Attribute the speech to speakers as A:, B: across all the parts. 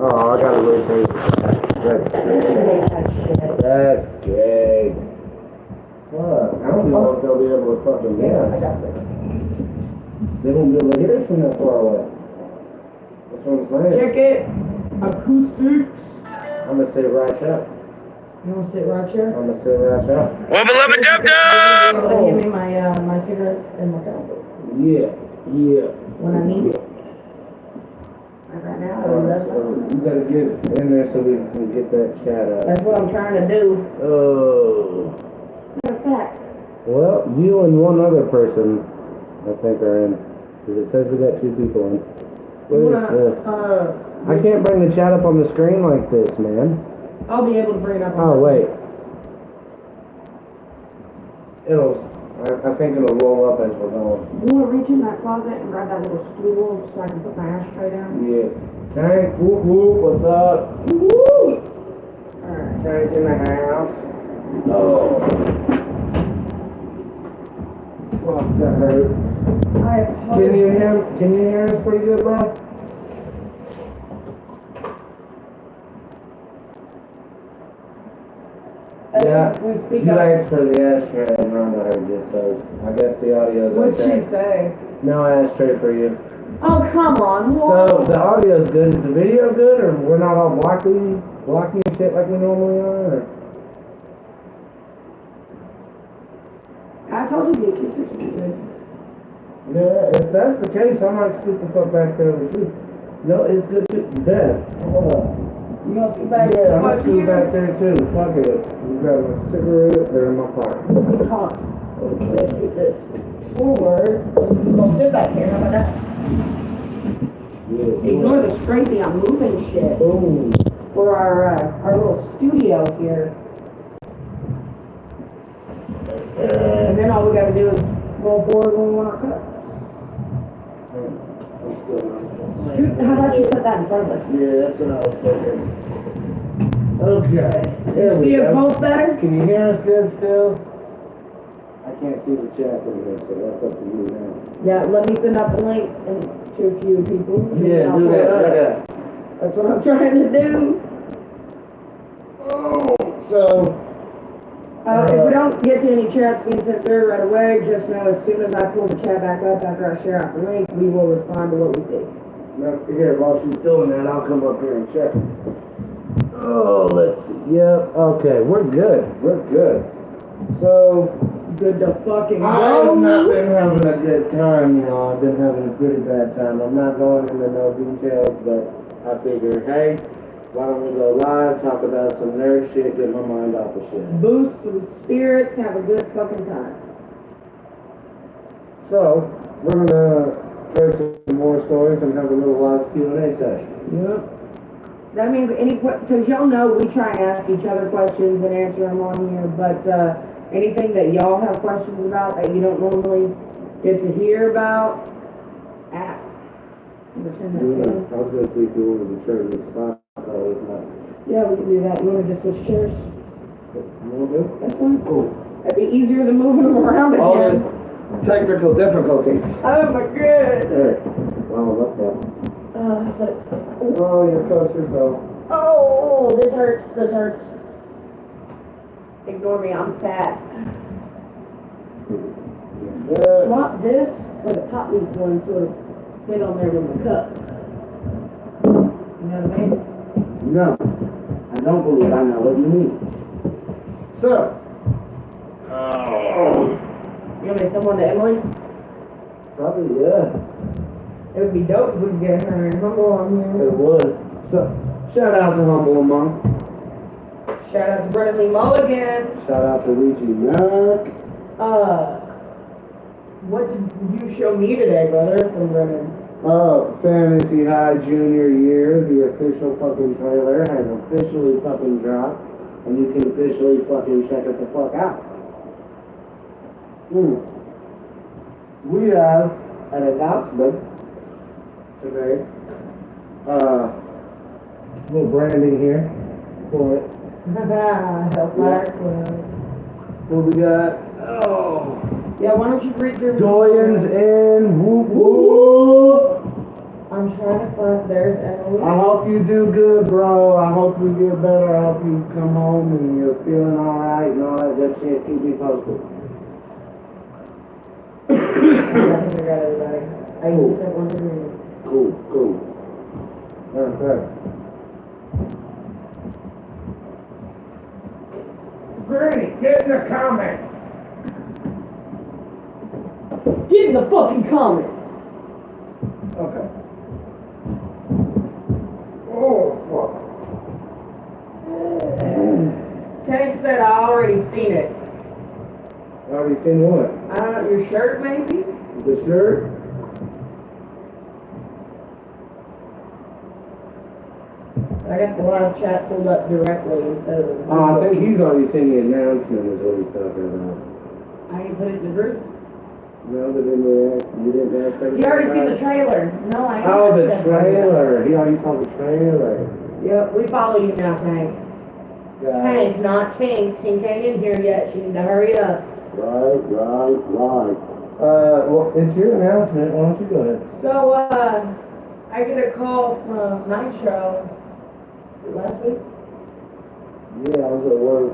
A: Oh, I gotta rotate. That's gay. Fuck. I don't know if they'll be able to fucking hear us. They won't be able to hear us from that far away. That's what I'm saying.
B: Check it. Acoustics.
A: I'm gonna sit right up.
B: You want to sit right here?
A: I'm gonna sit right up.
C: Wubba lubba dub dub!
B: Give me my cigarette and my coffee.
A: Yeah.
B: When I need it. Like right now,
A: You gotta get in there so we can get that chat up.
B: that's what I'm trying to do.
A: Oh.
B: Matter of fact.
A: Well, you and one other person, I think, are in. Because it says we got 2 people in. Where's the... I can't bring the chat up on the screen like this, man.
B: I'll be able to bring it up.
A: Oh, wait. I think it'll roll up as we're going.
B: You want to reach in that closet and grab that little stool so I can put my ashtray down?
A: Yeah. Tank, whoop whoop, what's up?
B: Woo! Alright.
A: Tank in the house. Oh. Fuck, that hurt.
B: I apologize.
A: Can you hear us pretty good, bro? Yeah, you asked for the ashtray and Rhonda heard you, so I guess the audio's
B: What'd
A: okay.
B: she say?
A: No ashtray for you.
B: Oh, come on.
A: So, the audio's good. Is the video good, or we're not all blocking shit like we normally are? Or?
B: I told you the acoustics would be good.
A: Yeah, if that's the case, I might scoot the fuck back there with you. No, it's good to bed. Hold on.
B: You gonna scoot back?
A: Yeah, I'm gonna scoot back there too. Fuck it. You grab my cigarette, they're in my pocket.
B: Let's do this forward. You gonna sit back here, how about that?
A: Yeah,
B: Ignore the scraping, I'm moving shit.
A: boom.
B: For our little studio here. And then all we gotta do is roll forward when we want our cut. Scoot, how about you set that in front of us?
A: Yeah, that's what I was thinking. Okay. There we
B: See us
A: go.
B: both better?
A: Can you hear us good still? I can't see the chat from here, so that's up to you now.
B: Yeah, let me send out the link to a few people.
A: Yeah, do that.
B: That's what I'm trying to do.
A: Oh, so.
B: If we don't get to any chats being sent through right away, just know as soon as I pull the chat back up after I share out the link, we will respond to what we see.
A: Now, here, while she's doing that, I'll come up here and check. Oh, let's see. Yep, okay, we're good. So,
B: Good to fucking
A: I've
B: go.
A: not been having a good time, you know. I've been having a pretty bad time. I'm not going into no details, but I figured, hey, why don't we go live, talk about some nerd shit, get my mind off of shit.
B: Boost some spirits, have a good fucking time.
A: So, we're gonna share some more stories and have a little live Q&A session.
B: Yep. That means because y'all know we try and ask each other questions and answer them on here, but anything that y'all have questions about that you don't normally get to hear about, ask.
A: I was gonna see if you wanted to trade this spot. It's not.
B: Yeah, we can do that. You want to just switch chairs?
A: You wanna do it?
B: That's fine.
A: Cool.
B: That'd be easier than moving them around
A: All
B: again.
A: this technical difficulties.
B: Oh my god.
A: There. Wow, look that. Oh, your coaster fell.
B: Oh, this hurts. Ignore me, I'm fat.
A: Yeah.
B: Swap this for the pot leaf one so it'll fit on there with the cup. You know what I mean?
A: No, I don't believe I know what you mean. So.
B: You want me to send one to Emily?
A: Probably, yeah.
B: It would be dope if we could get her and Humble on here.
A: It would. So, shout out to Humble Among.
B: Shout out to Brennan Lee Mulligan.
A: Shout out to Luigi Nuck.
B: What did you show me today, brother, from Brennan?
A: Fantasy High Junior Year, the official fucking trailer has officially fucking dropped, and you can officially fucking check it the fuck out. We have an announcement today. Little branding here for it.
B: Hellfire Club.
A: What we got? Oh.
B: Yeah, why don't you read your
A: Doyens in whoop whoop.
B: I'm trying to find, there's Emily.
A: I hope you do good, bro. I hope you get better. I hope you come home and you're feeling alright and all that good shit. Keep me posted.
B: I think I got everybody. I even sent one to Green.
A: Cool. Okay. Granny, get in the comments.
B: Get in the fucking comments!
A: Okay. Oh, fuck.
B: Tank said I already seen it.
A: Already seen what?
B: I don't know, your shirt maybe?
A: The shirt?
B: I got the live chat pulled up directly instead of the.
A: I think he's already seen the announcement is what he's talking about.
B: I didn't put it in the group.
A: No, but then you didn't ask him.
B: You already seen the trailer. No, I haven't.
A: Oh, the trailer. He already saw the trailer.
B: Yep, we follow you now, Tank. Tank, not Tink. Tink ain't in here yet. She need to hurry up.
A: Right. Well, it's your announcement. Why don't you go ahead?
B: So, I get a call from Nitro last week.
A: Yeah, I was at work.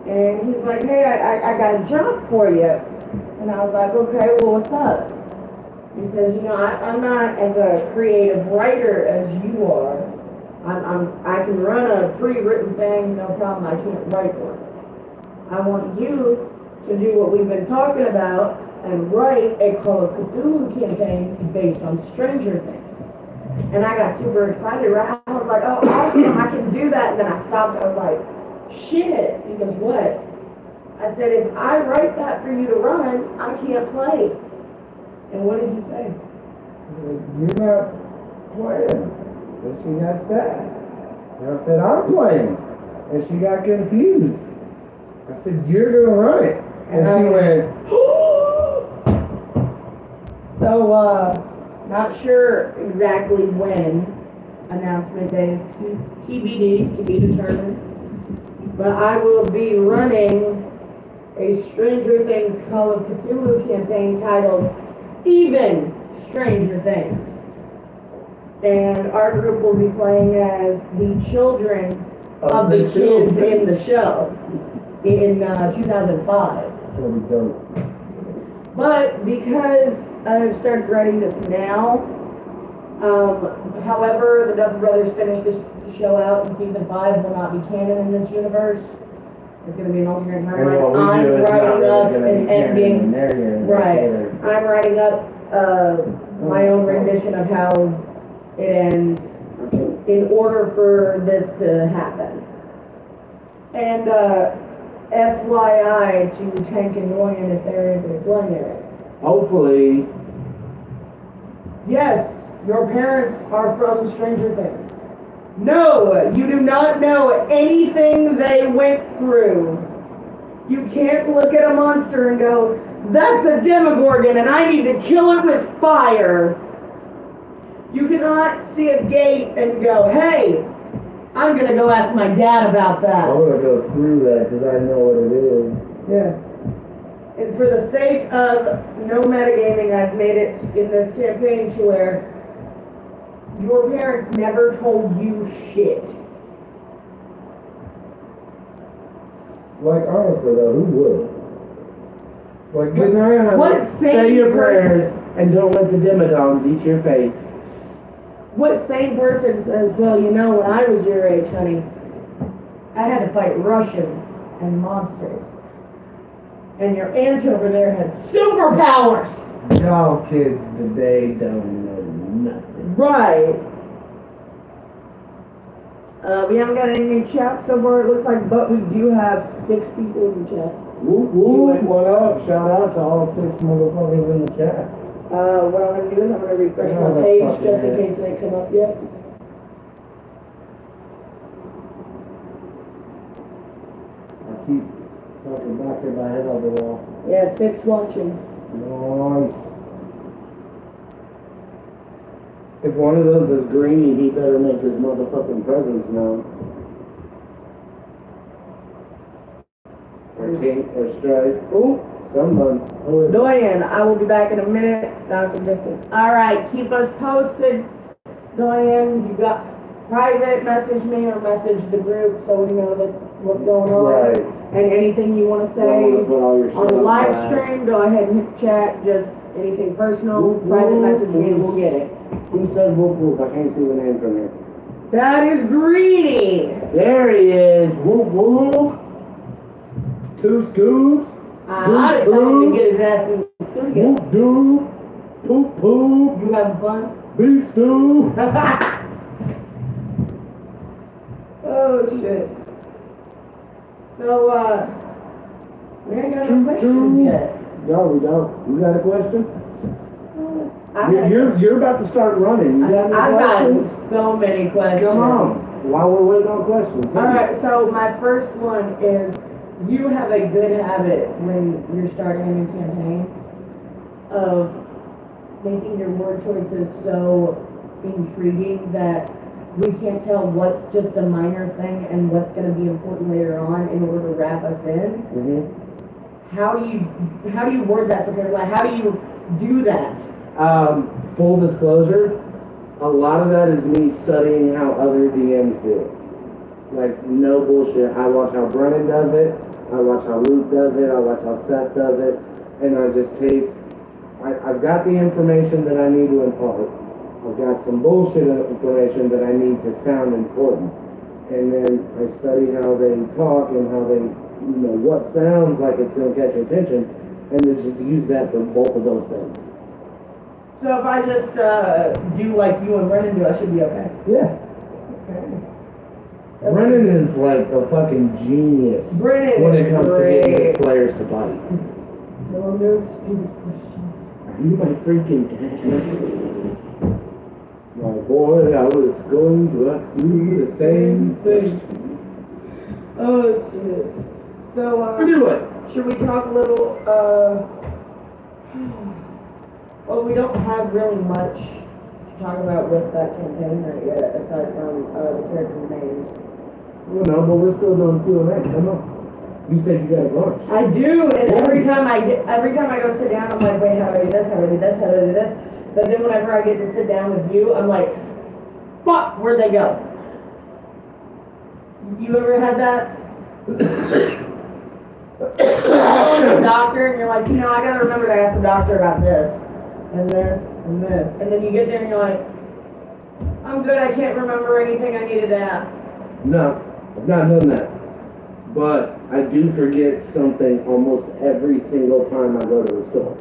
B: And he's like, hey, I got a job for you. And I was like, okay, well, what's up? He says, you know, I'm not as a creative writer as you are. I can run a pre-written thing, no problem. I can't write one. I want you to do what we've been talking about and write a Call of Cthulhu campaign based on Stranger Things. And I got super excited, right? I was like, oh, awesome, I can do that. And then I stopped. I was like, shit. He goes, what? I said, if I write that for you to run, I can't play. And what did you say?
A: You're not playing. And she got sad. And I said, I'm playing. And she got confused. I said, you're going to run it. And she went,
B: So, not sure exactly when. Announcement day is TBD, to be determined. But I will be running a Stranger Things Call of Cthulhu campaign titled Even Stranger Things. And our group will be playing as the children of the kids in the show in 2005.
A: That'll be dope.
B: But because I've started writing this now, however, the Duffer Brothers finished this show out in season 5 will not be canon in this universe. It's going to be an alternate timeline. I'm writing up an ending. Right. I'm writing up my own rendition of how it ends in order for this to happen. And FYI to Tank and Ryan if they're able to play it.
A: Hopefully.
B: Yes, your parents are from Stranger Things. No, you do not know anything they went through. You can't look at a monster and go, that's a Demogorgon and I need to kill it with fire. You cannot see a gate and go, hey, I'm going to go ask my dad about that.
A: I'm going to go through that because I know what it is.
B: Yeah. And for the sake of no metagaming, I've made it in this campaign to where your parents never told you shit.
A: Like, honestly though, who would? Like, good night, honey.
B: What
A: Say your
B: sane
A: prayers and don't let the demodogs eat your face.
B: What sane person says, well, you know, when I was your age, honey, I had to fight Russians and monsters. And your aunt over there had superpowers!
A: Y'all kids today don't know nothing.
B: Right. We haven't got any new chat so far, it looks like, but we do have 6 people in the chat.
A: Whoop whoop, what up? Shout out to all 6 motherfuckers in the chat.
B: What I'm going to do is I'm going to refresh
A: Oh,
B: my
A: that's
B: page
A: fucking
B: just in
A: good.
B: case they come up yet.
A: I keep talking back in my head on the wall.
B: Yeah, 6 watching.
A: Nice. If one of those is greeny, he better make his motherfucking presence known. Or Tink, or Stripe. Ooh, someone. Who is it?
B: Doyen, I will be back in a minute. Dr. Biscuit. Alright, keep us posted. Diane, you got private, message me or message the group so we know that what's going on.
A: Right.
B: And anything you wanna
A: Don't
B: say
A: wanna put all your shit
B: on the live
A: blast.
B: stream, go ahead and hit chat, just anything personal,
A: Whoop,
B: private
A: whoop,
B: message me and
A: whoop.
B: we'll get it.
A: Who said whoop whoop? I can't see the name from here.
B: That is Greeny.
A: There he is. Whoop whoop. Two scoops.
B: I just told him to get his ass in the studio.
A: Whoop doo. Poop poop.
B: You having fun?
A: Beef stew.
B: Oh shit. So, we ain't got no questions yet.
A: No, we don't. You got a question?
B: I've
A: You're about to start running. You got any questions?
B: got so many questions.
A: Come on. While we're waiting on questions.
B: Alright, so my first one is, you have a good habit when you're starting a new campaign of making your word choices so intriguing that we can't tell what's just a minor thing and what's going to be important later on in order to wrap us in.
A: Mm-hmm.
B: How do you word that so people like, how do you do that?
A: Full disclosure, a lot of that is me studying how other DMs do it. Like, no bullshit. I watch how Brennan does it, I watch how Luke does it, I watch how Seth does it, and I just take, I've got the information that I need to impart. I've got some bullshit information that I need to sound important. And then I study how they talk and how they, what sounds like it's going to catch your attention, and then just use that for both of those things.
B: So if I just do like you and Brennan do, I should be okay?
A: Yeah.
B: Okay.
A: Brennan is like a fucking genius
B: Brennan
A: when
B: is
A: it comes
B: great.
A: to getting his players to fight.
B: No stupid questions.
A: Are you my freaking dad? My boy, I was going to ask you the same thing.
B: Oh shit. So,
A: Do it.
B: should we talk a little, well, we don't have really much to talk about with that campaign right yet, aside from, the character names.
A: Well, no, but we're still doing Q&A. Come on. You said you got a bunch.
B: I do, and every time I go sit down, I'm like, wait, how do I do this, how do I do this, how do I do this? But then whenever I get to sit down with you, I'm like, fuck, where'd they go? You ever had that? Going to the doctor, and you're like, I gotta remember to ask the doctor about this, and this, and this. And then you get there and you're like, I'm good, I can't remember anything I needed to ask.
A: No, I've not done that. But I do forget something almost every single time I go to the store.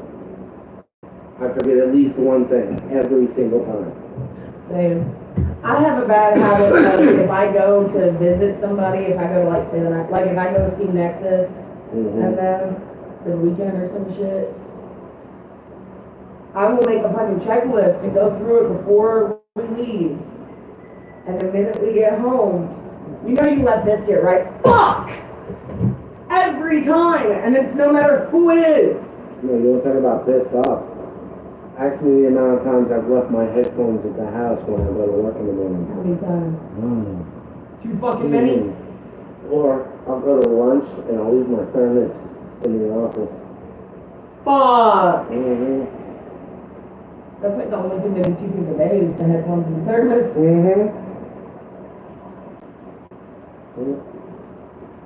A: I forget at least one thing every single time.
B: Same. I have a bad habit of if I go to visit somebody, if I go to like stay the night, like if I go see Nexus and then for the weekend or some shit, I will make a fucking checklist and go through it before we leave. And the minute we get home, you left this here, right? Fuck! Every time! And it's no matter who it is.
A: No, you don't talk about pissed off. Ask me the amount of times I've left my headphones at the house when I go to work in the morning.
B: How many times? Too fucking many?
A: Or I'll go to lunch and I'll leave my thermos in the office.
B: Fuck!
A: Mm-hmm.
B: That's like the only thing that gets you through the day is the headphones and the thermos.
A: Mm-hmm.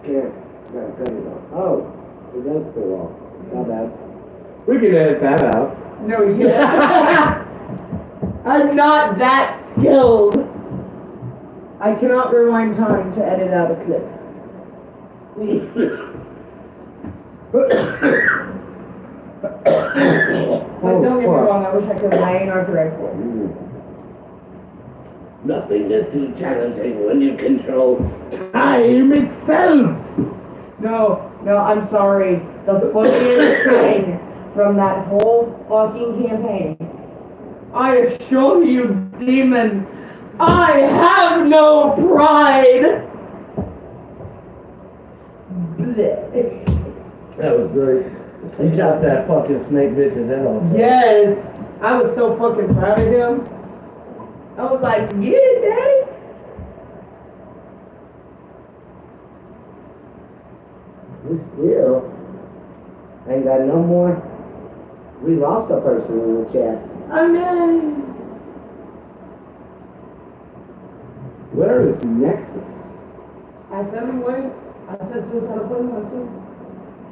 A: Yeah, gotta cut it off. Oh, it does pull off. Not bad. We can edit that out.
B: No, yeah. I'm not that skilled. I cannot rewind time to edit out a clip. But don't get me wrong, I wish I could lay Arthur Redford.
A: Nothing is too challenging when you control time itself.
B: No, I'm sorry. The funniest thing from that whole fucking campaign, I assure you, demon, I have no pride. Blech.
A: That was great. You chopped that fucking snake bitch's head off.
B: Yes, I was so fucking proud of him. I was like, yeah, daddy.
A: We still ain't got no more. We lost a person in the chat.
B: Oh no.
A: Where is Nexus?
B: I said him wait. I said suicide appointment too.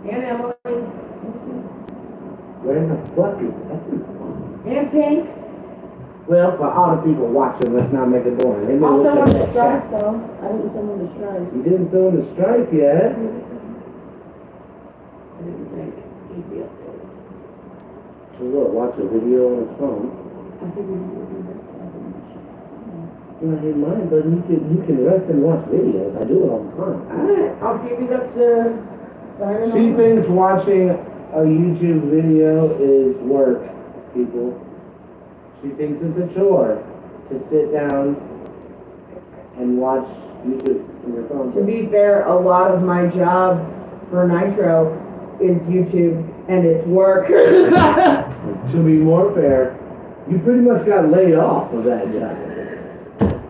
B: And Emily.
A: Where the fuck is that?
B: And Tank.
A: Well, for all the people watching, let's not make it boring. They
B: I'll
A: know
B: send
A: what's
B: him
A: in
B: the
A: that
B: strife
A: chat.
B: though. I didn't send him the strife.
A: You didn't send the strike yet.
B: I didn't think he'd be updated.
A: So what, watch a video on his phone?
B: I figured he would do this stuff.
A: You know, he might, but you can rest and watch videos. I do it all the time.
B: Alright, I'll see if he's up to signing
A: She
B: on.
A: thinks watching a YouTube video is work, people. She thinks it's a chore to sit down and watch YouTube on your phone.
B: To be fair, a lot of my job for Nitro is YouTube, and it's work.
A: To be more fair, you pretty much got laid off of that job.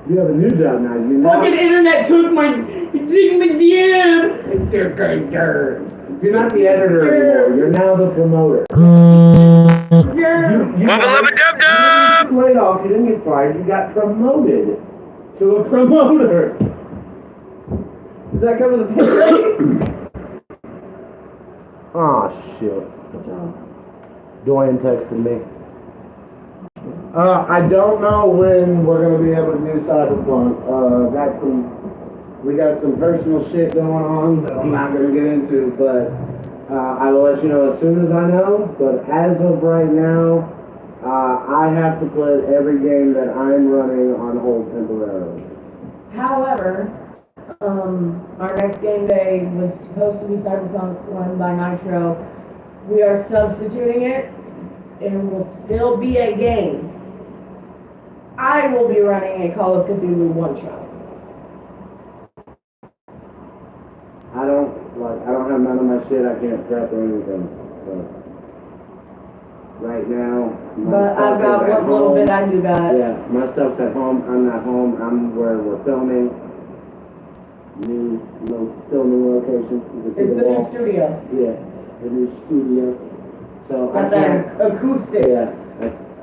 A: You have a new job now. You now.
B: Fucking internet took my job.
A: You're not the editor anymore. You're now the promoter. You
C: Bubba Lubba Dub Dub!
A: got laid off. You didn't get fired. You got promoted to a promoter.
B: Does that cover the pay raise?
A: Oh shit. Dwayne texted me. I don't know when we're gonna be able to do Cyberpunk. We got some personal shit going on that I'm not gonna get into, but I will let you know as soon as I know. But as of right now, I have to put every game that I'm running on hold temporarily.
B: However, our next game day was supposed to be Cyberpunk run by Nitro. We are substituting it. It will still be a game. I will be running a Call of Cthulhu one-shot.
A: I don't have none of my shit. I can't prep or anything. So right now, my
B: But
A: stuff
B: I've got
A: is at
B: what little
A: home.
B: bit I do got.
A: Yeah, my stuff's at home. I'm not home. I'm where we're filming. New filming location. You can see
B: It's the new
A: wall.
B: studio.
A: Yeah, the new studio. So I
B: Got
A: can't.
B: that acoustics.
A: Yeah.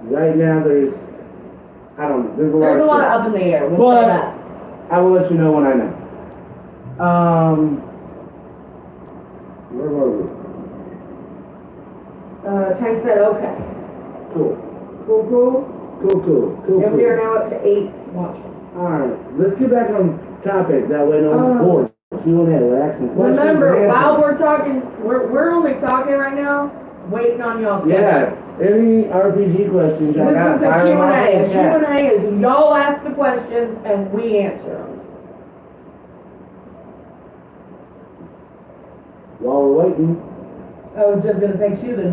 A: Right now, there's a lot
B: There's a
A: of
B: lot
A: shit.
B: up in the air. We'll
A: But-
B: say that.
A: I will let you know when I know. Where were we?
B: Tank said okay.
A: Cool.
B: Cool.
A: Cool.
B: And we are now up to 8 watching.
A: Alright, let's get back on topic. That way no one's bored. Q&A, we're asking questions.
B: Remember,
A: and
B: while
A: answering.
B: we're talking, we're only talking right now, waiting on y'all's
A: Yeah,
B: questions.
A: any RPG questions y'all
B: This
A: got,
B: is a
A: fire them off
B: Q&A.
A: in
B: A
A: the chat.
B: Q&A is y'all ask the questions and we answer them.
A: While we're waiting,
B: I was just gonna say cue the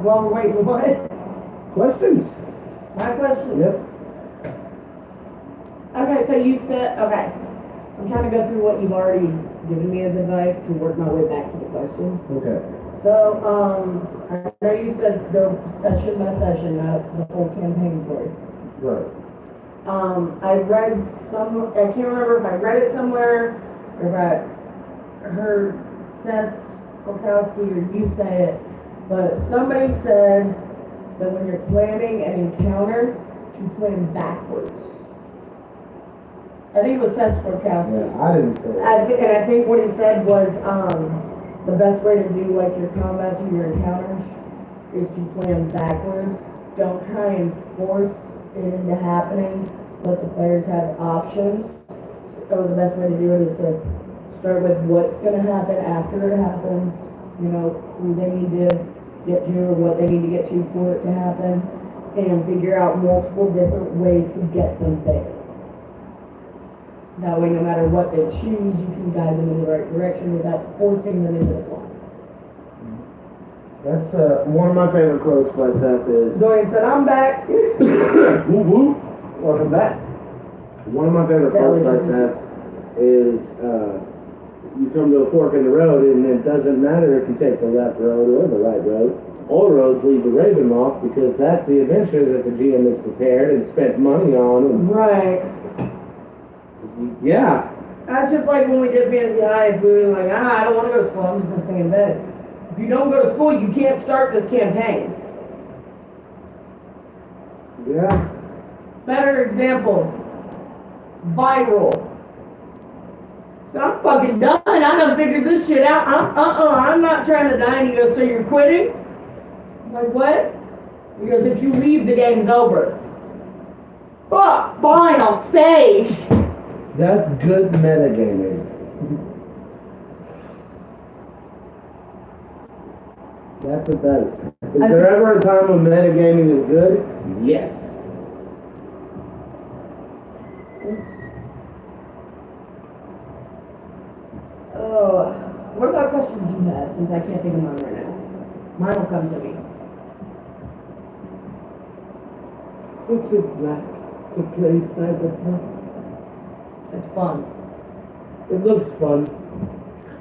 B: while we're waiting, what?
A: questions?
B: My question.
A: Yep.
B: Okay, so you said, okay. I'm trying to go through what you've already given me as advice to work my way back to the questions.
A: Okay.
B: So, I know you said go session by session, not the whole campaign's worth.
A: Right.
B: I read I can't remember if I read it somewhere, or if I heard Seth Olkowski or you say it, but somebody said that when you're planning an encounter, to plan backwards. I think it was Seth Olkowski.
A: Yeah, I didn't say that.
B: And I think what he said was, the best way to do like your combats or your encounters is to plan backwards. Don't try and force it into happening. Let the players have options. So the best way to do it is to start with what's gonna happen after it happens. You know, who they need to get to or what they need to get to for it to happen. And figure out multiple different ways to get them there. That way, no matter what they choose, you can guide them in the right direction without forcing them into the plot.
A: That's one of my favorite quotes by Seth is,
B: Dorian said, I'm back.
A: woo woo, welcome back. One of my favorite quotes by Seth is, you come to a fork in the road and it doesn't matter if you take the left road or the right road. All roads lead to Ravenloft because that's the adventure that the GM has prepared and spent money on. And
B: Right.
A: yeah.
B: That's just like when we did Fantasy High, if we were like, I don't want to go to school, I'm just going to stay in bed. If you don't go to school, you can't start this campaign.
A: Yeah.
B: Better example, viral. So I'm fucking done. I done figured this shit out. I'm not trying to die. And he goes, so you're quitting? I'm like, what? He goes, if you leave, the game's over. Fuck, fine, I'll stay.
A: That's good metagaming. That's what that is. Is there ever a time when metagaming is good? Yes.
B: Oh, what about questions you have, since I can't think of mine right now? Mine will come to me.
A: What's it like to play Cyberpunk?
B: It's fun.
A: It looks fun.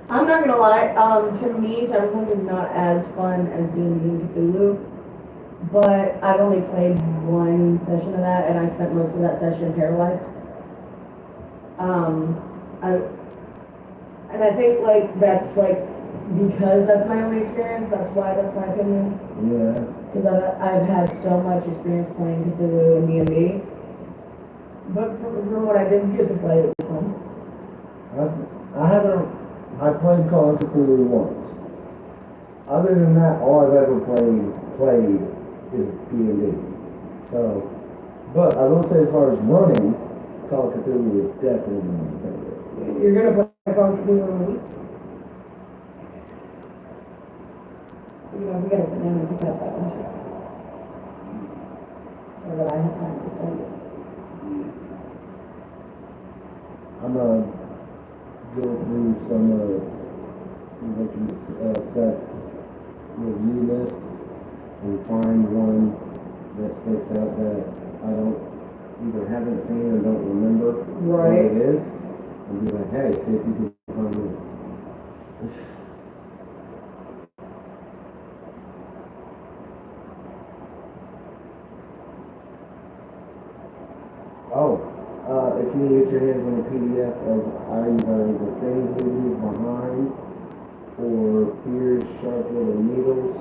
B: I'm not gonna lie, to me, Cyberpunk is not as fun as D&D and Cthulhu, but I've only played one session of that, and I spent most of that session paralyzed. And I think, like, that's, like, because that's my only experience, that's why that's my opinion.
A: Yeah.
B: Because I've had so much experience playing Cthulhu and D&D, but from what I did get to play, it was fun.
A: I played Call of Cthulhu once. Other than that, all I've ever played is D&D. So, but I will say as far as running, Call of Cthulhu is definitely my favorite.
B: You're gonna play Call of Cthulhu in a week? You know, we gotta sit down and pick up that one shot. So that I have time to study it.
A: I'm gonna go through some Seth's review list and find one that sticks out that I don't either haven't seen or don't remember what it is, and be like, hey, see if you can find this. If you can get your hands on a PDF of either The Things We Leave Behind, or Fear's Sharp Little Needles,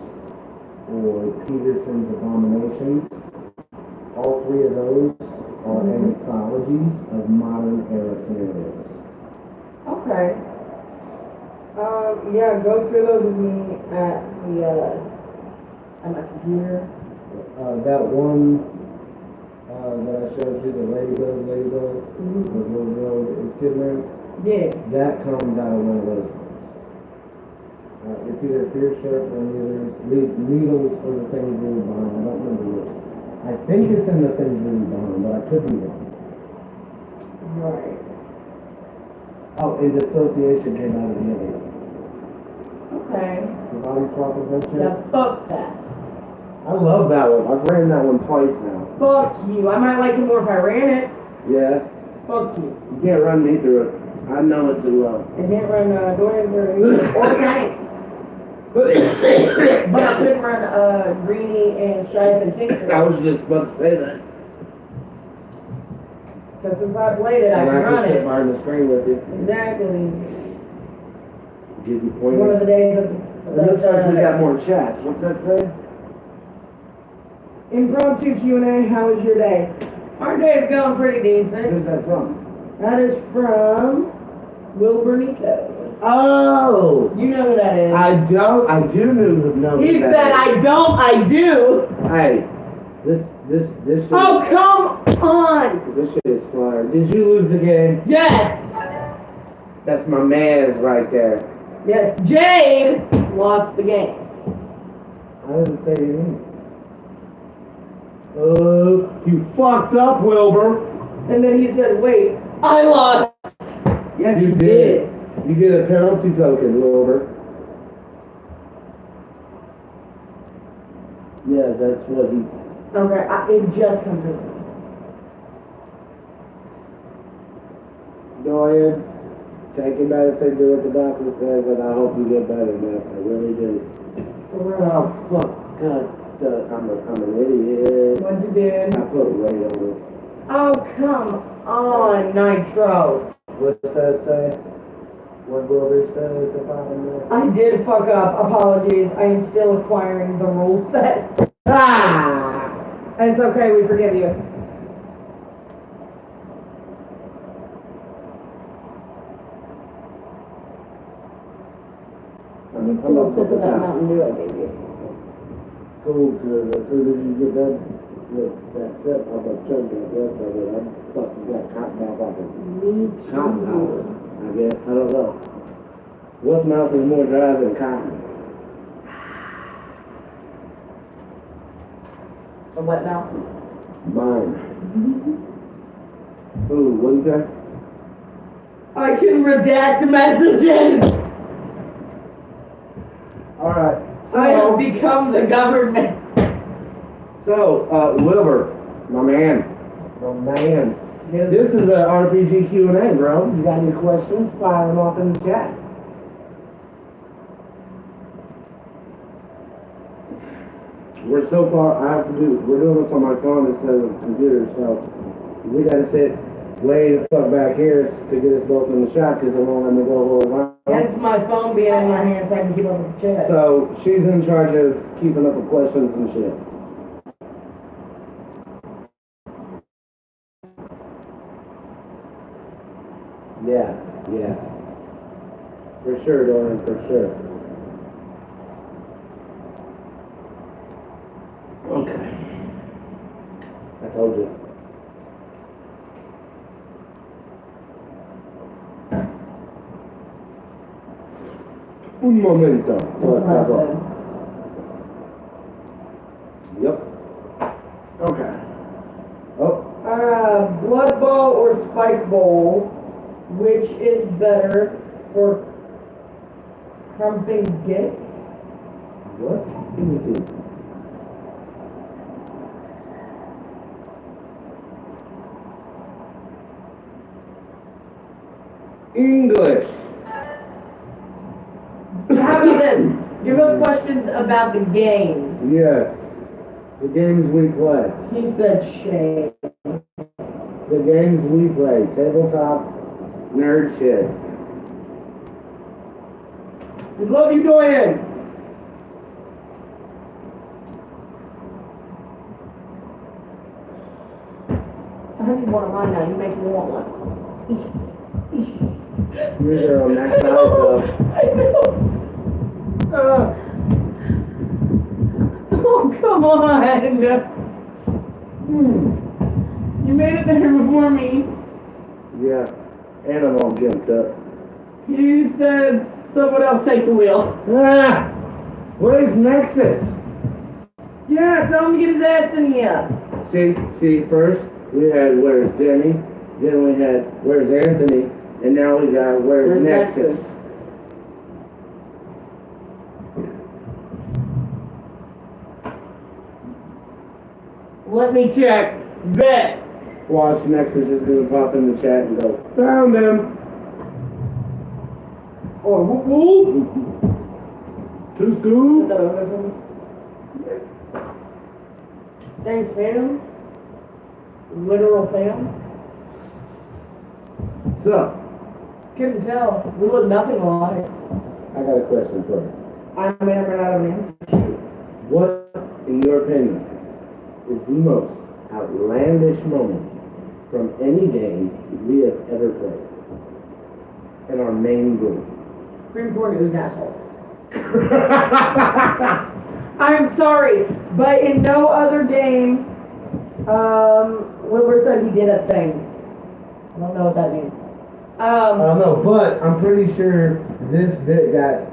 A: or Peterson's Abominations, all three of those are anthologies of modern era scenarios.
B: Okay. Yeah, go through those with me at my computer.
A: That one that I showed you, the Ladybug, the little road is kidnapped.
B: Yeah.
A: That comes out of one of those ones. It's either Fear Sharp or Needles or The Things We Leave Behind. I don't remember which. I think it's in The Things We Leave Behind, but I could be wrong.
B: Right.
A: Oh, and Dissociation came out of the other one.
B: Okay.
A: The Body Swap Adventure.
B: Yeah, fuck that.
A: I love that one. I've ran that one twice now.
B: Fuck you. I might like it more if I ran it.
A: Yeah.
B: Fuck you.
A: You can't run me through it. I know it too well.
B: I can't run Dorian or Tank. But I couldn't run Greenie and Strife and Tinker.
A: I was just about to say that.
B: Because since I played it, I
A: And
B: can
A: I
B: run
A: can sit
B: it.
A: behind the screen with you.
B: Exactly.
A: Give you pointers.
B: One of the days of
A: It looks like we got more chats. What's that say?
B: Impromptu Q&A, how was your day? Our day is going pretty decent.
A: Who's that from?
B: That is from Wilbur Nico.
A: Oh!
B: You know who that is.
A: I do know
B: He
A: who that
B: said,
A: is.
B: I don't, I do.
A: Hey, this shit.
B: Oh, come on.
A: This shit is fire. Did you lose the game?
B: Yes.
A: That's my man's right there.
B: Yes, Jade lost the game.
A: I didn't say anything. You fucked up, Wilbur.
B: And then he said, wait, I lost. Yes, you did.
A: You get a penalty token, Wilbur. Yeah, that's what he...
B: Okay, it just comes to me.
A: Go ahead. Take it back and say do what the doctor says, and I hope you get better, man. I really do.
B: For real.
A: Oh, fuck. God, I'm an idiot.
B: What'd you do?
A: I put weight on it.
B: Oh, come on, Nitro.
A: What's that say? What will they say at the bottom there?
B: I did fuck up. Apologies. I am still acquiring the rule set.
A: Ah!
B: It's okay. We forgive you. You still sipping that Mountain Dew I gave you.
A: Cool, because as soon as you get that sip, I'm gonna choke that rest of it. I'm fucking got cotton mouth off it.
B: Me
A: Cotton
B: too.
A: mouth, I guess. I don't know. What mouth is more dry than cotton?
B: A wet mouth.
A: Mine. Ooh, what is that?
B: I can redact messages.
A: Alright.
B: I have become the government.
A: So, Wilbur, my man. This is a RPG Q&A, bro. You got any questions? Fire them off in the chat. We're so far, we're doing this on my phone instead of the computer, so we gotta sit way the fuck back here to get us both in the shot, because it won't let me go all around.
B: That's my phone being in my hand so I can keep up with the chat.
A: So, she's in charge of keeping up with questions and shit. Yeah. For sure, Dorian, for sure. Okay. I told you. Un momento.
B: That's what I said.
A: Yep. Okay. Oh,
B: Blood ball or spike bowl, which is better for crumping gits?
A: what? Easy. English.
B: How about this? Give us questions about the games.
A: Yes. The games we play.
B: He said shame.
A: The games we play. Tabletop nerd shit.
B: We love you, Dorian. I need one of mine now. You make me want one.
A: You're there on that side, though.
B: I know. Oh, come on. You made it there before me.
A: Yeah. And I'm all gimped up.
B: He says someone else take the wheel.
A: Ah! Where's Nexus?
B: Yeah, tell him to get his ass in here.
A: See, first we had where's Denny, then we had where's Anthony, and now we got where's Nexus.
B: Let me check. Bet.
A: Watch Nexus is gonna pop in the chat and go, found him!
B: Or whoop whoop.
A: Two scoops!
B: Thanks, fam. Literal fam.
A: So,
B: Couldn't tell. We look nothing alike.
A: I got a question for you.
B: I may have run out of answers.
A: What, in your opinion, is the most outlandish moment from any game we have ever played in our main group?
B: Supreme Court is an asshole. I'm sorry, but in no other game, Wilbur said he did a thing. I don't know what that means.
A: I don't know, but I'm pretty sure this bit got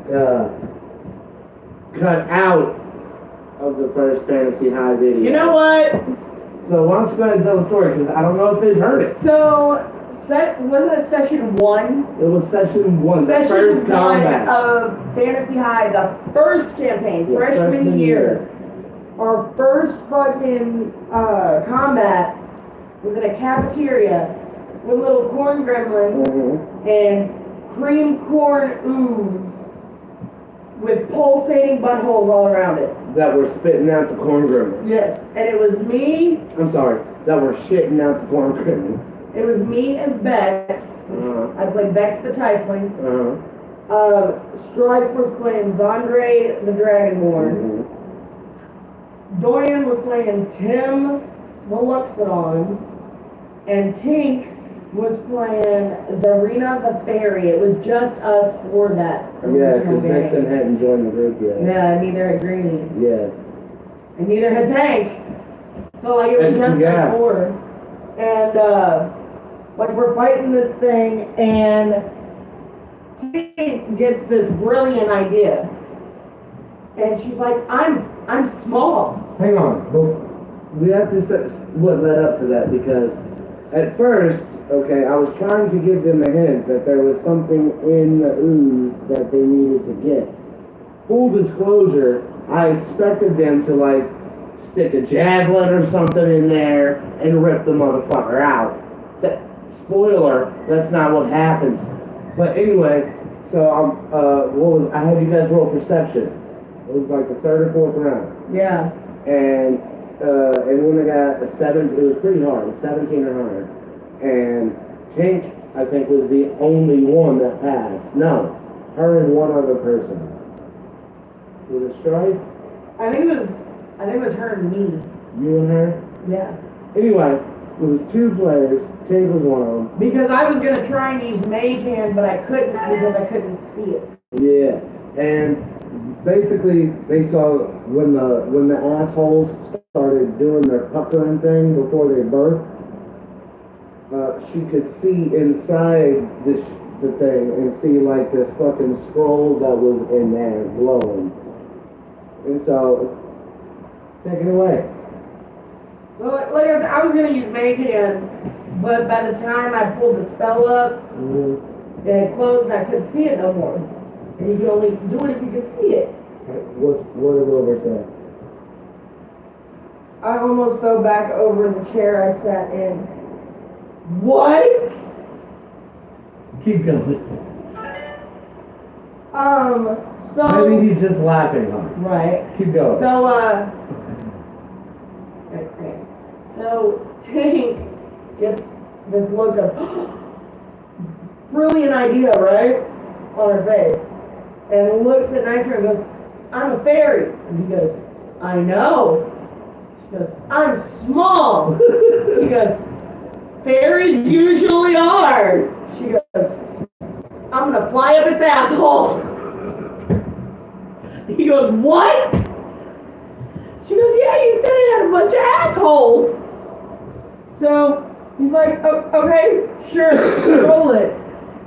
A: cut out of the first Fantasy High video.
B: You know what?
A: So why don't you go ahead and tell the story, because I don't know if they've heard it.
B: So, wasn't it session 1?
A: It was session 1, the
B: Session
A: first
B: 1
A: combat.
B: of Fantasy High, the first campaign,
A: Yeah,
B: freshman year. Our first fucking combat was in a cafeteria with little corn gremlins and cream corn ooze with pulsating buttholes all around it.
A: That were spitting out the corn gremlins.
B: Yes, and it was me.
A: I'm sorry, that were shitting out the corn gremlins.
B: It was me as Bex. I played Bex the Tiefling. Strife was playing Zandre the Dragonborn. Dorian was playing Tim the Luxodon. And Tink was playing Zarina the Fairy. It was just us for that
A: Yeah,
B: original
A: because Nixon
B: game.
A: hadn't joined the group yet.
B: Yeah, neither had Greenie.
A: Yeah.
B: And neither had Tank. So like it was just us four. And like we're fighting this thing and Tink gets this brilliant idea. And she's like, I'm small.
A: Hang on. We have to set what led up to that because at first, okay, I was trying to give them a hint that there was something in the ooze that they needed to get. Full disclosure, I expected them to like stick a javelin or something in there and rip the motherfucker out. Spoiler, that's not what happens. But anyway, so I had you guys roll perception. It was like the third or fourth round.
B: Yeah.
A: And when I got a 7, it was pretty hard, a 17 or higher. And Tink, I think, was the only one that passed. No, her and one other person. Was it Strife?
B: I think it was her and me.
A: You and her?
B: Yeah.
A: Anyway, it was 2 players. Tink was one of them.
B: Because I was gonna try and use Mage Hand, but I couldn't because I couldn't see it.
A: Yeah, and basically they saw when the assholes started doing their puckering thing before they birthed. She could see inside the thing and see like this fucking scroll that was in there glowing. And so, take it away.
B: Well, like I said, I was gonna use Mage Hand, but by the time I pulled the spell up, it had closed and I couldn't see it no more. And you can only do it if you can see it.
A: What did Wilbur say?
B: I almost fell back over in the chair I sat in. What?
A: Keep going.
B: So.
A: Maybe he's just laughing on it.
B: Right.
A: Keep going.
B: So, okay. So, Tink gets this look of brilliant idea, right? On her face. And looks at Nitro and goes, I'm a fairy. And he goes, I know. She goes, I'm small. He goes, fairies usually are. She goes, I'm gonna fly up its asshole. He goes, what? She goes, yeah, you said it had a bunch of assholes. So he's like, oh, okay, sure, roll it.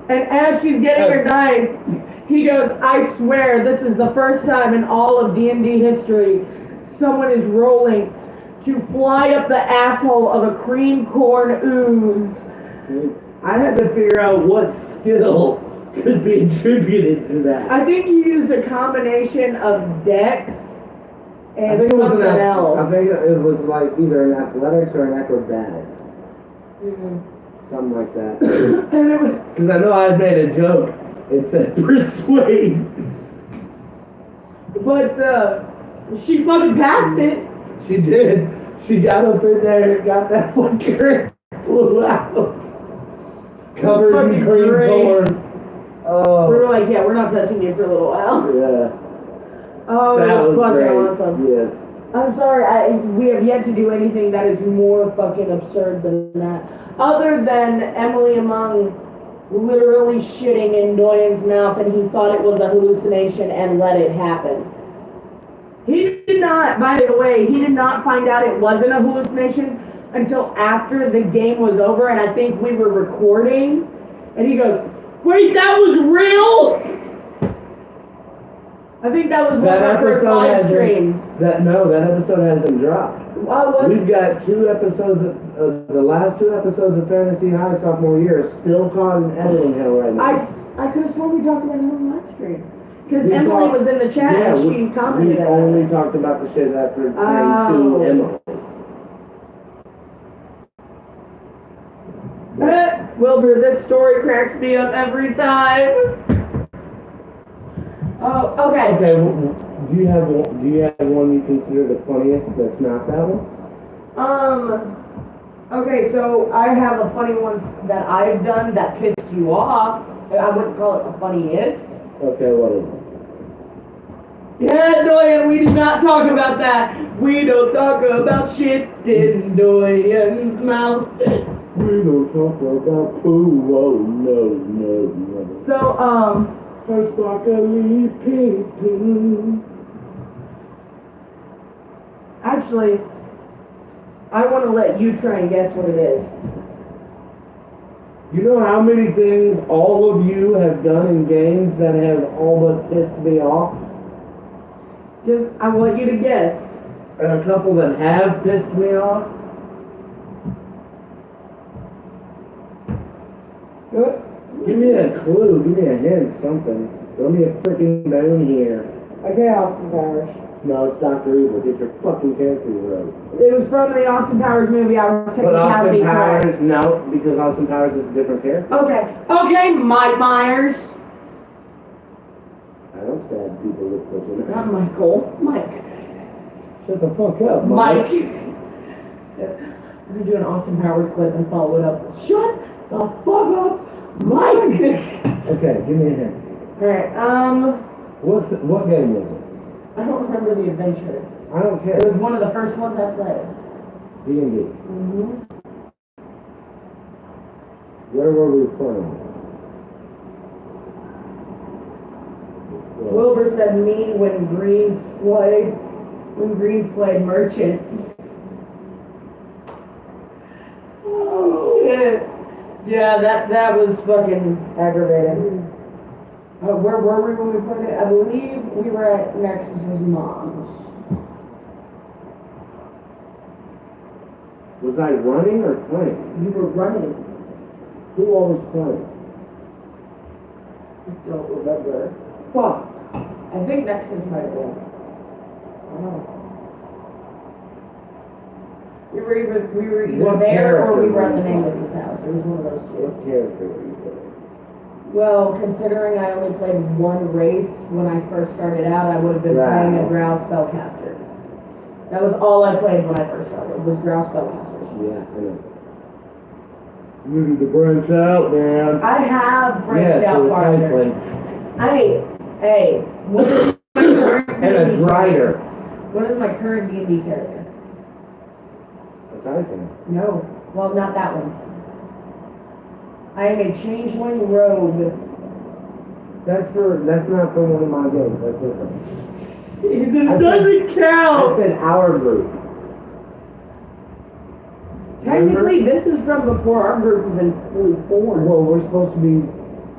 B: And as she's getting her die, he goes, I swear this is the first time in all of D&D history someone is rolling to fly up the asshole of a cream corn ooze.
A: I had to figure out what skill could be attributed to that.
B: I think he used a combination of dex and something else.
A: I think it was like either an athletics or an acrobatics. Something like that. Because I know I had made a joke. It said persuade.
B: But she fucking passed it.
A: She did. She got up in there and got that fucker flew out. Covered in cream corn. Oh.
B: We were like, yeah, we're not touching you for a little while.
A: Yeah.
B: Oh,
A: that
B: it was fucking
A: great.
B: awesome.
A: Yes.
B: I'm sorry, we have yet to do anything that is more fucking absurd than that. Other than Emily Among literally shitting in Doyen's mouth and he thought it was a hallucination and let it happen. He did not, by the way, he did not find out it wasn't a hallucination until after the game was over and I think we were recording. And he goes, wait, that was real? I think that was one of our first live streams.
A: That episode hasn't dropped. We've got 2 episodes of the last 2 episodes of Fantasy High sophomore year still caught in editing hell right now.
B: I could have sworn we talked about it on the live stream. Because Emily was in the chat and she commented
A: we
B: on it.
A: only talked about the shit that pertained to Emily.
B: Wilbur, this story cracks me up every time. Oh, okay.
A: Okay, do you have one you consider the funniest that's not that one?
B: Okay, so I have a funny one that I've done that pissed you off. I wouldn't call it the funniest.
A: Okay, what is it?
B: Yeah, Doyen, we do not talk about that. We don't talk about shit in Doyen's mouth.
A: We don't talk about poo, oh no.
B: So,
A: A sparkly pink poo.
B: actually, I want to let you try and guess what it is.
A: You know how many things all of you have done in games that have all but pissed me off?
B: I want you to guess.
A: And a couple that have pissed me off? What? Give me a clue, give me a hint, something. Throw me a freaking bone here.
B: Okay, Austin Powers.
A: No, it's Dr. Evil. Get your fucking character right.
B: It was from the Austin Powers movie. I was taking
A: But Austin
B: correct.
A: Powers, no, because Austin Powers is a different character.
B: Okay, Mike Myers.
A: I don't stab people with pushing.
B: Not Michael. Mike.
A: Shut the fuck up,
B: Mike. I'm gonna do an Austin Powers clip and follow it up. Shut the fuck up, Mike.
A: Okay, give me a hint.
B: Alright,
A: What game was it?
B: I don't remember the adventure.
A: I don't care.
B: It was one of the first ones I played.
A: D&D.
B: Mm-hmm.
A: Where were we playing?
B: Wilbur said me when Green slayed Merchant. Oh, yeah, that was fucking aggravating. Where were we when we played it? I believe we were at Nexus's mom's.
A: Was I running or playing?
B: You were running.
A: Who all was playing?
B: I don't remember.
A: Fuck.
B: I think Nexus might have been. I don't know. We were either
A: What
B: there or we
A: character
B: were at the
A: were you
B: Nameless's house. It was one of those two.
A: What character were you playing?
B: Well, considering I only played one race when I first started out, I would have been playing a Drow spellcaster. That was all I played when I first started, was Drow spellcasters.
A: Yeah, I know. You need to branch out, man.
B: I have branched out farther. Hey, what is my current
A: And a
B: D&D
A: drider.
B: What is my current D&D character?
A: A Titan.
B: No, well, not that one. I am a changeling rogue.
A: That's not for one of my games. That's different.
B: It doesn't count!
A: I said our group.
B: Technically, this is from before our group even fully formed.
A: Well, we're supposed to be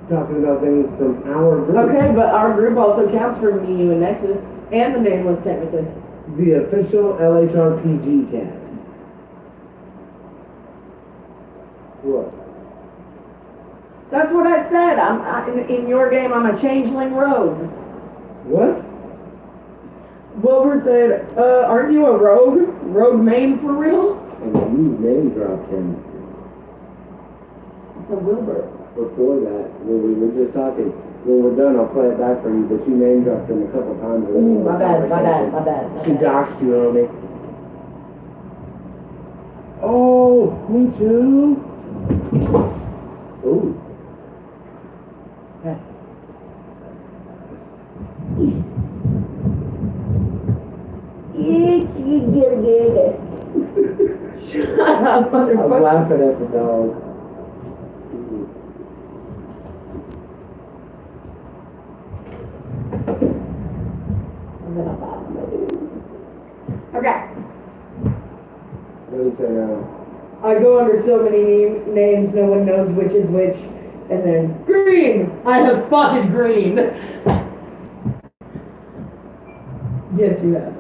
A: talking about things from our group.
B: Okay, but our group also counts for me, you, and Nexus, and the Nameless, technically.
A: The official LHRPG cast. What?
B: That's what I said. In your game, I'm a changeling rogue.
A: What?
B: Wilbur said, aren't you a rogue? Rogue main for real?
A: And you name dropped him
B: It's a Wilbur.
A: before that when we were just talking. When we're done, I'll play it back for you, but you name dropped him a couple times. In the
B: My bad.
A: She doxed you, homie. Oh, me too. Ooh.
B: Okay. You get it. Shut up,
A: I was
B: motherfucker.
A: laughing at the dog.
B: Okay.
A: What do you say now?
B: I go under so many names, no one knows which is which. And then, green! I have spotted green! Yes, you have.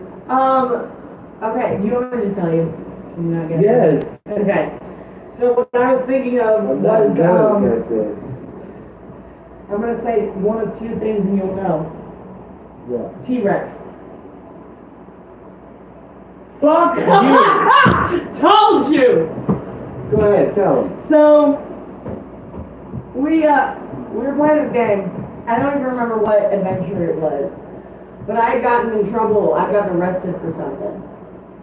B: Okay, do you want me to just tell you? Can you not guess?
A: Yes.
B: Okay. So what I was thinking of
A: I'm not
B: was,
A: gonna guess it.
B: I'm gonna say one of two things and you'll know.
A: What?
B: T-Rex.
A: Fuck you!
B: Told you!
A: Go ahead, tell him.
B: So, we were playing this game. I don't even remember what adventure it was. But I had gotten in trouble. I got arrested for something.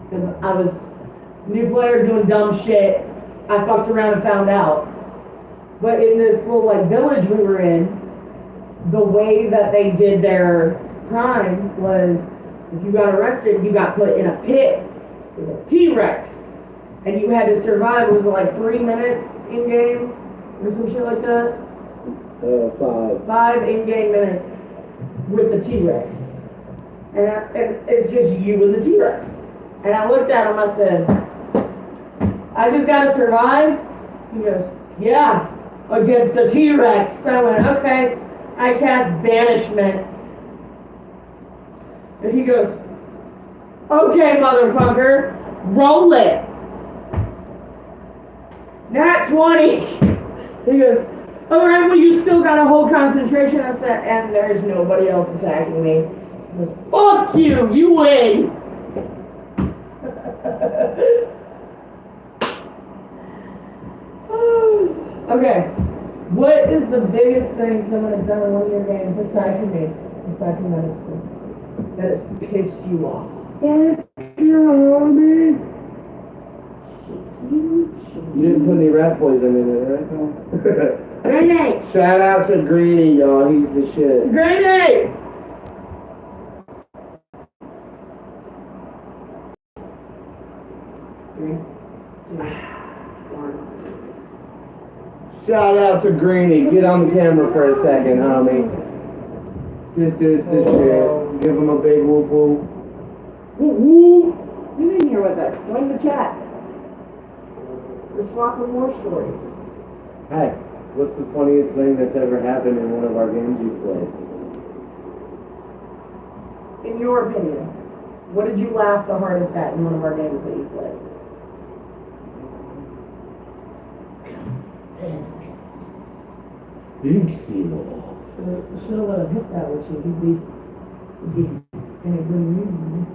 B: Because I was new player doing dumb shit. I fucked around and found out. But in this little like village we were in, the way that they did their crime was if you got arrested, you got put in a pit with a T-Rex. And you had to survive, was it like 3 minutes in game? Or some shit like that?
A: 5.
B: 5 in-game minutes with the T-Rex. And it's just you and the T-Rex. And I looked at him, I said, I just gotta survive? He goes, yeah, against a T-Rex. So I went, okay. I cast banishment. And he goes, okay, motherfucker, roll it. Nat 20. He goes, alright, well you still got to hold concentration. I said, and there's nobody else attacking me. He goes, fuck you, you win. Okay, what is the biggest thing someone has done in one of your games aside from me? Aside from that instance, that has pissed you off?
A: You didn't put any rat poison in it, right?
B: Grenade!
A: Shout out to Greeny, y'all. He's the shit.
B: Grenade! Three, two, 1.
A: Shout out to Greeny. Get on the camera for a second, homie. This shit. Give him a big whoop whoop. Whoop whoop.
B: Sit in here with us. Join the chat. We're swapping more stories.
A: Hey, what's the funniest thing that's ever happened in one of our games you played?
B: In your opinion, what did you laugh the hardest at in one of our games that you played?
A: Big seal.
B: Should have let him hit that with you. He'd be in a good mood.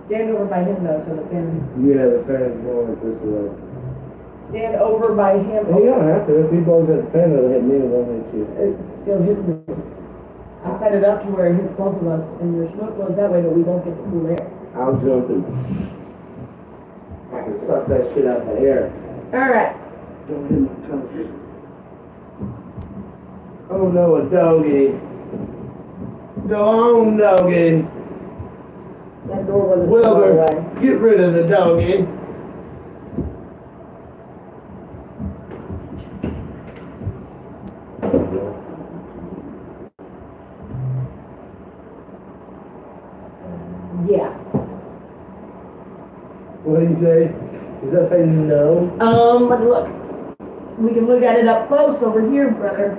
B: Stand over by him though, so the fan.
A: Yeah, the fan's blowing it this way.
B: Stand over by him.
A: Hey, you don't have to. If he blows at the fan, it'll hit me, it won't hit you.
B: It's still hitting me. I set it up to where it hits both of us, and your smoke goes that way, but we don't get the cool air.
A: I'll jump and I can suck that shit out the air.
B: Alright.
A: Don't hit my country. Oh no, a doggy. Go on, doggy.
B: That door wasn't far
A: Wilbur,
B: away.
A: get rid of the doggy.
B: Yeah.
A: What did he say? Does that say no?
B: Look. We can look at it up close over here, brother.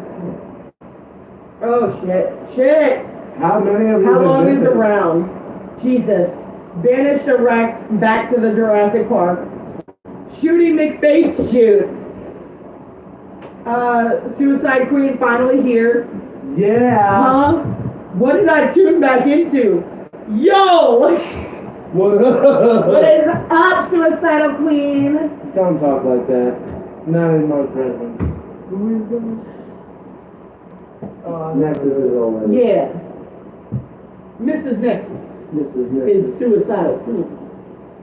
B: Oh, shit. Shit!
A: How many of you
B: How long is
A: missing?
B: the round? Jesus. Banish the Rex back to the Jurassic Park. Shooty McFace shoot. Suicide Queen finally here.
A: Yeah.
B: Huh? What did I tune back into? Yo!
A: What
B: What is up, Suicidal Queen?
A: Don't talk like that. Not in my presence. Nexus is all in.
B: Yeah. Mrs. Nexus
A: This is Nexus.
B: is Suicidal Queen.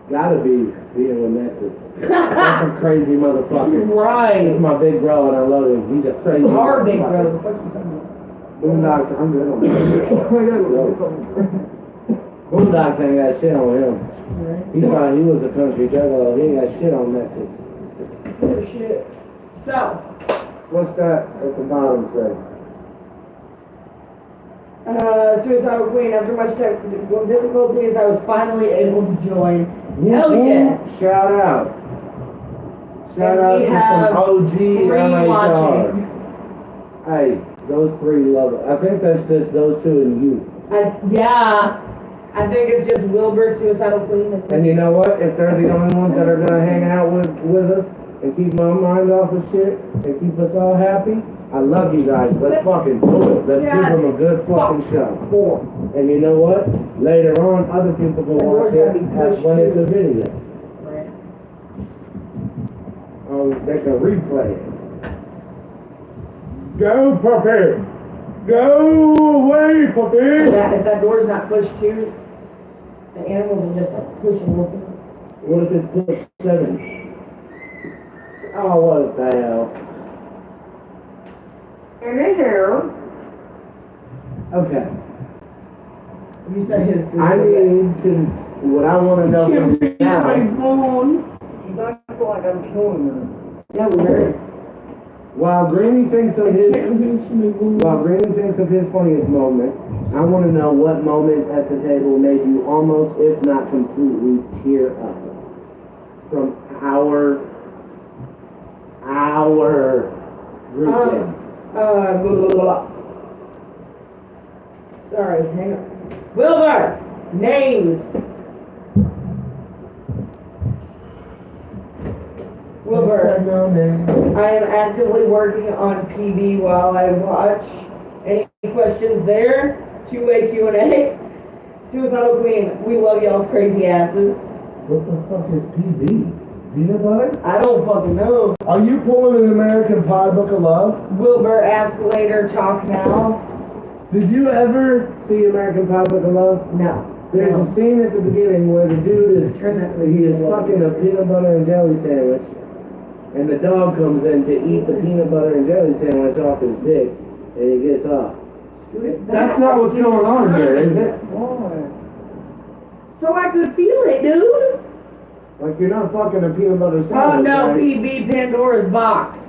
A: Gotta be being with Nexus. That's a crazy motherfucker. This
B: Right.
A: is my big bro and I love him. He's a crazy
B: Our big
A: motherfucker.
B: brother. What you talking about?
A: Boondocks, I'm good on him. Boondocks ain't got shit on him.
B: Right.
A: He thought he was a country juggalo. He ain't got shit on Nexus.
B: Oh, shit. So,
A: What's that at the bottom say?
B: Suicidal Queen, after much technical difficulties, I was finally able to join. Hell yes!
A: Shout out. Shout
B: And
A: out
B: we
A: to
B: have
A: some OG
B: 3
A: LHR.
B: watching.
A: Hey, those 3 love it. I think that's just those 2 and you.
B: Yeah. I think it's just Wilbur, Suicidal Queen.
A: And you know what? If they're the only ones that are gonna hang out with us and keep my mind off of shit and keep us all happy, I love you guys. Let's fucking do it. Let's give them a good fucking show.
B: 4.
A: And you know what? Later on, other people can watch it as when it's a video.
B: Right.
A: They can replay it. Go, puppy! Go away, puppy!
B: Yeah, if that door's not pushed too, the animals are just like pushing open.
A: What if it's push 7? Oh, what the hell? Okay.
B: You said his.
A: I need to, what I want to know from you now.
B: My phone.
A: You don't feel like I'm killing her.
B: Yeah, we heard it.
A: While Granny thinks of his funniest moment, I want to know what moment at the table made you almost, if not completely, tear up. From our group game.
B: Blah, blah, blah. Sorry, hang on. Wilbur, names. Wilbur, I am actively working on PB while I watch. Any questions there? Two-way Q&A. Suicidal Queen, we love y'all's crazy asses.
A: What the fuck is PB? Peanut butter?
B: I don't fucking know.
A: Are you pulling an American Pie Book of Love?
B: Wilbur, ask later, talk now.
A: Did you ever see American Pie Book of Love?
B: No.
A: There's a scene at the beginning where the dude is he is fucking a peanut butter and jelly sandwich, and the dog comes in to eat the peanut butter and jelly sandwich off his dick, and he gets off. That's not what's going on here, is it?
B: So I could feel it, dude.
A: Like you're not fucking a peanut butter
B: Oh
A: sandwich,
B: no,
A: right?
B: PB Pandora's box.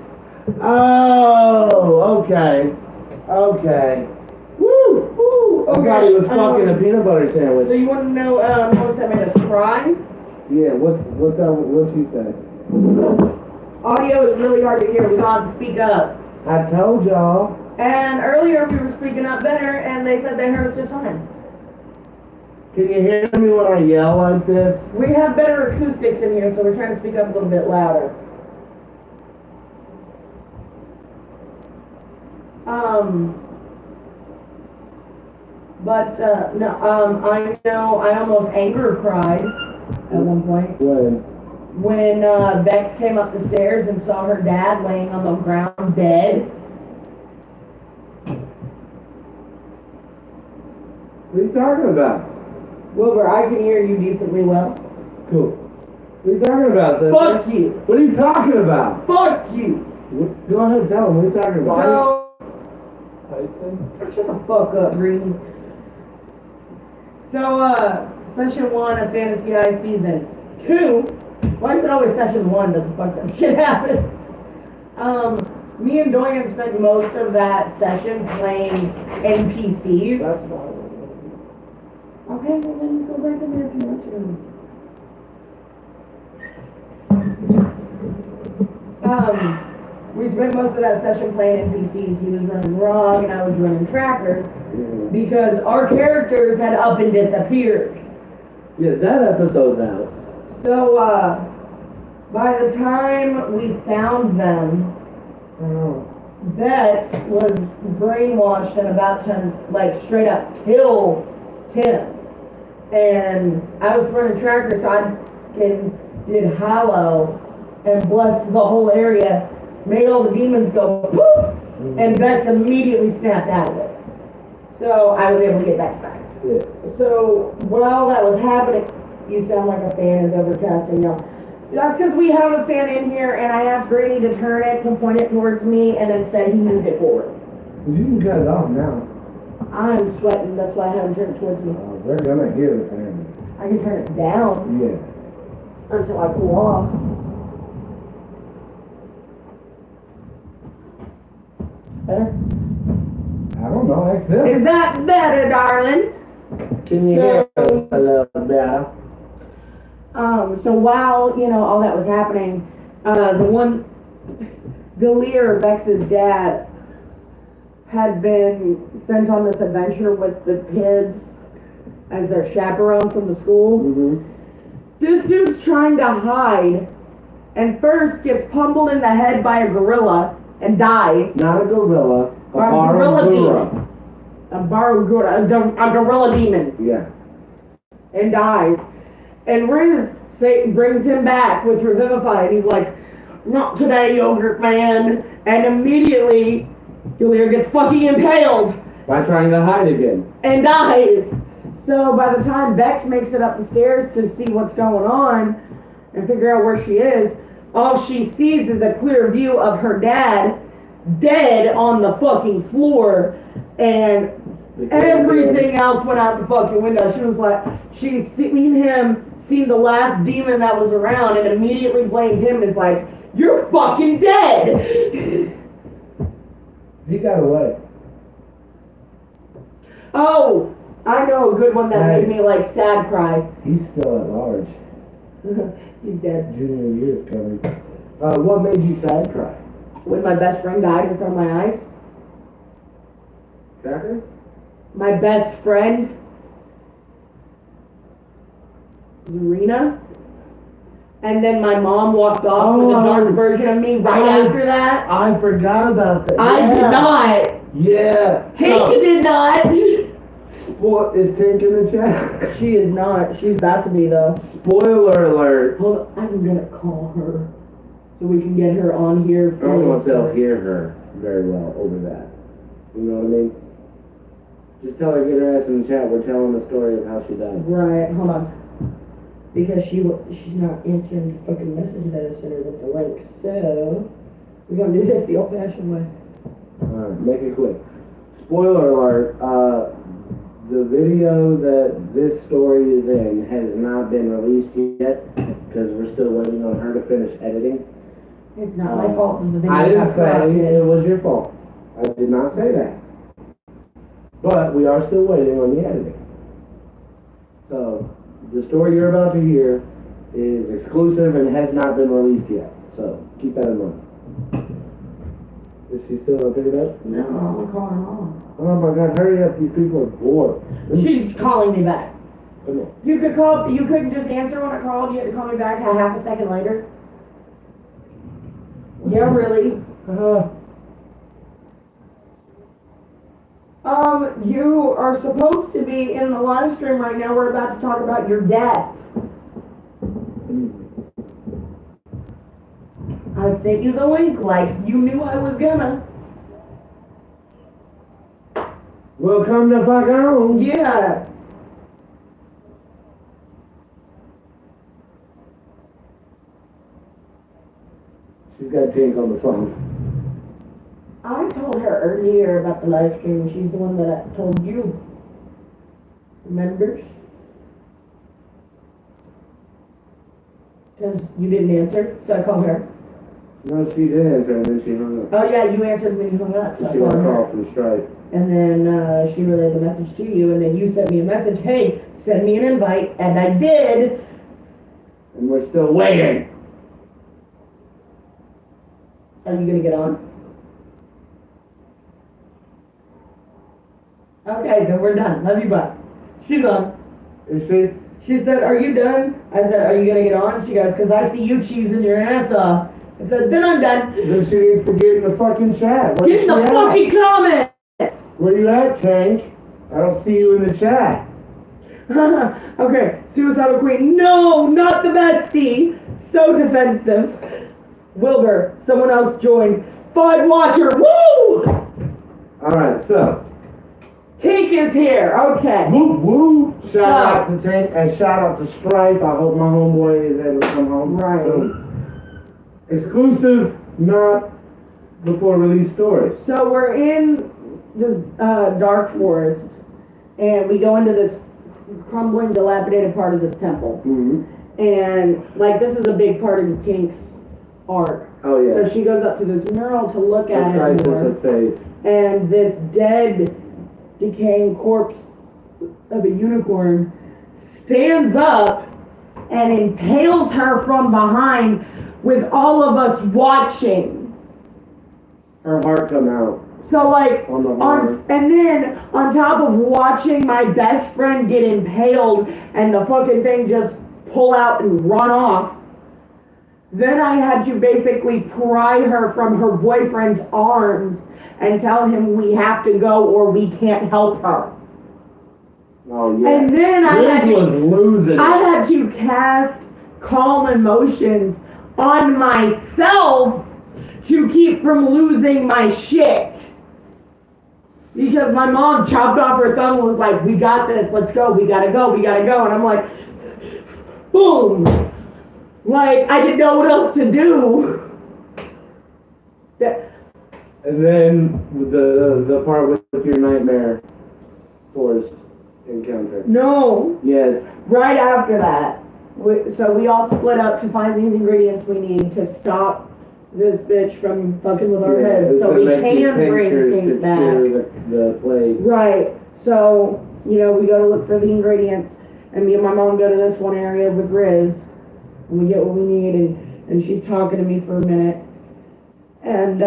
A: Oh, okay. Okay. Woo!
B: Ooh,
A: I thought he was fucking a peanut butter
B: So
A: sandwich.
B: you want to know what's that made us cry?
A: Yeah, what's she say?
B: Audio is really hard to hear. We don't have to speak up.
A: I told y'all.
B: And earlier we were speaking up better, and they said they heard us just fine.
A: Can you hear me when I yell like this?
B: We have better acoustics in here, so we're trying to speak up a little bit louder. I know I almost anger cried at one point. When Bex came up the stairs and saw her dad laying on the ground dead.
A: What are you talking about?
B: Wilbur, I can hear you decently well.
A: Cool. What are you talking about, sister?
B: Fuck you!
A: What are you talking about?
B: Fuck you!
A: Go ahead, tell him. What are you talking about?
B: Shut the fuck up, Greedy. So, session 1 of Fantasy Eye Season 2. Why is it always session 1 that the fucked up shit happens? Me and Dorian spent most of that session playing NPCs.
A: That's fine.
B: Okay, well then go back in there if you want to. We spent most of that session playing NPCs. He was running Wrong and I was running Tracker because our characters had up and disappeared.
A: Yeah, that episode's out.
B: So, by the time we found them, Bex was brainwashed and about to, like, straight up kill Tim. And I was running Tracker, so I did Hollow and blessed the whole area, made all the demons go poof, and Bex immediately snapped out of it. So I was able to get Bex back.
A: Yeah.
B: So while that was happening, you sound like a fan is overcasting y'all. That's because we have a fan in here, and I asked Grady to turn it, to point it towards me, and instead he moved it forward.
A: You can cut it off now.
B: I'm sweating, that's why I haven't turned it towards me.
A: They're gonna hear the fan.
B: I can turn it down
A: Yeah.
B: until I cool off. Better?
A: I don't know, ask them.
B: Is that better, darling?
A: Can you hear us a little better?
B: So while, all that was happening, Galir, Bex's dad, had been sent on this adventure with the kids as their chaperone from the school.
A: Mm-hmm.
B: This dude's trying to hide, and first gets pummeled in the head by a gorilla and dies.
A: Not a gorilla, a
B: gorilla
A: barogura.
B: demon. A gorilla demon.
A: Yeah.
B: And dies. And Riz brings him back with Revivify, and he's like, "Not today, yogurt man." And immediately, Galir gets fucking impaled.
A: By trying to hide again.
B: And dies. So by the time Bex makes it up the stairs to see what's going on, and figure out where she is, all she sees is a clear view of her dad dead on the fucking floor, and everything else went out the fucking window. She was like, she's seen the last demon that was around, and immediately blamed him as like, you're fucking dead.
A: He got away.
B: Oh, I know a good one that made me like sad cry.
A: He's still at large.
B: He's dead.
A: Junior year is coming. What made you sad cry?
B: When my best friend died in front of my eyes.
A: Cracker?
B: My best friend, Zarina. And then my mom walked off with a dark version of me after that.
A: I forgot about that.
B: I did not.
A: Yeah.
B: Tinka did not.
A: Is Tink in the chat?
B: She is not. She's about to be though.
A: Spoiler alert.
B: Hold on. I'm gonna call her so we can get her on here.
A: I don't know if they'll hear her very well over that. You know what I mean? Just tell her, get her ass in the chat. We're telling the story of how she died.
B: Right. Hold on. Because she's not answering the fucking message that I sent her with the link. So we're gonna do this the old-fashioned way.
A: Alright, make it quick. Spoiler alert, the video that this story is in has not been released yet because we're still waiting on her to finish editing.
B: It's not my fault that the video
A: I didn't
B: got
A: say
B: corrupted.
A: it was your fault. I did not say that. But we are still waiting on the editing. So, the story you're about to hear is exclusive and has not been released yet. So, keep that in mind. Is she still up there yet?
B: No, I'm gonna call her mom.
A: Oh my god, hurry up, these people are bored.
B: She's calling me back.
A: Come on.
B: You couldn't just answer when I called, you had to call me back half a second later? Yeah, really? You are supposed to be in the live stream right now. We're about to talk about your death. I sent you the link like you knew I was gonna.
A: Well, come the fuck on.
B: Yeah.
A: She's got Tink on the phone.
B: I told her earlier about the live stream. She's the one that I told you. Remember? Because you didn't answer, so I called her.
A: No, she did answer and then she hung up.
B: Oh yeah, you answered when you hung up, so I
A: She got
B: called
A: a
B: her.
A: call from Stripe.
B: And then she relayed the message to you, and then you sent me a message, hey, send me an invite, and I did.
A: And we're still waiting.
B: Are you gonna get on? Okay, then we're done. Love you, bye. She's on.
A: Is she?
B: She said, are you done? I said, are you gonna get on? She goes, because I see you cheesing your ass off. I said, then I'm done.
A: Then she needs to get in the fucking chat.
B: Get in the fucking comments!
A: Where you at, Tank? I don't see you in the chat.
B: Okay, Suicidal Queen. No, not the bestie. So defensive. Wilbur, someone else joined. 5 watcher. Woo!
A: Alright, so.
B: Tink is here. Okay.
A: Woo woo! Shout out to Tank and shout out to Stripe. I hope my homeboy is able to come home.
B: Right.
A: soon. Exclusive, not before release stories.
B: So we're in this dark forest, and we go into this crumbling, dilapidated part of this temple.
A: Mm-hmm.
B: And like this is a big part of the Tink's arc.
A: Oh yeah.
B: So she goes up to this mural to look at it
A: Crisis
B: more,
A: of faith.
B: and this dead, decaying corpse of a unicorn stands up and impales her from behind with all of us watching.
A: Her heart come out.
B: So like,
A: On the horror.
B: and then on top of watching my best friend get impaled and the fucking thing just pull out and run off, then I had to basically pry her from her boyfriend's arms and tell him we have to go or we can't help her.
A: Oh yeah.
B: And then I
A: was losing.
B: had to cast calm emotions on myself to keep from losing my shit. Because my mom chopped off her thumb and was like, we got this, let's go, we gotta go, we gotta go. And I'm like, boom. Like, I didn't know what else to do.
A: And then the part with your nightmare forest encounter.
B: No.
A: Yes.
B: Right after that. So we all split up to find these ingredients we need to stop this bitch from fucking with our heads. So we can bring Tink back.
A: The plague.
B: Right. So, we go to look for the ingredients, and me and my mom go to this one area with Riz, and we get what we need, and she's talking to me for a minute. And,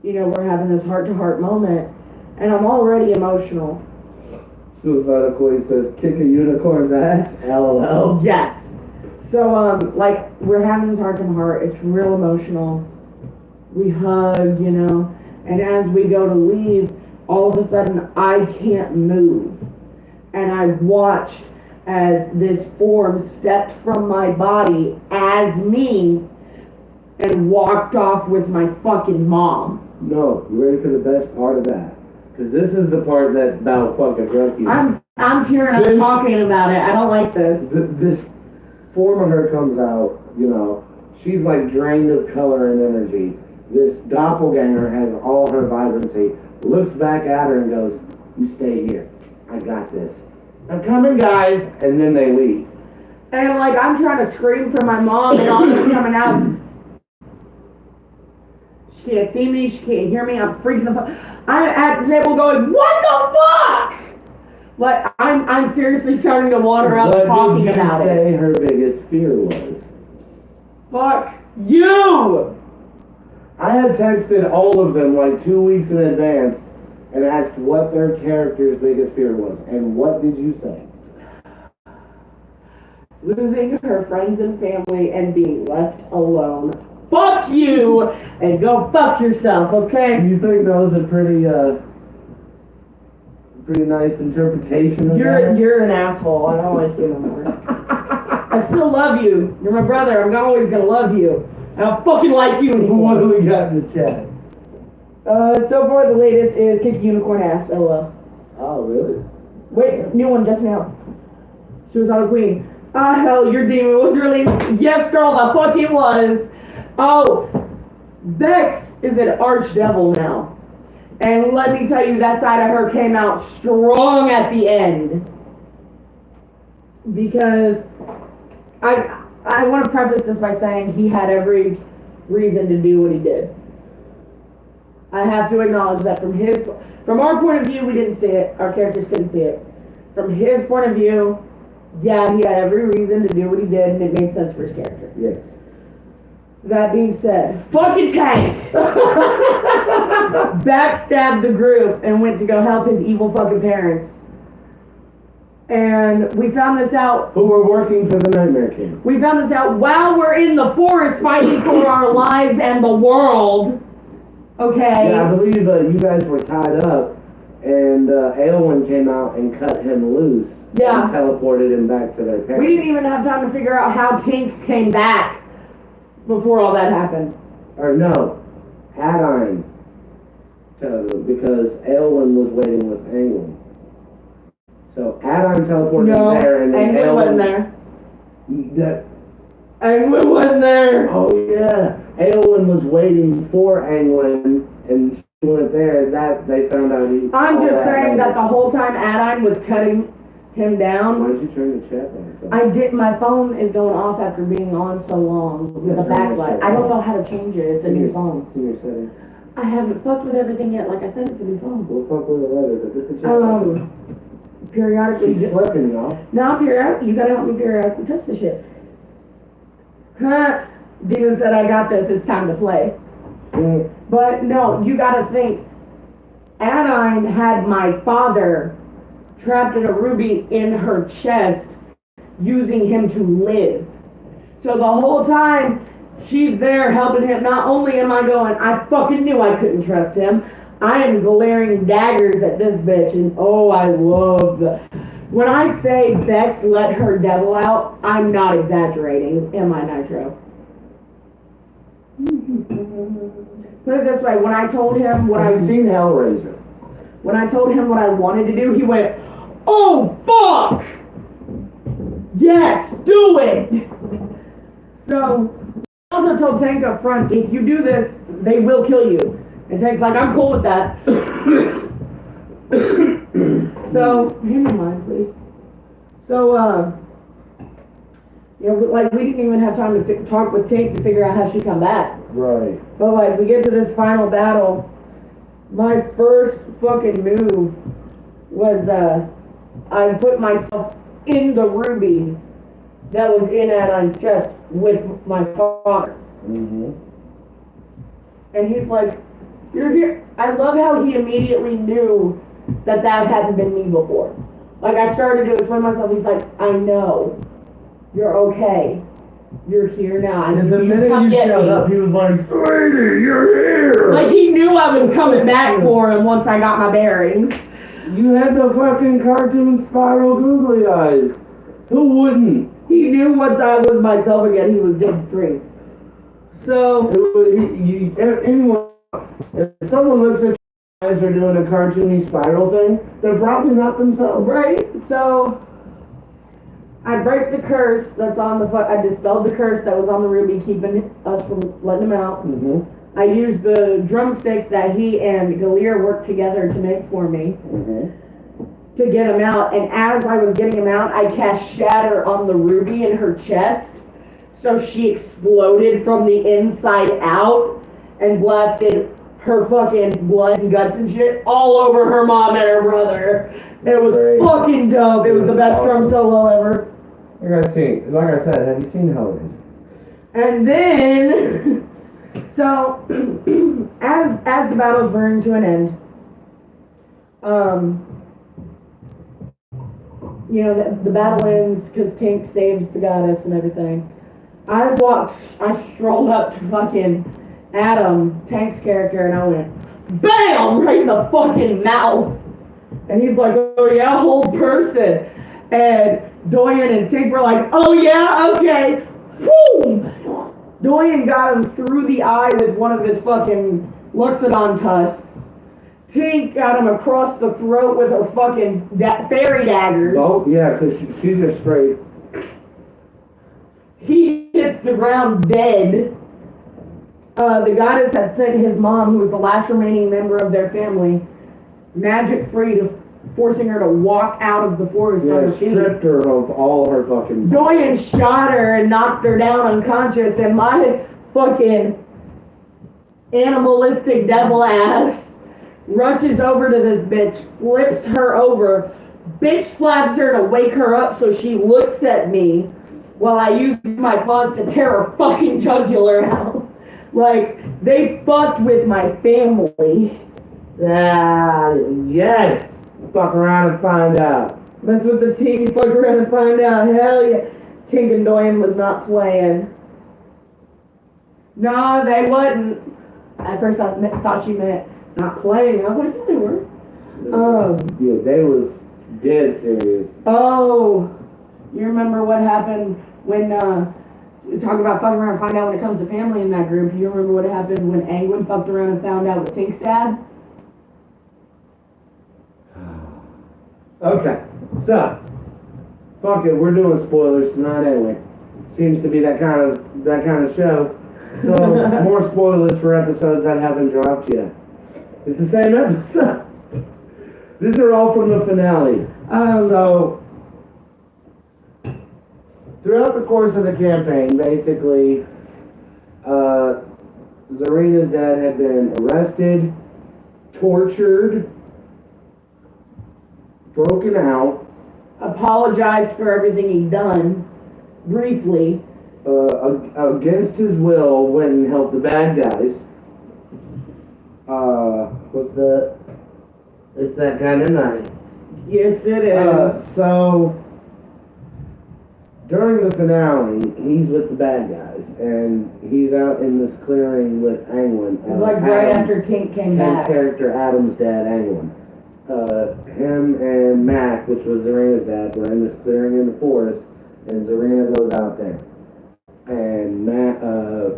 B: we're having this heart-to-heart moment, and I'm already emotional.
A: Suicidal Queen says, kick a unicorn's ass, LOL.
B: Yes. So, we're having this heart-to-heart, it's real emotional. We hug, and as we go to leave, all of a sudden, I can't move. And I watched as this form stepped from my body as me and walked off with my fucking mom.
A: No, you ready for the best part of that? Because this is the part that about fucking drunk you.
B: I'm tearing up talking about it. I don't like this.
A: This form of her comes out, she's like drained of color and energy. This doppelganger has all her vibrancy, looks back at her and goes, you stay here. I got this. I'm coming, guys. And then they leave.
B: And I'm trying to scream for my mom and all this coming out. She can't see me, she can't hear me, I'm freaking the fuck. I'm at the table going, what the fuck? I'm seriously starting to water up talking about it.
A: What did you say her biggest fear was?
B: Fuck you!
A: I had texted all of them 2 weeks in advance and asked what their character's biggest fear was. And what did you say?
B: Losing her friends and family and being left alone. Fuck you! And go fuck yourself, okay?
A: Do you think that was a pretty nice interpretation of that?
B: You're an asshole. I don't like you no more. I still love you. You're my brother. I'm always gonna love you. I don't fucking like you anymore.
A: What do we got in the chat?
B: So far the latest is kick a unicorn ass, LOL.
A: Oh, really?
B: Wait, new one just now. Suicidal Queen. Ah, hell, your demon was released. Yes, girl, the fuck it was. Oh, Bex is an archdevil now. And let me tell you, that side of her came out strong at the end. Because I want to preface this by saying he had every reason to do what he did. I have to acknowledge that from our point of view, we didn't see it. Our characters couldn't see it. From his point of view, yeah, he had every reason to do what he did, and it made sense for his character.
A: Yes.
B: That being said, fucking Tank backstabbed the group and went to go help his evil fucking parents. And we found this out.
A: Who were working for the Nightmare King.
B: We found this out while we're in the forest fighting for our lives and the world. Okay.
A: Yeah, I believe you guys were tied up, and Aelwyn came out and cut him loose.
B: Yeah.
A: And teleported him back to their parents.
B: We didn't even have time to figure out how Tink came back before all that happened.
A: Or no, Adine. Because Aelwyn was waiting with Anglin. So Adine teleported there, and then
B: Anglin wasn't there.
A: That.
B: Anglin wasn't there.
A: Oh yeah, Aelwyn was waiting for Anglin, and she went there. And that they found out he.
B: I'm just saying that the whole time Adine was cutting him down.
A: Why did you turn the chat on?
B: I did. My phone is going off after being on so long with the backlight. I don't know how to change it. It's a new phone.
A: In your settings.
B: I haven't fucked with everything yet. Like I said, it's a new phone.
A: We'll fuck with it later, but this is the chat.
B: Periodically.
A: She's slipping, y'all.
B: No, periodically. You gotta help me periodically touch the shit. Huh? Demon said, I got this. It's time to play. But no, you gotta think. Adine had my father trapped in a ruby in her chest, using him to live. So the whole time she's there helping him, not only am I going, I fucking knew I couldn't trust him, I am glaring daggers at this bitch, and oh, I love when I say Bex let her devil out, I'm not exaggerating, am I, Nitro? Put it this way, when I told him what
A: I've seen Hellraiser.
B: When I told him what I wanted to do, he went, oh, fuck! Yes, do it! So, I also told Tank up front, if you do this, they will kill you. And Tank's like, I'm cool with that. So, hand me mine, please. So, you know, like, we didn't even have time to talk with Tank to figure out how she'd come back.
A: Right.
B: But, like, we get to this final battle. My first fucking move was, I put myself in the ruby that was in Adon's chest with my father.
A: Mm-hmm.
B: And he's like, you're here. I love how he immediately knew that hadn't been me before. Like, I started to explain myself. He's like, I know. You're okay. You're here now.
A: And the minute you showed up, he was like, Sweetie, you're here!
B: Like, he knew I was coming back for him once I got my bearings.
A: You had the fucking cartoon spiral googly eyes. Who wouldn't?
B: He knew once I was myself again, he was dead free. So,
A: Anyone, if someone looks at you as they're doing a cartoony spiral thing, they're probably not themselves.
B: right? So, I break the curse that's on the I dispelled the curse that was on the ruby, keeping us from letting him out.
A: Mm-hmm.
B: I used the drumsticks that he and Galir worked together to make for me to get him out. And as I was getting him out, I cast Shatter on the ruby in her chest. So she exploded from the inside out and blasted her fucking blood and guts and shit all over her mom and her brother. It was fucking dope. It was the best drum solo ever.
A: Like I said, have you seen Hellraiser?
B: And then, so, as the battle's burning to an end, you know, the battle ends because Tink saves the goddess and everything. I strolled up to fucking Adam, Tank's character, and I went, BAM! Right in the fucking mouth. And he's like, oh yeah, whole person. And Doyen and Tink were like, oh yeah, okay. Boom! Doyen got him through the eye with one of his fucking Luxodon tusks. Tink got him across the throat with her fucking fairy daggers.
A: Oh, yeah, because she's just straight.
B: He hits the ground dead. The goddess had sent his mom, who was the last remaining member of their family, magic free, to forcing her to walk out of the forest on a sheet.
A: Stripped her of all her fucking...
B: Doyen shot her and knocked her down unconscious, and my fucking animalistic devil ass rushes over to this bitch, flips her over, bitch slaps her to wake her up so she looks at me while I use my claws to tear her fucking jugular out. Like, they fucked with my family.
A: Yes! Fuck around and find out.
B: Mess with the team, fuck around and find out. Hell yeah. Tink and Doyen was not playing. No, they wasn't. At first I thought she meant not playing. I was like, yeah, they were.
A: Yeah, they was dead serious.
B: Oh, you remember what happened when, you talk about fucking around and find out when it comes to family in that group. You remember what happened when Angwin fucked around and found out with Tink's dad?
A: Okay, so, fuck it, we're doing spoilers tonight anyway. Seems to be that kind of show. So, more spoilers for episodes that haven't dropped yet. It's the same episode. These are all from the finale. So, throughout the course of the campaign, basically, Zarina's dad had been arrested, tortured, broken out,
B: apologized for everything he'd done, briefly.
A: Against his will, went and helped the bad guys. It's that kind of night.
B: Yes, it is.
A: So, during the finale, he's with the bad guys, and he's out in this clearing with Angwin.
B: It's like right after Tink came back.
A: Character Adam's dad, Angwin. Him and Mac, which was Zarina's dad, were in this clearing in the forest, and Zarina goes out there. And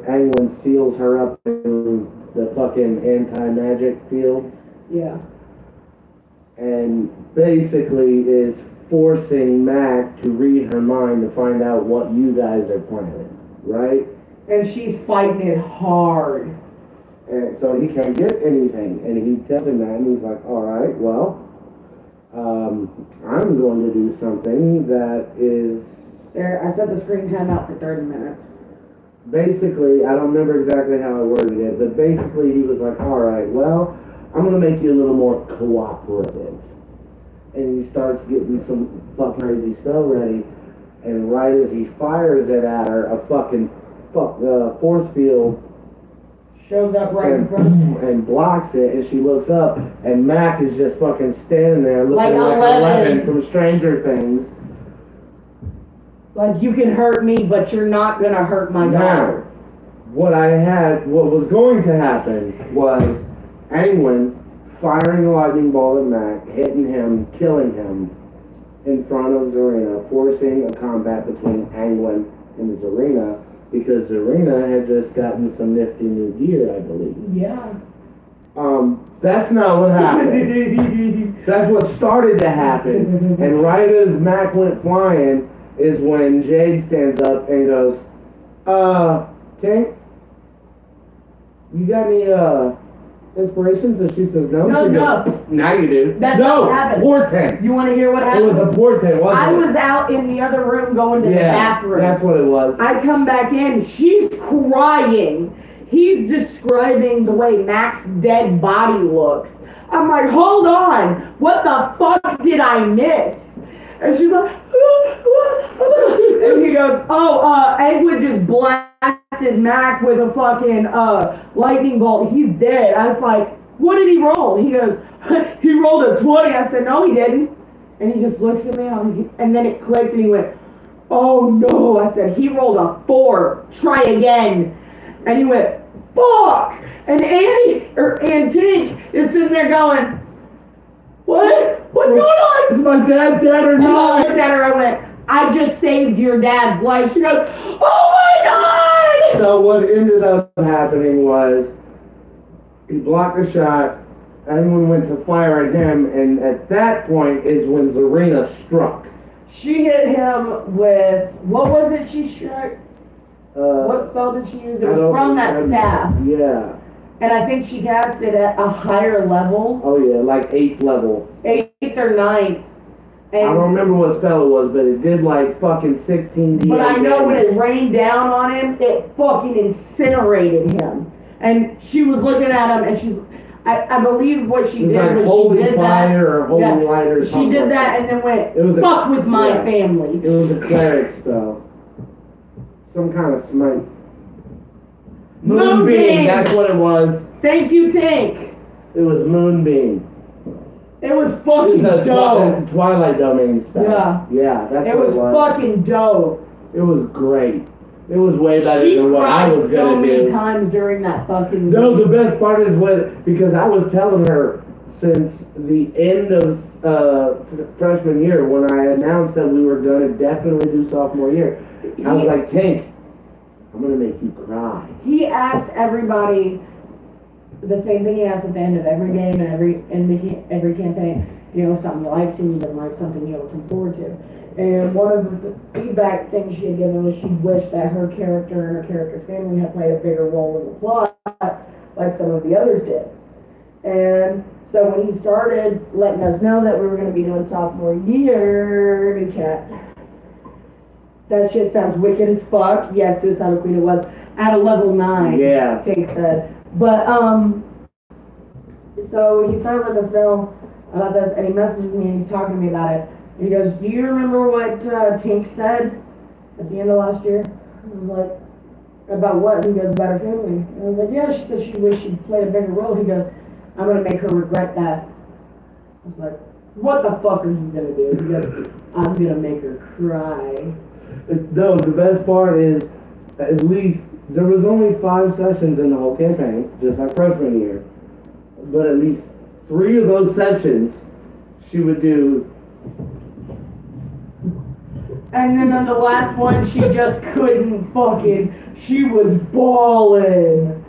A: Angwin seals her up in the fucking anti-magic field.
B: Yeah.
A: And basically is forcing Mac to read her mind to find out what you guys are planning. right?
B: And she's fighting it hard.
A: And so he can't get anything. And he tells him that, and he's like, all right, well, I'm going to do something that is...
B: There, I set the screen time out for 30 minutes.
A: Basically, I don't remember exactly how I worded it, but basically he was like, all right, well, I'm going to make you a little more cooperative. And he starts getting some fucking crazy spell ready, and right as he fires it at her, a fucking force field
B: shows up right in front of me
A: and blocks it, and she looks up, and Mac is just fucking standing there looking
B: like
A: 11 from Stranger Things.
B: Like, you can hurt me, but you're not gonna hurt my daughter.
A: What was going to happen was Angwin firing a lightning bolt at Mac, hitting him, killing him in front of Zarina, forcing a combat between Angwin and Zarina, because Zarina had just gotten some nifty new gear, I believe.
B: Yeah.
A: That's not what happened. That's what started to happen. And right as Mac went flying is when Jade stands up and goes, Tink, you got any, inspirations? And she says, no.
B: No,
A: she
B: no.
A: goes, now you do.
B: That's
A: no,
B: what happened.
A: portent.
B: You want to hear what happened?
A: It was a portent, wasn't it?
B: I was out in the other room going to the bathroom.
A: That's what it was.
B: I come back in, she's crying. He's describing the way Mac's dead body looks. I'm like, hold on, what the fuck did I miss? And she's like, and he goes, Edward just blasted Mac with a fucking lightning bolt. He's dead. I was like, what did he roll? He goes, he rolled a 20. I said, no, he didn't. And he just looks at me, and then it clicked, and he went, oh no. I said, he rolled a 4. Try again. And he went, fuck. And Tink is sitting there going, what? What's going on?
A: Is my dad dead or not?
B: I looked at her, I went, I just saved your dad's life. She goes, oh my God!
A: So what ended up happening was he blocked the shot, everyone went to fire at him, and at that point is when Zarina struck.
B: She hit him with, what was it she struck? What spell did she use? It was from that staff.
A: Yeah.
B: And I think she cast it at a higher level.
A: Oh yeah, like 8th level.
B: 8th or 9th. And
A: I don't remember what spell it was, but it did like fucking 16 d.
B: But I know when it rained down on him, it fucking incinerated him. And she was looking at him, and I believe what she did
A: like
B: was
A: holy
B: she did
A: fire
B: that.
A: Or holy light or something.
B: She did that and then went,
A: it was
B: fuck with my family.
A: It was a cleric spell. Some kind of smite. Moonbeam, that's what it was.
B: Thank you, Tink.
A: It was Moonbeam.
B: It was fucking dope.
A: That's a Twilight Domain spell.
B: Yeah.
A: Yeah, that's
B: it
A: what
B: was.
A: It was
B: Fucking dope.
A: It was great. It was way better than what I was
B: so
A: gonna do.
B: many times during that fucking
A: No, the best part is because I was telling her since the end of freshman year when I announced that we were gonna definitely do sophomore year. I was like, Tink, I'm gonna make you cry.
B: He asked everybody the same thing he asked at the end of every game and every campaign. You know, something you like, something you didn't like, something you're looking forward to. And one of the feedback things she had given was she wished that her character and her character's family had played a bigger role in the plot, like some of the others did. And so when he started letting us know that we were going to be doing sophomore year, new chat. That shit sounds wicked as fuck. Yes, Suicide Queen it was at a level 9.
A: Yeah.
B: Take said. But so he started letting us know about this, and he messages me and he's talking to me about it. And he goes, do you remember what Tink said at the end of last year? I was like, about what? He goes, about her family. And I was like, yeah, she said she wished she'd played a bigger role. He goes, I'm going to make her regret that. I was like, what the fuck are you going to do? He goes, I'm going to make her cry.
A: No, the best part is, at least, there was only 5 sessions in the whole campaign, just like freshman year. But at least 3 of those sessions, she would do.
B: And then on the last one, she just couldn't she was bawling.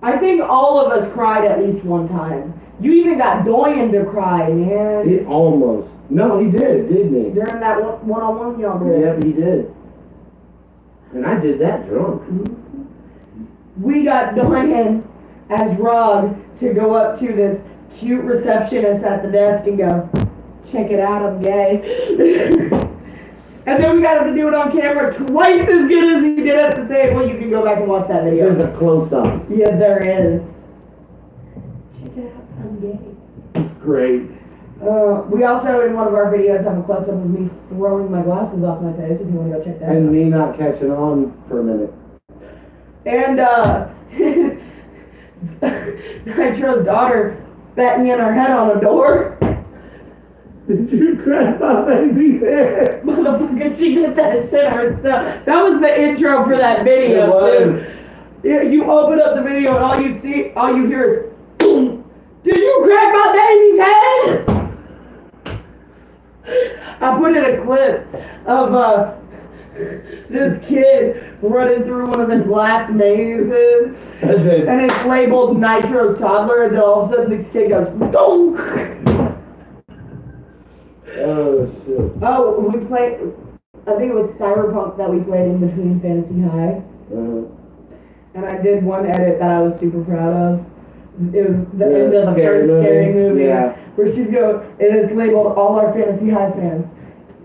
B: I think all of us cried at least one time. You even got Doyen to cry, man.
A: It almost. No, he did, didn't he?
B: During that one-on-one y'all did.
A: Yeah, he did. And I did that drunk.
B: We got Diane as Rod to go up to this cute receptionist at the desk and go, check it out, I'm gay. And then we got him to do it on camera twice as good as he did at the table. You can go back and watch that video.
A: There's a close-up.
B: Yeah, there is. Check it out, I'm gay.
A: It's great.
B: We also, in one of our videos, have a close-up of me throwing my glasses off my face, if you want to go check that out.
A: And me not catching on for a minute.
B: And, Nitro's daughter batting in her head on a door.
A: Did you crack my baby's head?
B: Motherfucker, she did that shit herself. That was the intro for that video.
A: It was.
B: Yeah, you open up the video and all you hear is, boom. Did you crack my baby's head? I put in a clip of this kid running through one of the glass mazes, and it's labeled Nitro's toddler, and then all of a sudden this kid goes, donk!
A: Oh, shit.
B: Oh, we played, I think it was Cyberpunk that we played in between Fantasy High. And I did one edit that I was super proud of. It was the end of the first scary movie.
A: Yeah.
B: Where she's going, and it's labeled all our Fantasy High fans.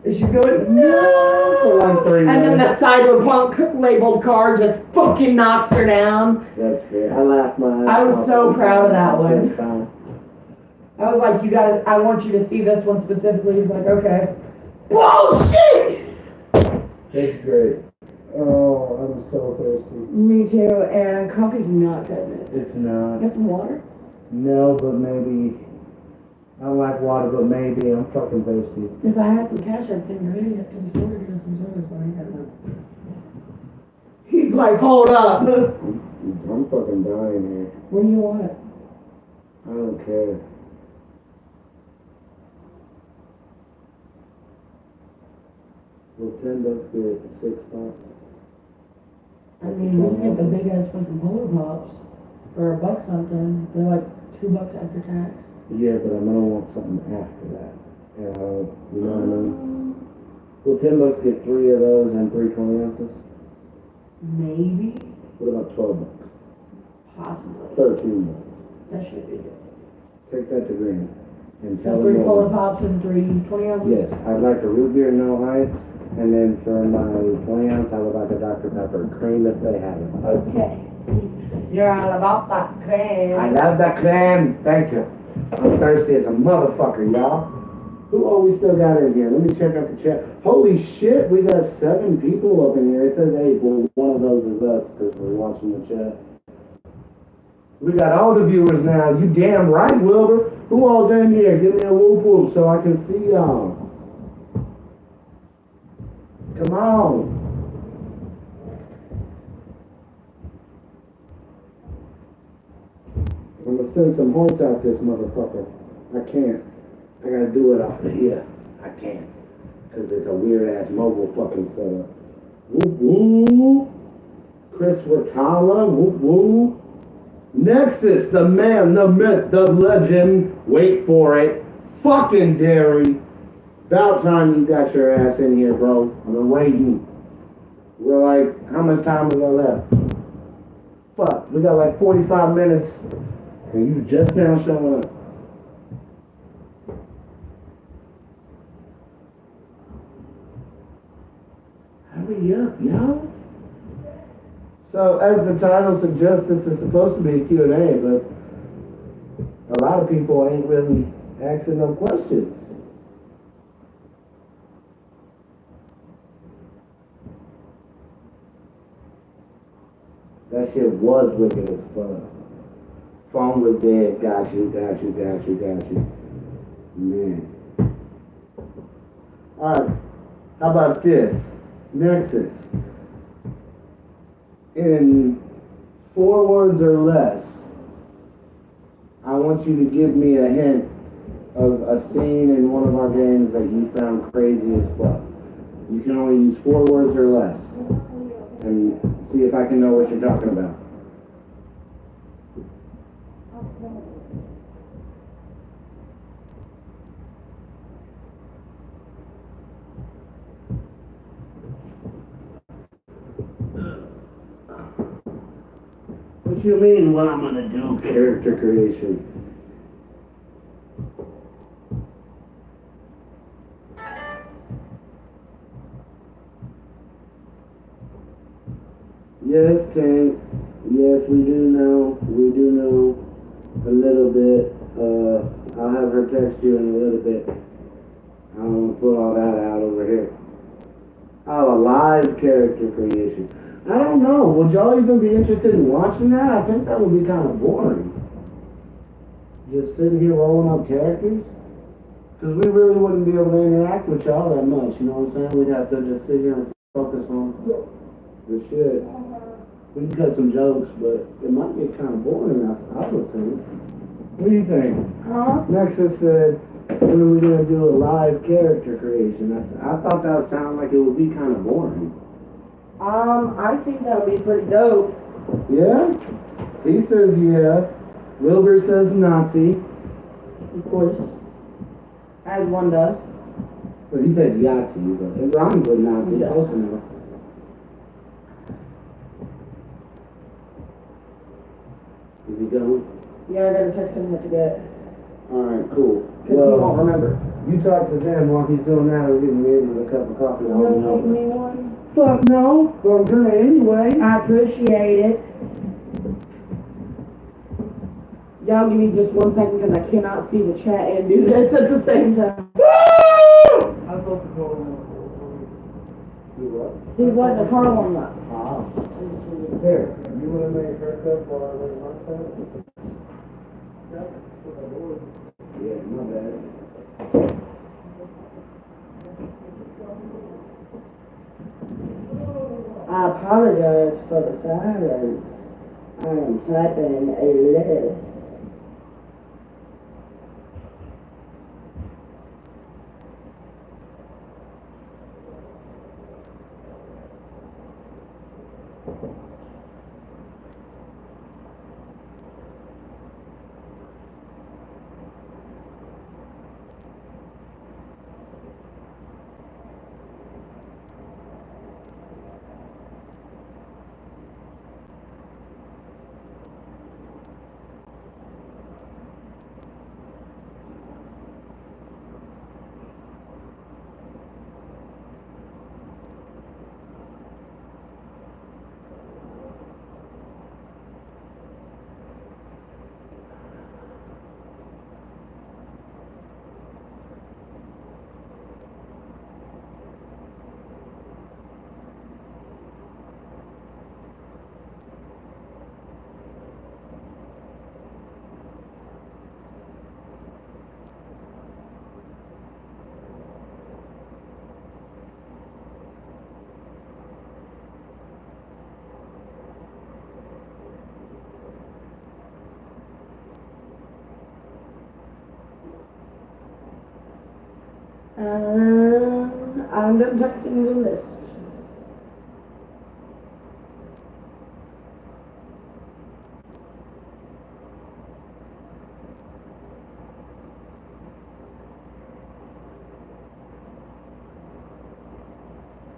B: And she's going, no!
A: For like 3
B: And then
A: minutes.
B: the Cyberpunk labeled car just fucking knocks her down.
A: That's great. I laughed my ass
B: I was
A: off.
B: so proud of that one.
A: That's fine.
B: I was like, I want you to see this one specifically. He's like, okay. Bullshit!
A: It's great. Oh, I'm so thirsty.
B: Me too, and coffee's not cutting it.
A: It's not.
B: Get some water?
A: No, but maybe. I don't like water, but maybe. I'm fucking thirsty.
B: If I had some cash, I'd send your idiot to the store to get some sodas, but I ain't got none. He's like, hold up.
A: I'm fucking dying here.
B: When do you want it?
A: I don't care. Will $10 get 6 pops?
B: I mean, you can get the big ass fucking Polar Pops for $1 something. They're like $2 after tax.
A: Yeah, but I'm gonna want something after that. You know what I mean? Will $10 get 3 of those and 3 20 ounces?
B: Maybe.
A: What about $12?
B: Possibly.
A: $13.
B: That should be good.
A: Take that to Green. And tell
B: So 3
A: them
B: Polar
A: what.
B: Pops and 3 20 ounces?
A: Yes, I'd like a root beer, no ice. And then for my 20 ounce, I would like a Dr. Pepper cream if they have it.
B: Okay. You're all about that cream.
A: I love that cream. Thank you. I'm thirsty as a motherfucker, y'all. Who we still got in here? Let me check out the chat. Holy shit, we got 7 people up in here. It says 8, but one of those is us because we're watching the chat. We got all the viewers now. You damn right, Wilbur. Who all's in here? Give me a whoop whoop so I can see y'all. Come on. I'm gonna send some horns out this motherfucker. I can't. I gotta do it off of here. I can't. Cause it's a weird ass mobile fucking setup. Whoop whoop. Chris Watala. Whoop whoop. Nexus, the man, the myth, the legend. Wait for it. Fucking Derry. About time you got your ass in here, bro. I've been waiting. We're like, how much time we got left? Fuck, we got like 45 minutes. And you just now showing up. Hurry up, y'all. So, as the title suggests, this is supposed to be a Q&A, but a lot of people ain't really asking no questions. That shit was wicked as fuck. Phone was dead. Got you. Man. Alright. How about this? Nexus. In 4 words or less, I want you to give me a hint of a scene in one of our games that you found crazy as fuck. You can only use 4 words or less. And see if I can know what you're talking about. What you mean, what I'm gonna do? Character creation. Yes, Tank. Yes, we do know. We do know a little bit. I'll have her text you in a little bit. I don't want to put all that out over here. Oh, a live character creation. I don't know. Would y'all even be interested in watching that? I think that would be kind of boring. Just sitting here rolling up characters? Because we really wouldn't be able to interact with y'all that much, you know what I'm saying? We'd have to just sit here and focus on the shit. We can cut some jokes, but it might get kind of boring, I would think. What do you think?
B: Huh?
A: Nexus said, when are we going to do a live character creation? I thought that would sound like it would be kind of boring.
B: I think that would be pretty dope.
A: Yeah? He says yeah. Wilbur says Nazi.
B: Of course. As one does.
A: But he said Yahtzee, but it rhymes with Nazi,
B: Yeah.
A: close enough. Is he going?
B: Yeah, I gotta text him what to get.
A: Alright, cool.
B: Because he won't remember.
A: You talk to them while he's doing that or getting me with a cup of coffee.
B: You gonna make me one?
A: Fuck no, but I'm gonna anyway.
B: I appreciate it. Y'all give me just 1 second because I cannot see the chat and do this at the same time.
A: I'm supposed to go do what?
B: He's letting the car warm up.
A: Ah. Here, you wanna make her cup while I wait my time? Yeah, my bad.
B: I apologize for the silence. I am typing a list. I'm done texting the list.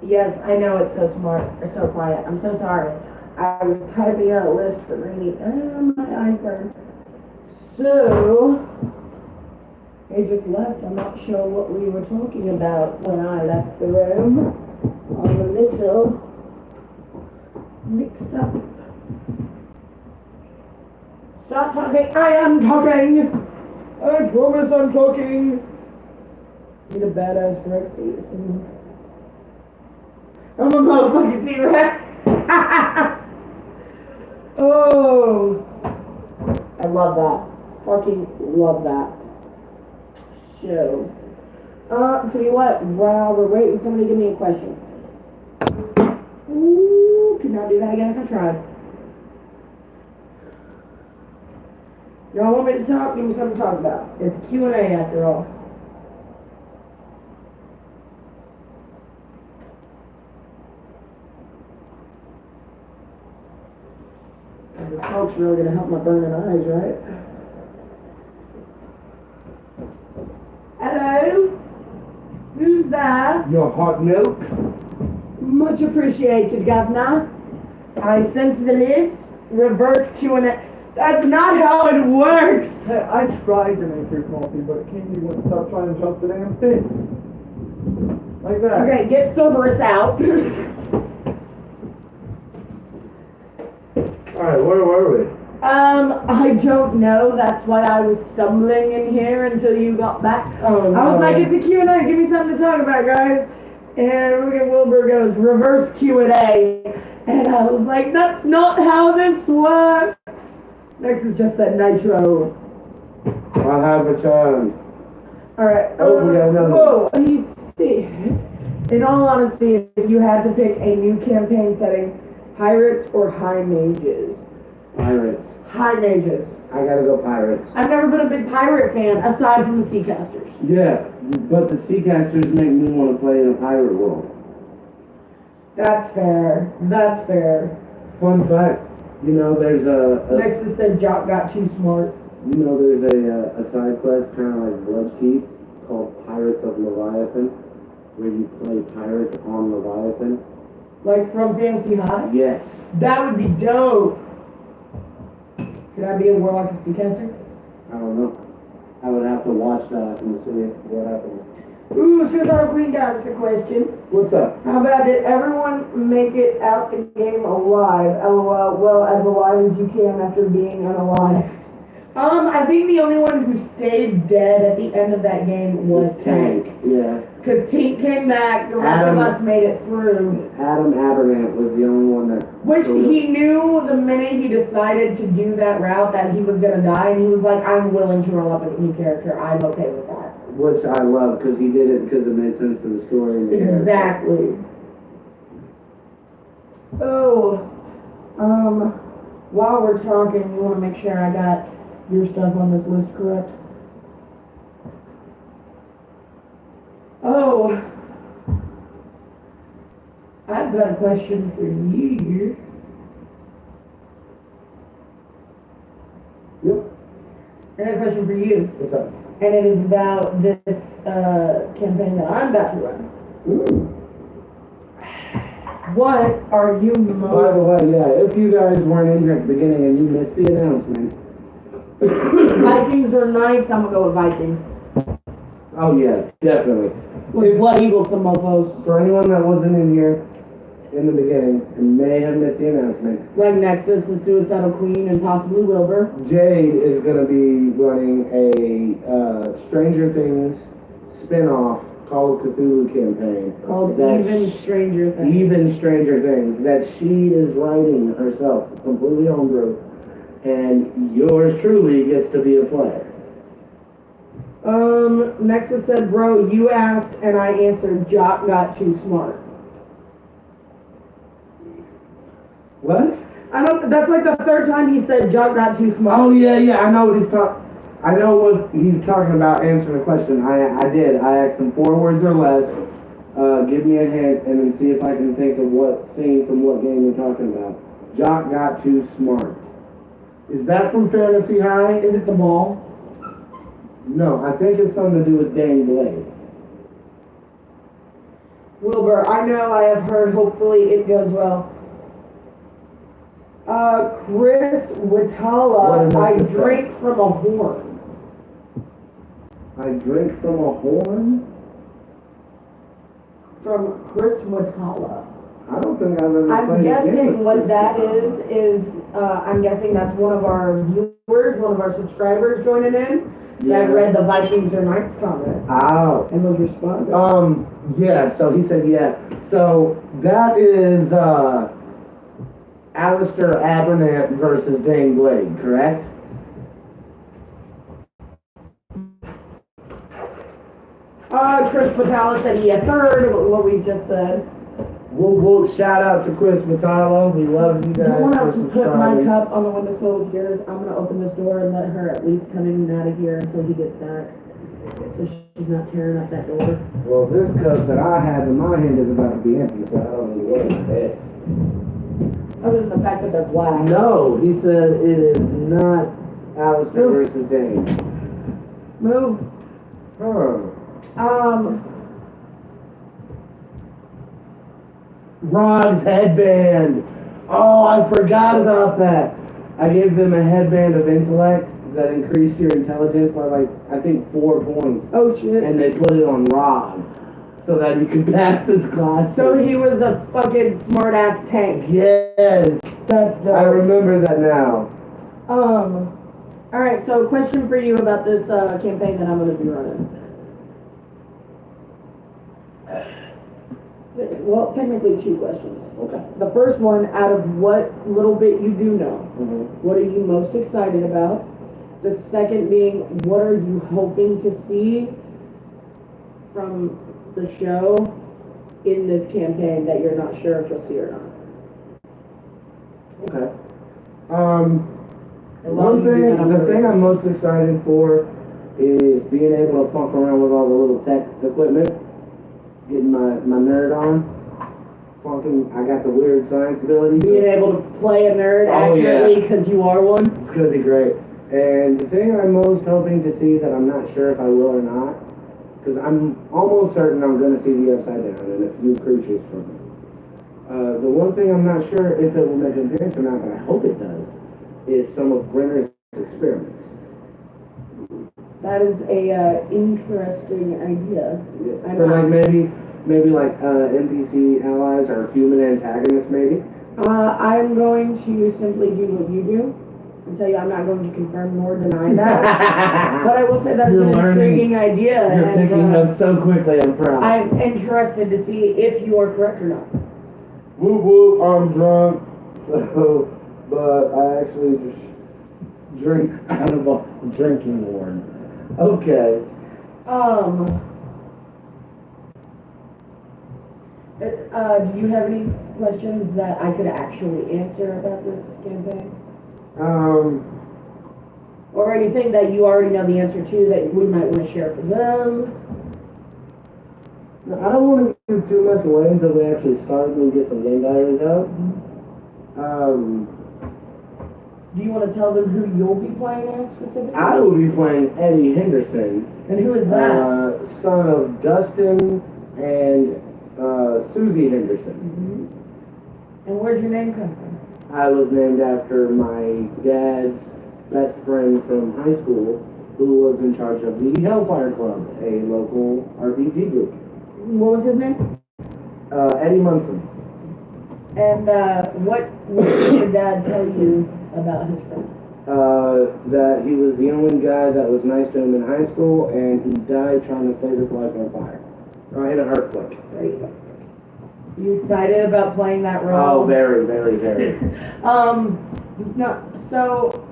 B: Yes, I know it's so smart, or so quiet. I'm so sorry. I was typing out a list for Rainy, and my eyes burn. So, they just left. I'm not sure what we were talking about when I left the room. I'm a little mixed up. Stop talking. I am talking. I promise I'm talking. Need a badass Rex to I'm a motherfucking T-Rex. Oh. I love that. Fucking love that. So, tell you what, while we're waiting, somebody give me a question. Ooh, could not do that again if I tried. Y'all want me to talk? Give me something to talk about. It's Q&A after all. The smoke's really gonna help my burning eyes, right? Hello? Who's there?
A: Your hot milk?
B: Much appreciated, Governor. I sent the list. reverse Q&A. That's not how it works.
D: Hey, I tried to make your coffee, but it came to you wouldn't stop trying to jump the damn things. Like that.
B: Okay, get Cerberus out.
A: Alright, where were we?
B: I don't know. That's why I was stumbling in here until you got back.
A: Oh, no.
B: I was like, it's a Q&A. Give me something to talk about, guys. And look at Wilbur goes, reverse Q&A. And I was like, that's not how this works. Next is just that nitro.
A: I'll have a turn.
B: Alright.
A: Oh, we got another
B: Whoa, he's in all honesty, if you had to pick a new campaign setting, pirates or high mages?
A: Pirates.
B: High mages.
A: I gotta go pirates.
B: I've never been a big pirate fan, aside from the Seacasters.
A: Yeah, but the Seacasters make me want to play in a pirate world.
B: That's fair. That's fair.
A: Fun fact, you know, there's a
B: Nexus said Jock got too smart.
A: you know, there's a side quest kind of like Bloodkeep called Pirates of Leviathan, where you play pirates on Leviathan.
B: Like from Fantasy High?
A: Yes.
B: That would be dope. Could I be a Warlock of Seacaster?
A: I don't know. I would have to watch that and see what happens.
B: Ooh, Suicidal Queen got us a question.
A: What's up?
B: How about did everyone make it out the game alive? LOL. Well, as alive as you can after being unalive. I think the only one who stayed dead at the end of that game was Tank.
A: Yeah.
B: Because Tink came back, the rest of us made it through.
A: Adam Abernant was the only one that...
B: Which he knew the minute he decided to do that route that he was going to die, and he was like, I'm willing to roll up a new character. I'm okay with that.
A: Which I love, because he did it because it made sense for the story and the character.
B: Exactly. Oh, while we're talking, you want to make sure I got your stuff on this list correct? Oh, I've got a question for you.
A: Yep.
B: I got a question for you.
A: What's up?
B: And it is about this campaign that I'm about to run.
A: Ooh.
B: What are you
A: By the
B: most...
A: way, yeah, if you guys weren't in here at the beginning and you missed the announcement.
B: Vikings or Knights? I'm gonna go with Vikings.
A: Oh yeah, definitely.
B: With Blood Eagles, some mofos.
A: For anyone that wasn't in here in the beginning and may have missed the announcement,
B: Like Nexus, the Suicidal Queen, and possibly Wilbur.
A: Jade is going to be running a Stranger Things spin-off Call of Cthulhu campaign.
B: Called
A: that
B: Even Stranger Things.
A: Even Stranger Things, that she is writing herself, completely homebrew, and yours truly gets to be a player.
B: Nexus said, bro, you asked and I answered, Jock got too smart.
A: What?
B: That's like the third time he said Jock got too smart.
A: Oh yeah, I know what he's I know what he's talking about answering a question. I did. I asked him 4 words or less. Give me a hint and then see if I can think of what scene from what game you're talking about. Jock got too smart. Is that from Fantasy High?
B: Is it the ball?
A: No, I think it's something to do with Dane Blade.
B: Wilbur, I know I have heard, hopefully it goes well. Chris Witala, I drink from a horn.
A: I drink from a horn?
B: From Chris Witala.
A: I don't think I've ever
B: I'm
A: played a game
B: guessing
A: with
B: what
A: Chris
B: that
A: Witala.
B: is I'm guessing that's one of our viewers, one of our subscribers joining in. That read the Vikings or Knights comment.
A: Oh.
B: And was responding.
A: Yeah, so he said yeah. So that is Alistair Abernant versus Dane Blade, correct?
B: Chris Patala said yes sir, what we just said.
A: We'll shout out to Chris Matalo. We love you
B: Do you
A: guys
B: want
A: for
B: to put my
A: subscribing.
B: cup on the windowsill here? I'm going to open this door and let her at least come in and out of here until he gets back. So she's not tearing up that door.
A: Well, this cup that I have in my hand is about to be empty, so I don't need to worry about that.
B: Other than the fact that they're black.
A: No, he said it is not Alistair versus Dane.
B: Move.
A: Rog's headband. Oh, I forgot about that. I gave them a headband of intellect that increased your intelligence by like, I think 4 points.
B: Oh shit.
A: And they put it on Rob so that he could pass his class.
B: So he was a fucking smart ass tank.
A: Yes.
B: That's dope.
A: I remember that now.
B: Alright, so question for you about this campaign that I'm gonna be running. Well, technically 2 questions.
A: Okay.
B: The first one, out of what little bit you do know, what are you most excited about? The second being, what are you hoping to see from the show in this campaign that you're not sure if you'll see or not?
A: Okay. The thing I'm most excited for is being able to funk around with all the little tech equipment, getting my nerd on. Funking, I got the weird science ability.
B: Being able to play a nerd accurately because you are one.
A: It's gonna be great. And the thing I'm most hoping to see that I'm not sure if I will or not, because I'm almost certain I'm gonna see the Upside Down and a few creatures from it. The one thing I'm not sure if it will make an appearance or not, but I hope it does, is some of Brenner's experiments.
B: That is a interesting idea.
A: For like maybe like NPC allies or human antagonists maybe.
B: I'm going to simply do what you do and tell you I'm not going to confirm nor deny that. But I will say that's
A: You're
B: an
A: learning.
B: intriguing idea.
A: You're
B: and,
A: picking up so quickly, I'm proud.
B: I'm interested to see if you are correct or not.
A: Whoop whoop, I'm drunk. So, but I actually just drink out of a drinking horn. Okay.
B: Do you have any questions that I could actually answer about this campaign? Or anything that you already know the answer to that we might want to share for them?
A: No, I don't want to give too much away until we actually start and we get some game diaries out.
B: Do you want to tell them who you'll be playing as specifically?
A: I will be playing Eddie Henderson.
B: And who is that?
A: Son of Dustin and Susie Henderson.
B: And where'd your name come from?
A: I was named after my dad's best friend from high school, who was in charge of the Hellfire Club, a local RPG group.
B: What was his name?
A: Eddie Munson.
B: And what did your dad tell you about his friend?
A: That he was the only guy that was nice to him in high school, and he died trying to save his life in a fire. In an earthquake.
B: There you go. You excited about playing that role?
A: Oh, very, very, very.
B: No, so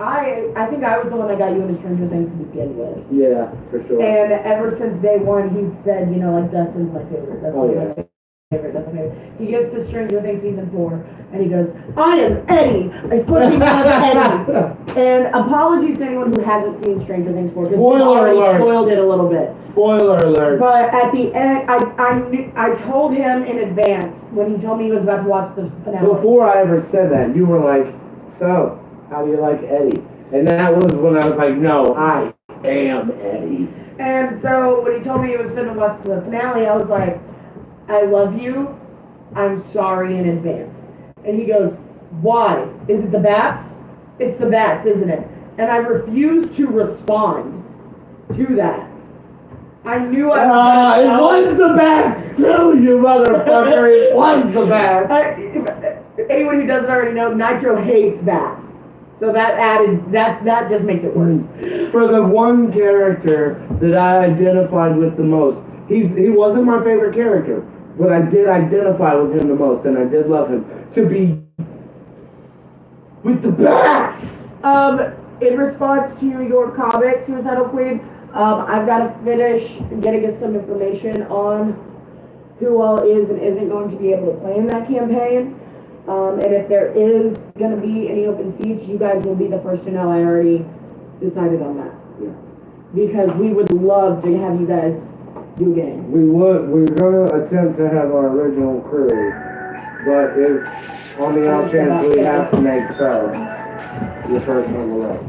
B: I think I was the one that got you into Stranger Things to begin with.
A: Yeah, for sure.
B: And ever since day one, he's said, you know, like, Dustin's my favorite. Dustin's
A: Oh, yeah.
B: my favorite. Dustin's my favorite. He gets to Stranger Things season 4, and he goes, I am Eddie. I fucking love Eddie. And apologies to anyone who hasn't seen Stranger Things 4, because we
A: Spoiler
B: already
A: alert.
B: spoiled it a little bit.
A: Spoiler alert.
B: But at the end, I told him in advance when he told me he was about to watch the finale.
A: Before I ever said that, you were like, so, how do you like Eddie? And that was when I was like, no, I am Eddie.
B: And so when he told me he was going to watch the finale, I was like, I love you. I'm sorry in advance. And he goes, why? Is it the bats? It's the bats, isn't it? And I refused to respond to that. I knew I was
A: It was the bats too, you motherfucker. It was the bats.
B: Anyone who doesn't already know, Nitro hates bats. So that just makes it worse.
A: For the one character that I identified with the most, he wasn't my favorite character, but I did identify with him the most, and I did love him. To be with the bats!
B: In response to your comic, Suicidal Queen, I've got to finish getting some information on who all is and isn't going to be able to play in that campaign. And if there is going to be any open seats, you guys will be the first to know. I already decided on that.
A: Yeah.
B: Because we would love to have you guys do a game.
A: We're going to attempt to have our original crew, but if on the off chance we have to make subs, you're first on the list.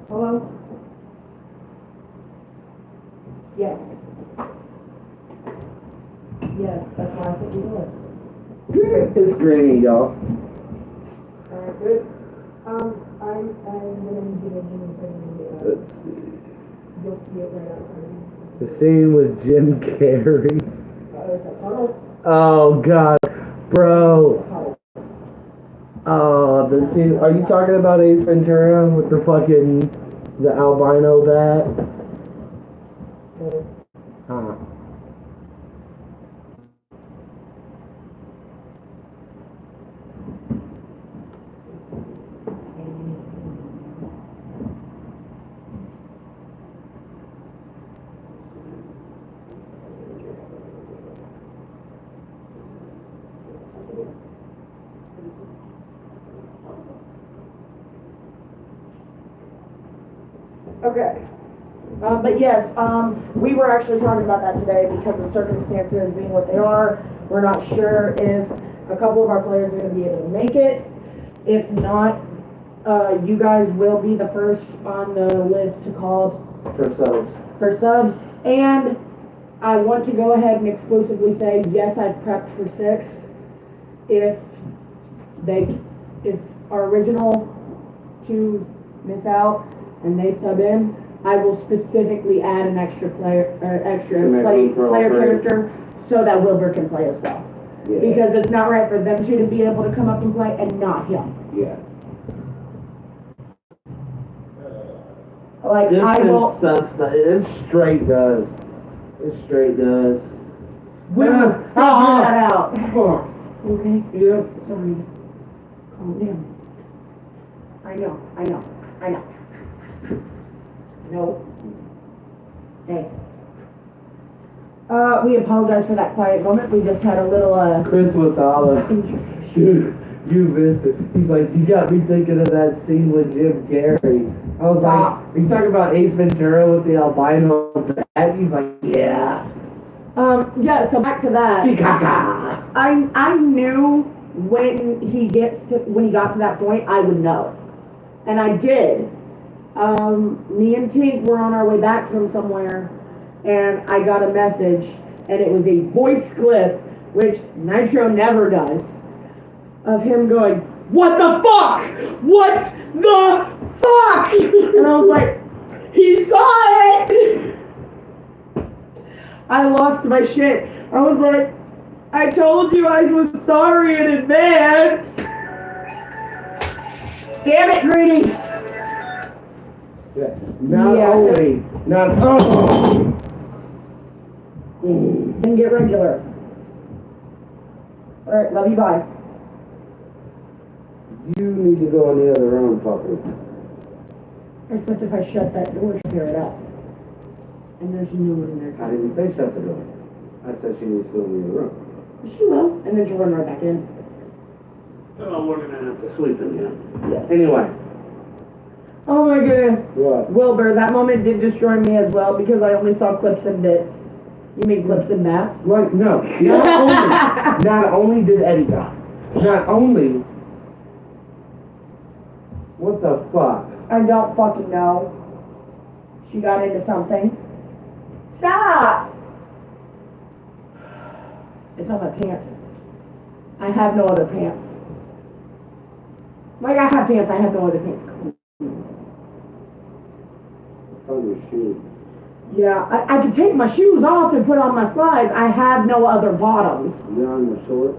B: Hello? Yes. Yes, that's why I said you the list.
A: It's grainy, y'all.
B: Alright, good. I'm gonna get a new thing.
A: Let's see.
B: You'll see it right outside.
A: The scene with Jim Carrey.
B: It's a puddle.
A: Oh god, bro.
B: It's a puddle.
A: Oh, the scene. Are you talking about Ace Ventura with the albino bat? Huh.
B: Okay. But yes, we were actually talking about that today because of circumstances being what they are. We're not sure if a couple of our players are going to be able to make it. If not, you guys will be the first on the list to call
A: For subs.
B: And I want to go ahead and exclusively say, yes, I've prepped for 6. If our original 2 miss out and they sub in, I will specifically add an extra player character so that Wilbur can play as well.
A: Yeah.
B: Because it's not right for them 2 to be able to come up and play and not him.
A: Yeah.
B: Like,
A: This
B: I
A: one
B: will.
A: sucks. It straight does. It straight does.
B: We will figure that out.
A: Fuck.
B: Okay?
A: Yep.
B: Sorry. Calm down. I know. No. Stay. We apologize for that quiet moment. We just had a little,
A: Chris Watala. Dude, you missed it. He's like, you got me thinking of that scene with Jim Carrey. I was
B: Stop.
A: like, are you talking about Ace Ventura with the albino bat? He's like, yeah.
B: Yeah, so back to that.
A: Chicago.
B: I knew when he got to that point, I would know. And I did. Me and Tink were on our way back from somewhere, and I got a message, and it was a voice clip, which Nitro never does, of him going, "What the fuck? What the fuck?" And I was like, he saw it! I lost my shit. I was like, I told you I was sorry in advance. Damn it, Greedy.
A: Yeah. Not only.
B: Then get regular. Alright, love you, bye.
A: You need to go on the other room, puppy.
B: Except if I shut that door, she'll tear it up. And there's no one in there.
A: I didn't say shut the door. I said she needs to go in the other room.
B: She will. And then she'll run right back in.
A: Oh, we're gonna have to sleep in here.
B: Yes.
A: Anyway.
B: Oh my goodness.
A: What?
B: Wilbur, that moment did destroy me as well because I only saw clips and bits. You mean clips and bats?
A: Like, no. Not only did Eddie die. Not only. What the fuck?
B: I don't fucking know. She got into something. Stop! It's on my pants. I have no other pants. Like, I have pants, I have no other pants.
A: It's on your shoe.
B: Yeah, I could take my shoes off and put on my slides. I have no other bottoms.
A: You're on your shorts?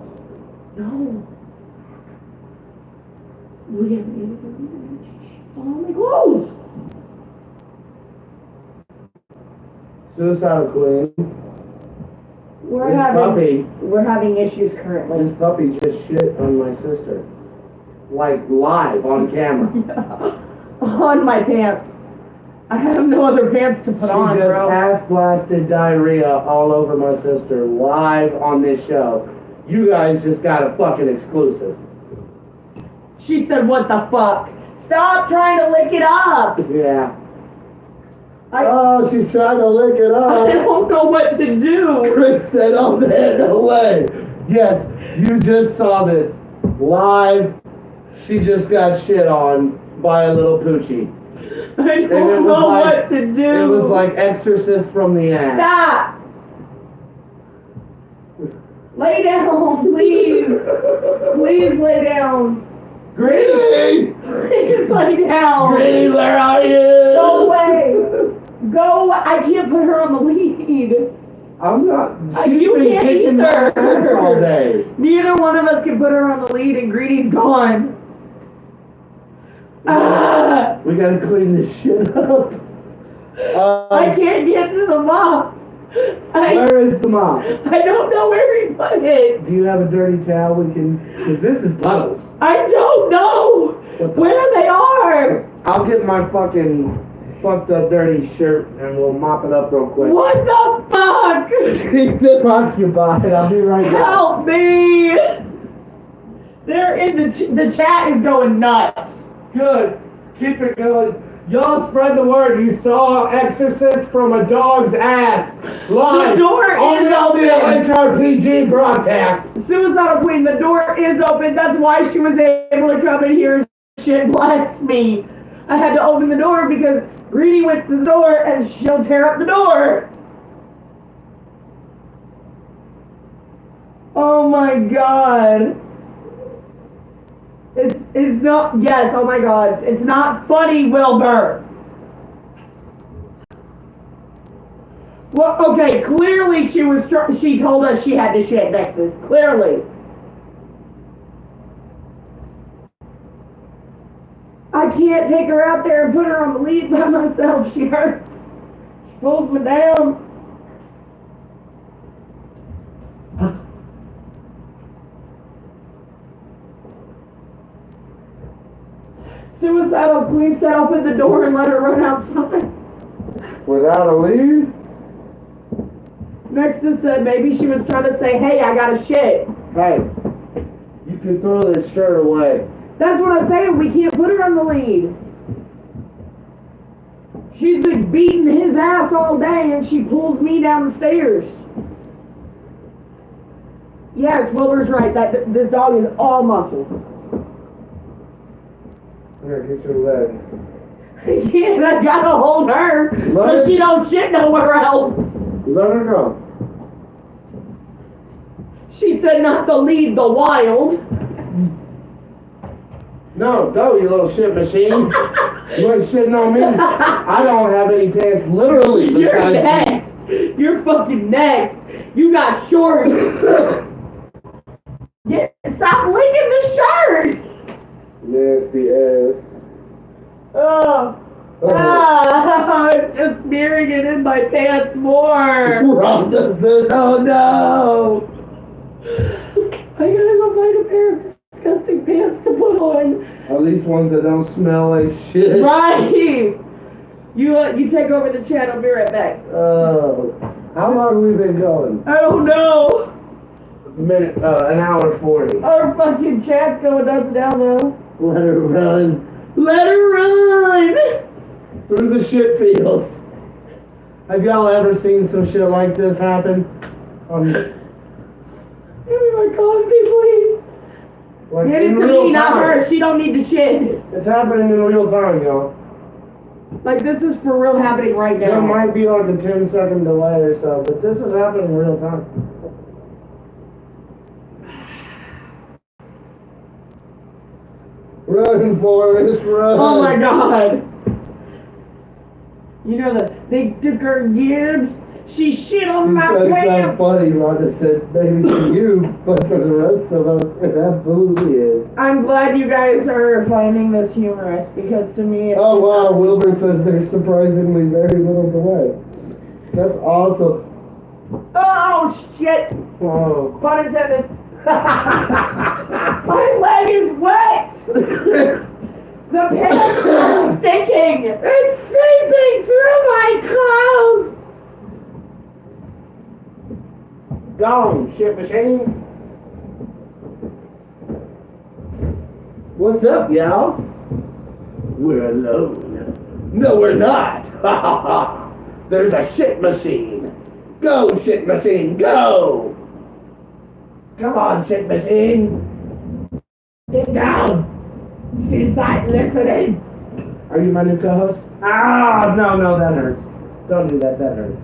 B: No. Look at me. It's all my clothes.
A: Suicide Queen.
B: We're having issues currently.
A: This puppy just shit on my sister. Like, live on camera.
B: On my pants. I have no other pants to put on,
A: She just
B: bro.
A: ass-blasted diarrhea all over my sister live on this show. You guys just got a fucking exclusive.
B: She said, what the fuck? Stop trying to lick it up!
A: Yeah. Oh, she's trying to lick it
B: I
A: up.
B: don't know what to do.
A: Chris said, oh man, no way. Yes, you just saw this live. She just got shit on by a little poochie.
B: I don't know what to do.
A: It was like Exorcist from the ass.
B: Stop! Lay down, please. Please lay down.
A: Greedy!
B: Please lay down.
A: Greedy, where are you?
B: Go away. Go away. I can't put her on the lead.
A: I'm not. She's
B: You
A: been
B: can't
A: kicking my
B: either.
A: ass all day.
B: Neither one of us can put her on the lead, and Greedy's gone. Ah,
A: We gotta clean this shit up.
B: I can't get to the mop.
A: Where is the mop?
B: I don't know where he put it.
A: Do you have a dirty towel we can? Cause this is puddles.
B: I don't know where they are.
A: I'll get my fucking fucked up dirty shirt and we'll mop it up real quick.
B: What the fuck?
A: Keep them occupied. I'll be right back.
B: Help me! They're in the chat is going nuts.
A: Good. Keep it going. Y'all spread the word. You saw Exorcist from a dog's ass live
B: The door
A: on
B: is
A: the
B: open.
A: HRPG broadcast.
B: Suicidal Queen, the door is open. That's why she was able to come in here and shit blessed me. I had to open the door because Greedy went to the door and she'll tear up the door. Oh my god. It's not, yes, oh my god. It's not funny, Wilbur. Well, okay, clearly she told us she had to shit, Nexus. Clearly. I can't take her out there and put her on the lead by myself. She hurts. She pulls me down. Suicidal Queen said open the door and let her run outside.
A: Without a lead?
B: Nexus said maybe she was trying to say, hey, I got a shit.
A: Hey, you can throw this shirt away.
B: That's what I'm saying. We can't put her on the lead. She's been beating his ass all day and she pulls me down the stairs. Yes, Wilbur's right. This dog is all muscle.
A: Here, get your leg.
B: Yeah, I gotta hold her so she don't shit nowhere else.
A: Let her go.
B: She said not to lead the wild.
A: No, go, you little shit machine. You ain't shitting on me. I don't have any pants, literally,
B: You're
A: besides
B: next. You're fucking next. You got shorts. Stop licking the shirt.
A: nasty ass.
B: Oh. It's just smearing it in my pants more.
A: Rhonda says, oh no.
B: I gotta go find a pair of disgusting pants to put on.
A: At least ones that don't smell like shit.
B: Right. You take over the chat. I'll be right back.
A: Oh. How long have we been going?
B: I don't know.
A: An hour 40.
B: Our fucking chat's going up and down though.
A: Let her run.
B: Let her run.
A: Through the shit fields. Have y'all ever seen some shit like this happen?
B: Give me my coffee, please.
A: Like
B: Get it
A: in
B: to
A: real
B: me, not
A: time.
B: her. She don't need the shit.
A: It's happening in real time, y'all.
B: Like, this is for real happening right
A: There
B: now.
A: might be like a 10-second delay or so, but this is happening in real time. Run, Forrest, run!
B: Oh my god. You know they took her gibbs. She shit on my
A: That's not
B: pants.
A: funny, Rhonda said, maybe to you, but to the rest of us, it absolutely is.
B: I'm glad you guys are finding this humorous because to me it's
A: Oh wow, Wilbur says there's surprisingly very little delay. That's awesome.
B: Oh shit.
A: Whoa.
B: Pun intended. My leg is wet. The pants are sticking. It's seeping through my clothes.
A: Gone, shit machine. What's up, y'all? We're alone. No, we're not. Ha ha ha. There's a shit machine. Go, shit machine, go. Come on, shit machine. Get down. She's not listening. Are you my new co-host? Ah, no, that hurts. Don't do that, that hurts.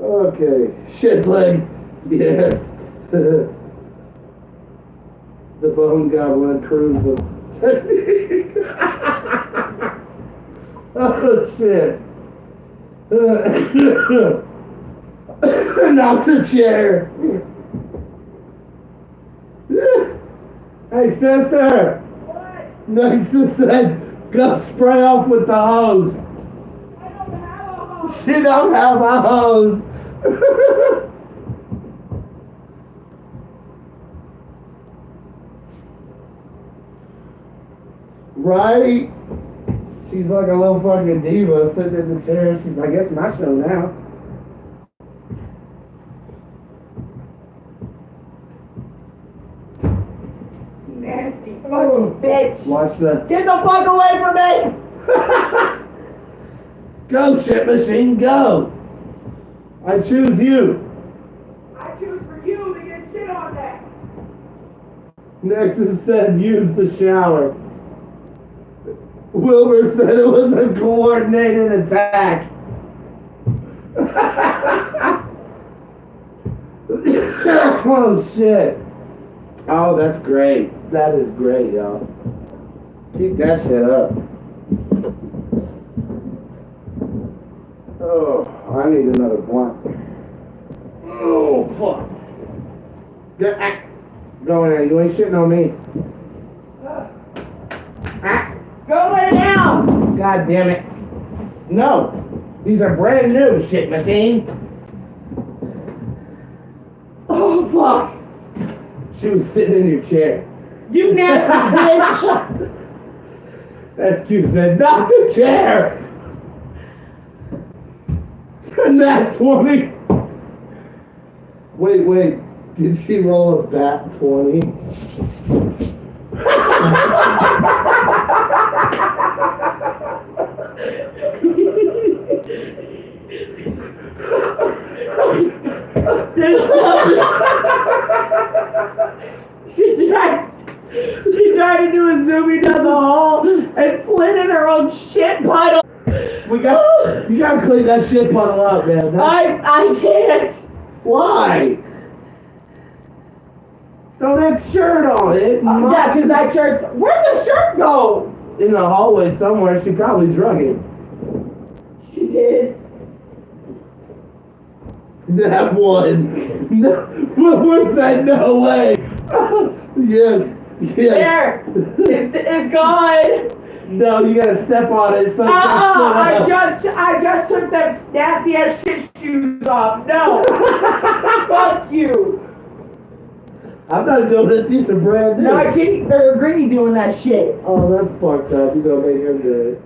A: Okay, shit leg. Yes. The bone goblin cruise technique. Oh shit. Knock the chair. Hey sister.
B: What?
A: Nice to say, go spray off with the hose.
B: I don't have a home.
A: She don't have a hose. Right? She's like a little fucking diva sitting in the chair. She's like, it's my show now.
B: Nasty fucking bitch.
A: Watch the.
B: Get the fuck away from me!
A: Go, shit machine, go! I choose you.
B: I choose for you to get shit on that.
A: Nexus said use the shower. Wilbur said it was a coordinated attack. Oh shit. Oh, that's great. That is great, y'all. Keep that shit up. Oh, I need another blunt. Oh, fuck. Go in there. You ain't shitting on me.
B: Go lay down!
A: God damn it. No. These are brand new, shit machine.
B: Oh fuck!
A: She was sitting in your chair.
B: You nasty bitch!
A: That's cute. Said, not the chair! Nat 20. Wait. Did she roll a bat 20?
B: She tried to do a zoomie down the hall and slid in her own shit puddle.
A: You gotta clean that shit puddle up, man.
B: I can't.
A: Why? Don't have shirt on it.
B: Yeah, because that shirt. Where'd the shirt go?
A: In the hallway somewhere. She probably drug it.
B: She did.
A: That one. No, Wilbur said no way. Yes.
B: There. It's gone.
A: No, you gotta step on it. So
B: I just took that nasty ass shit shoes off. No. Fuck you.
A: I'm not doing it. These are brand new.
B: No, I can't. Grinny doing that shit.
A: Oh, that's fucked up. You gonna make him do it.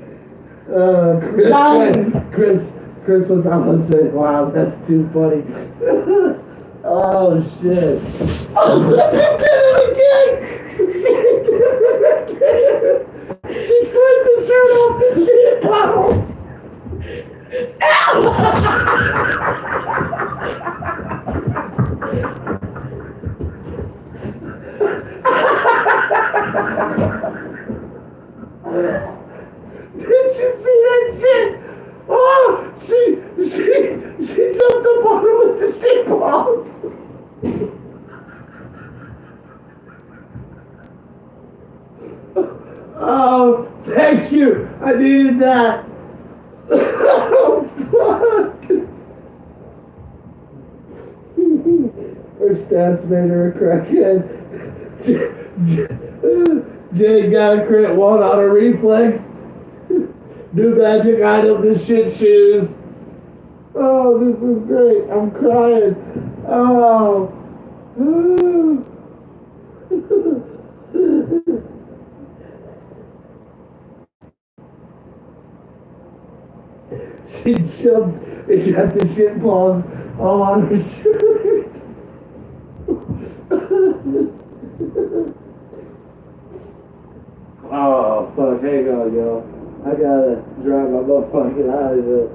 A: Chris was almost saying, wow, that's too funny. Oh, shit. Oh, she did it again! She slipped the shirt off the shit bottle. Did you see that shit? Oh, she jumped up on her with the shit balls. Oh, thank you. I needed that. Oh, fuck. Her stats made her a crackhead. Jade got a crit 1 on a reflex. New magic item, the shit shoes. Oh, this is great. I'm crying. Oh. She jumped and got the shit balls all on her shirt. Oh, fuck. Hang on, y'all. I gotta dry my motherfucking eyes up.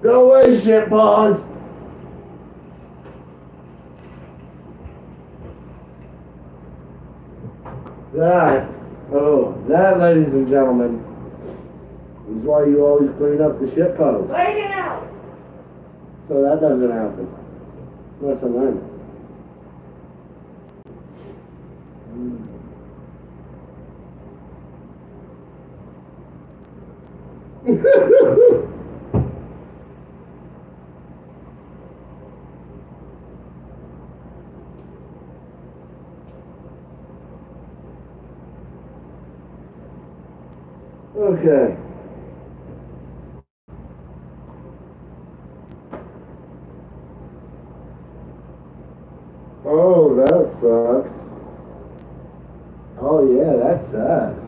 A: Go away, shit paws. That, ladies and gentlemen, is why you always clean up the shit puddles.
B: Lay down!
A: So that doesn't happen. Lesson learned. Okay. Oh, that sucks. Oh yeah, that sucks.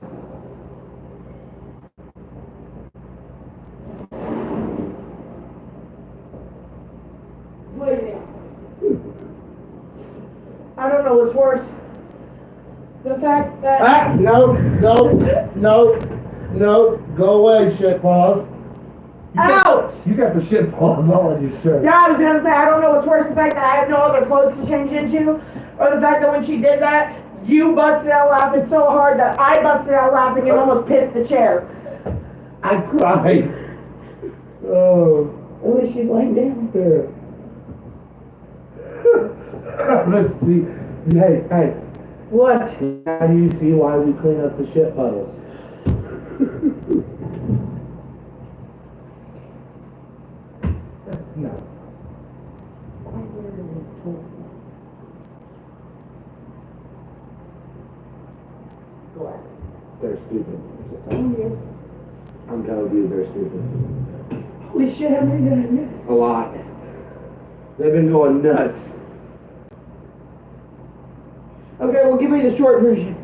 B: Lay down. I don't know what's worse. The fact that...
A: No, go away, shit paws.
B: Out!
A: You got the shit paws all on your shirt.
B: Yeah, I was gonna say, I don't know what's worse, the fact that I have no other clothes to change into, or the fact that when she did that, you busted out laughing so hard that I busted out laughing and almost pissed the chair.
A: I cried. Oh.
B: At least she's laying down.
A: There. Let's see. Hey.
B: What?
A: How do you see why we clean up the shit puddles? No.
B: Go ahead.
A: They're stupid. I'm telling you, they're stupid.
B: Holy shit, how many did I miss?
A: A lot. They've been going nuts.
B: Okay, well give me the short version.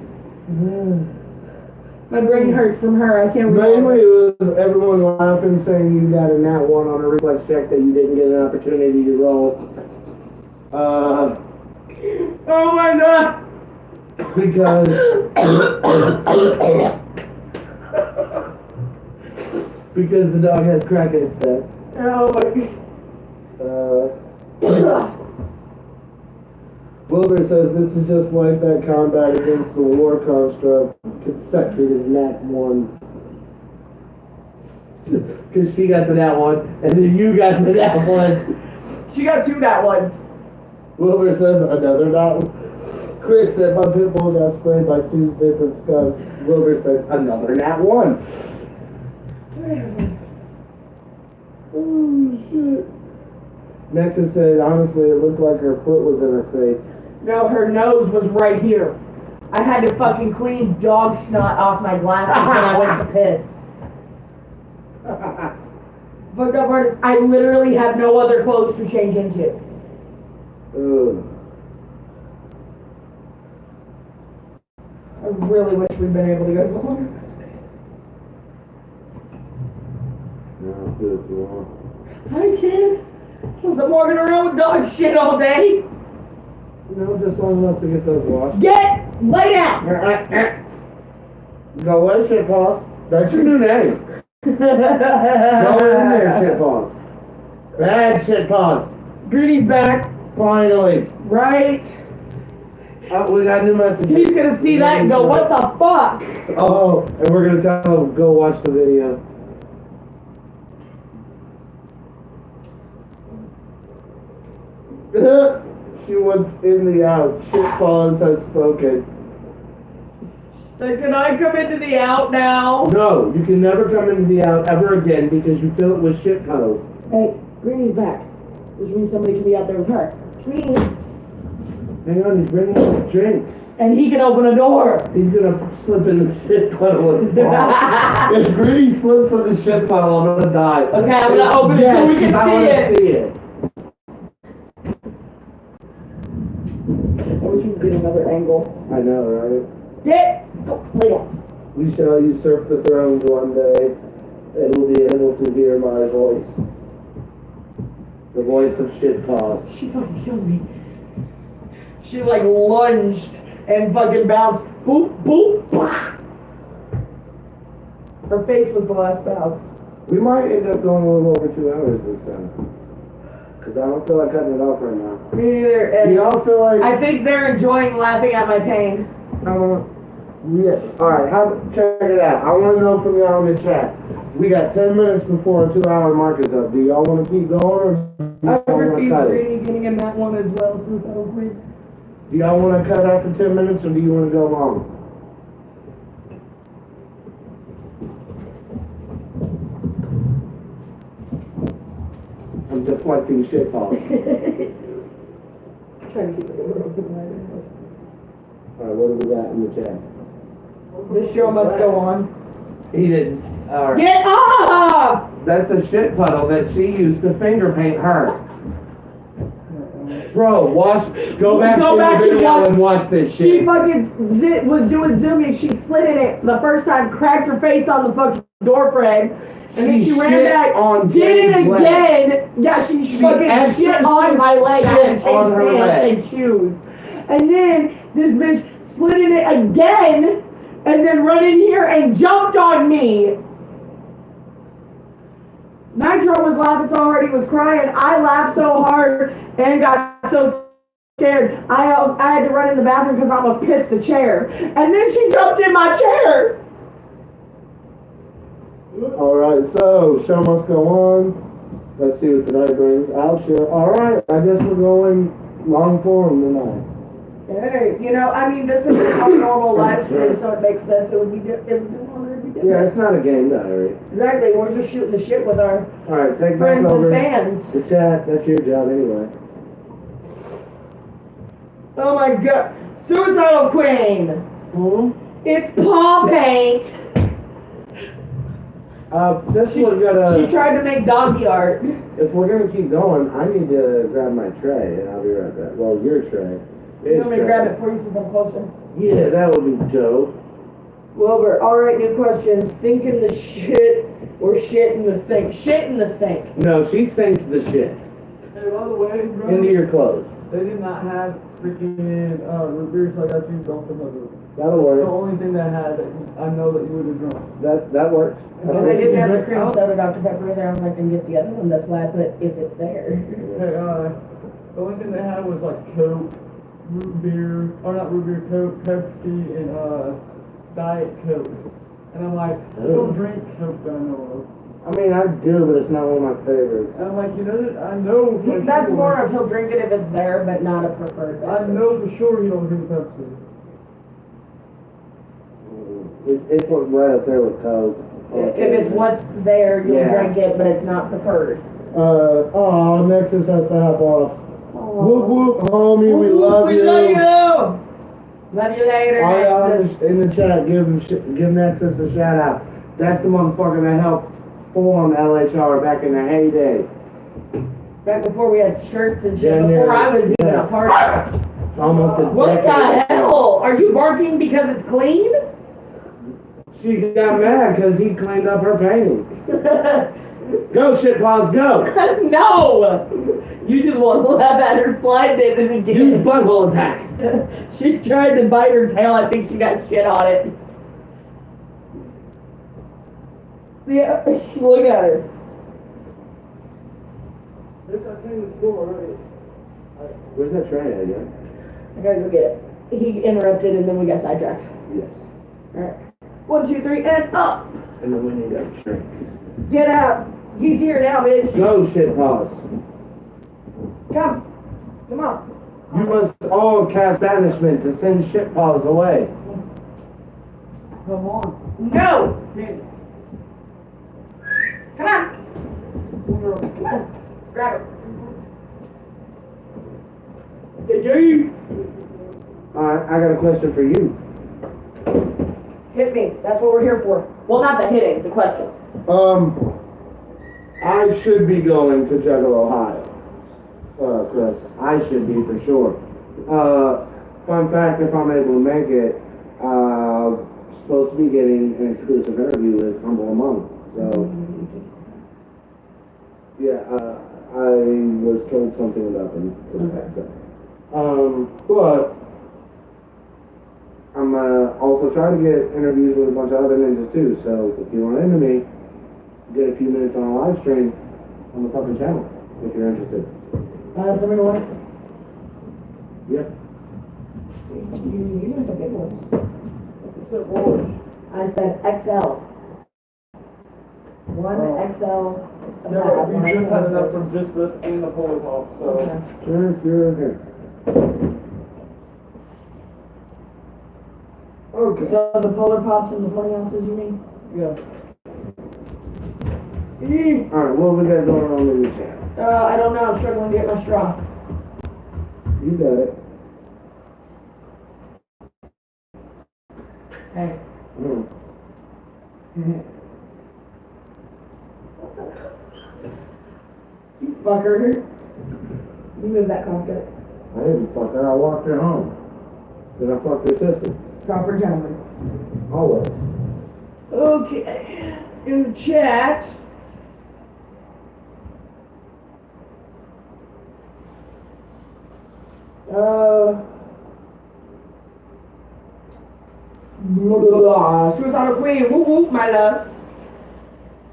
B: My brain hurts from her, I can't remember.
A: Mainly it was everyone laughing saying you got a nat 1 on a reflex check that you didn't get an opportunity to roll.
B: Oh my god!
A: Because because the dog has crack in its chest.
B: Oh my god.
A: Wilbur says this is just like that combat against the war construct, consecutive nat 1s. Because she got the nat 1, and then you got the nat 1.
B: She got 2 nat 1s.
A: Wilbur says another nat 1. Chris said my pit bull got sprayed by 2 different skunks. Wilbur said another nat 1. Oh shit. Nexus said honestly it looked like her foot was in her face.
B: No, her nose was right here. I had to fucking clean dog snot off my glasses when I went to piss. Fucked up part is I literally have no other clothes to change into.
A: Ugh.
B: I really wish we'd been able to go to the laundry.
A: No, do it too long.
B: I can't. Was I walking around with dog shit all day?
A: No, just long enough to get those washed.
B: Lay down!
A: Go away, shit paws. That's your new name. Go in there, shit paws. Bad shit paws.
B: Greedy's back.
A: Finally.
B: Right?
A: We got new messages.
B: He's gonna see that and go, what the fuck?
A: Oh, and we're gonna tell him, go watch the video. She wants in the out. Shit paws has spoken.
B: So can I come into the out now?
A: No, you can never come into the out ever again because you fill it with shit puddles.
B: Hey, Greeny's back. Which means somebody can be out there with her. Which means...
A: Hang on, he's bringing us drinks.
B: And he can open a door.
A: He's gonna slip in the shit puddle and fall. If Gritty slips in the shit puddle, I'm gonna die.
B: Okay, I'm gonna open it so we can see it. I wish we could get another angle.
A: I know, right?
B: Go, lay down.
A: We shall usurp the thrones one day, and we'll be able to hear my voice. The voice of shit paws.
B: She fucking killed me. She like lunged and fucking bounced. Boop, boop, blah. Her face was the last bounce.
A: We might end up going a little over 2 hours this time. Cause I don't feel like cutting it off right now.
B: Me neither.
A: Do
B: And
A: y'all feel like?
B: I think they're enjoying laughing at my pain.
A: Yeah. Alright, check it out. I wanna know from y'all in the chat. We got 10 minutes before a 2-hour mark is up. Do y'all wanna keep going or do
B: I
A: y'all wanna
B: perceive
A: cut it?
B: Brittany getting in that one as well, since I was weird.
A: Do y'all wanna cut after 10 minutes or do you wanna go long? I'm deflecting shit balls.
B: Trying to keep it open.
A: Alright, what do we got in the chat?
B: The show must go on.
A: He didn't. Alright.
B: Get off!
A: That's a shit puddle that she used to finger paint her. Bro, go back
B: Go
A: to
B: back
A: the
B: and
A: video
B: watch-
A: and watch this
B: She
A: shit.
B: fucking was doing zoomies. She slid in it the first time, cracked her face on the fucking door frame, and then she ran
A: shit
B: back,
A: on
B: did it
A: Jane's leg.
B: again. Yeah, she fucking shit on my leg. I had to
A: shit
B: change
A: on her
B: pants
A: leg.
B: and shoes. And then this bitch slid in it again, and then run in here and jumped on me. Nitro was laughing so hard he was crying. I laughed so hard and got so scared. I had to run in the bathroom because I almost pissed the chair. And then she jumped in my chair.
A: Alright, so, show must go on. Let's see what tonight brings. Outro. Alright, I guess we're going long form tonight.
B: Hey, you know, I mean, this is a normal live stream, so it makes sense. It would be different. It would be different.
A: Yeah, it's not a game diary.
B: Exactly. We're just shooting the shit with our
A: Alright, take
B: friends
A: back over
B: and fans.
A: the chat. That's your job anyway.
B: Oh my god. Suicidal Queen. It's paw paint.
A: Since
B: She
A: we're gonna,
B: tried to make donkey art.
A: if we're gonna keep going, I need to grab my tray and I'll be right back. Well, your tray.
B: You want me to grab it for you since I'm closer?
A: Yeah, that would be dope.
B: Wilbur, alright, new question. Sink in the shit or shit in the sink? Shit in the sink.
A: No, she sank the shit
D: Hey, by the way, bro,
A: into your clothes.
D: they did not have freaking root beer, so I got you don't come over.
A: That'll
D: The
A: work.
D: only thing that had that I know that you would have drunk.
A: That works.
B: And they didn't have the cream soda Dr. Pepper in there. I'm like, and get the other one. That's why I put if it's there.
D: Hey, the only thing they had was like Coke, root beer, or not root beer, Coke, Pepsi, and Diet Coke. And I'm like, I don't drink Coke that I know of.
A: I mean, I do, but it's not one of my favorites.
D: And I'm like, you know that I know for
B: That's
D: sure.
B: more of he'll drink it if it's there, but not a preferred
D: I
B: beverage.
D: know for sure you don't drink Pepsi.
A: It's like right up there with Coke.
B: If it's what's there, you'll
A: Yeah.
B: drink it, but it's not preferred.
A: Nexus has to hop off. Whoop whoop, homie, we love
B: We
A: you.
B: love you. Love you later,
A: All y'all
B: Nexus.
A: in the chat, give Nexus a shout out. That's the motherfucker that helped form LHR back in the heyday.
B: Back before we had shirts and shit,
A: January,
B: before I was even
A: yeah.
B: a part of it.
A: Almost a
B: What the
A: decade.
B: hell? Are you barking because it's clean?
A: She got mad because he cleaned up her painting. Go, shitballs, go!
B: No! You just want to laugh at her slide it and then get
A: Use butthole attack.
B: She tried to bite her tail. I think she got shit on it. Yeah, look at her.
A: Where's that tray at again?
B: I gotta go get it. He interrupted and then we got sidetracked.
A: Yes.
B: Alright. 1, 2, 3, and up!
A: And then we need our drinks.
B: Get out! He's here now, bitch.
A: Go, shitballs.
B: Come. Come on.
A: You must all cast banishment to send shitballs away.
D: Come on.
B: No! Come on! Come on. Grab her.
A: Alright, I got a question for you.
B: Hit me. That's what we're here for. Well, not the hitting, the questions.
A: I should be going to Juggle, Ohio. Chris, I should be for sure. Fun fact, if I'm able to make it, supposed to be getting an exclusive interview with Humble Among. So, yeah, I was told something about them today. So. But I'm also trying to get interviews with a bunch of other ninjas too. So if you run into me, get a few minutes on a live stream on the fucking channel, if you're interested.
B: Somebody want
A: Yep.
B: you want the big ones.
D: What's it rollers?
B: I said XL. One XL.
D: Yeah, but we just had enough from just this and the polar pop, so.
B: Okay.
A: Sure. Okay.
B: So the polar pops and the 20 ounces you need?
D: Yeah.
A: Alright, what we got going on in the chat?
B: I don't know, I'm struggling to get my straw.
A: You got it.
B: Hey. You fucker. You move that cockpit.
A: I didn't fuck her, I walked her home. Then I fucked her sister.
B: Proper gentleman.
A: Always.
B: Okay. In the chat. Suicidal Queen, whoop whoop, my love.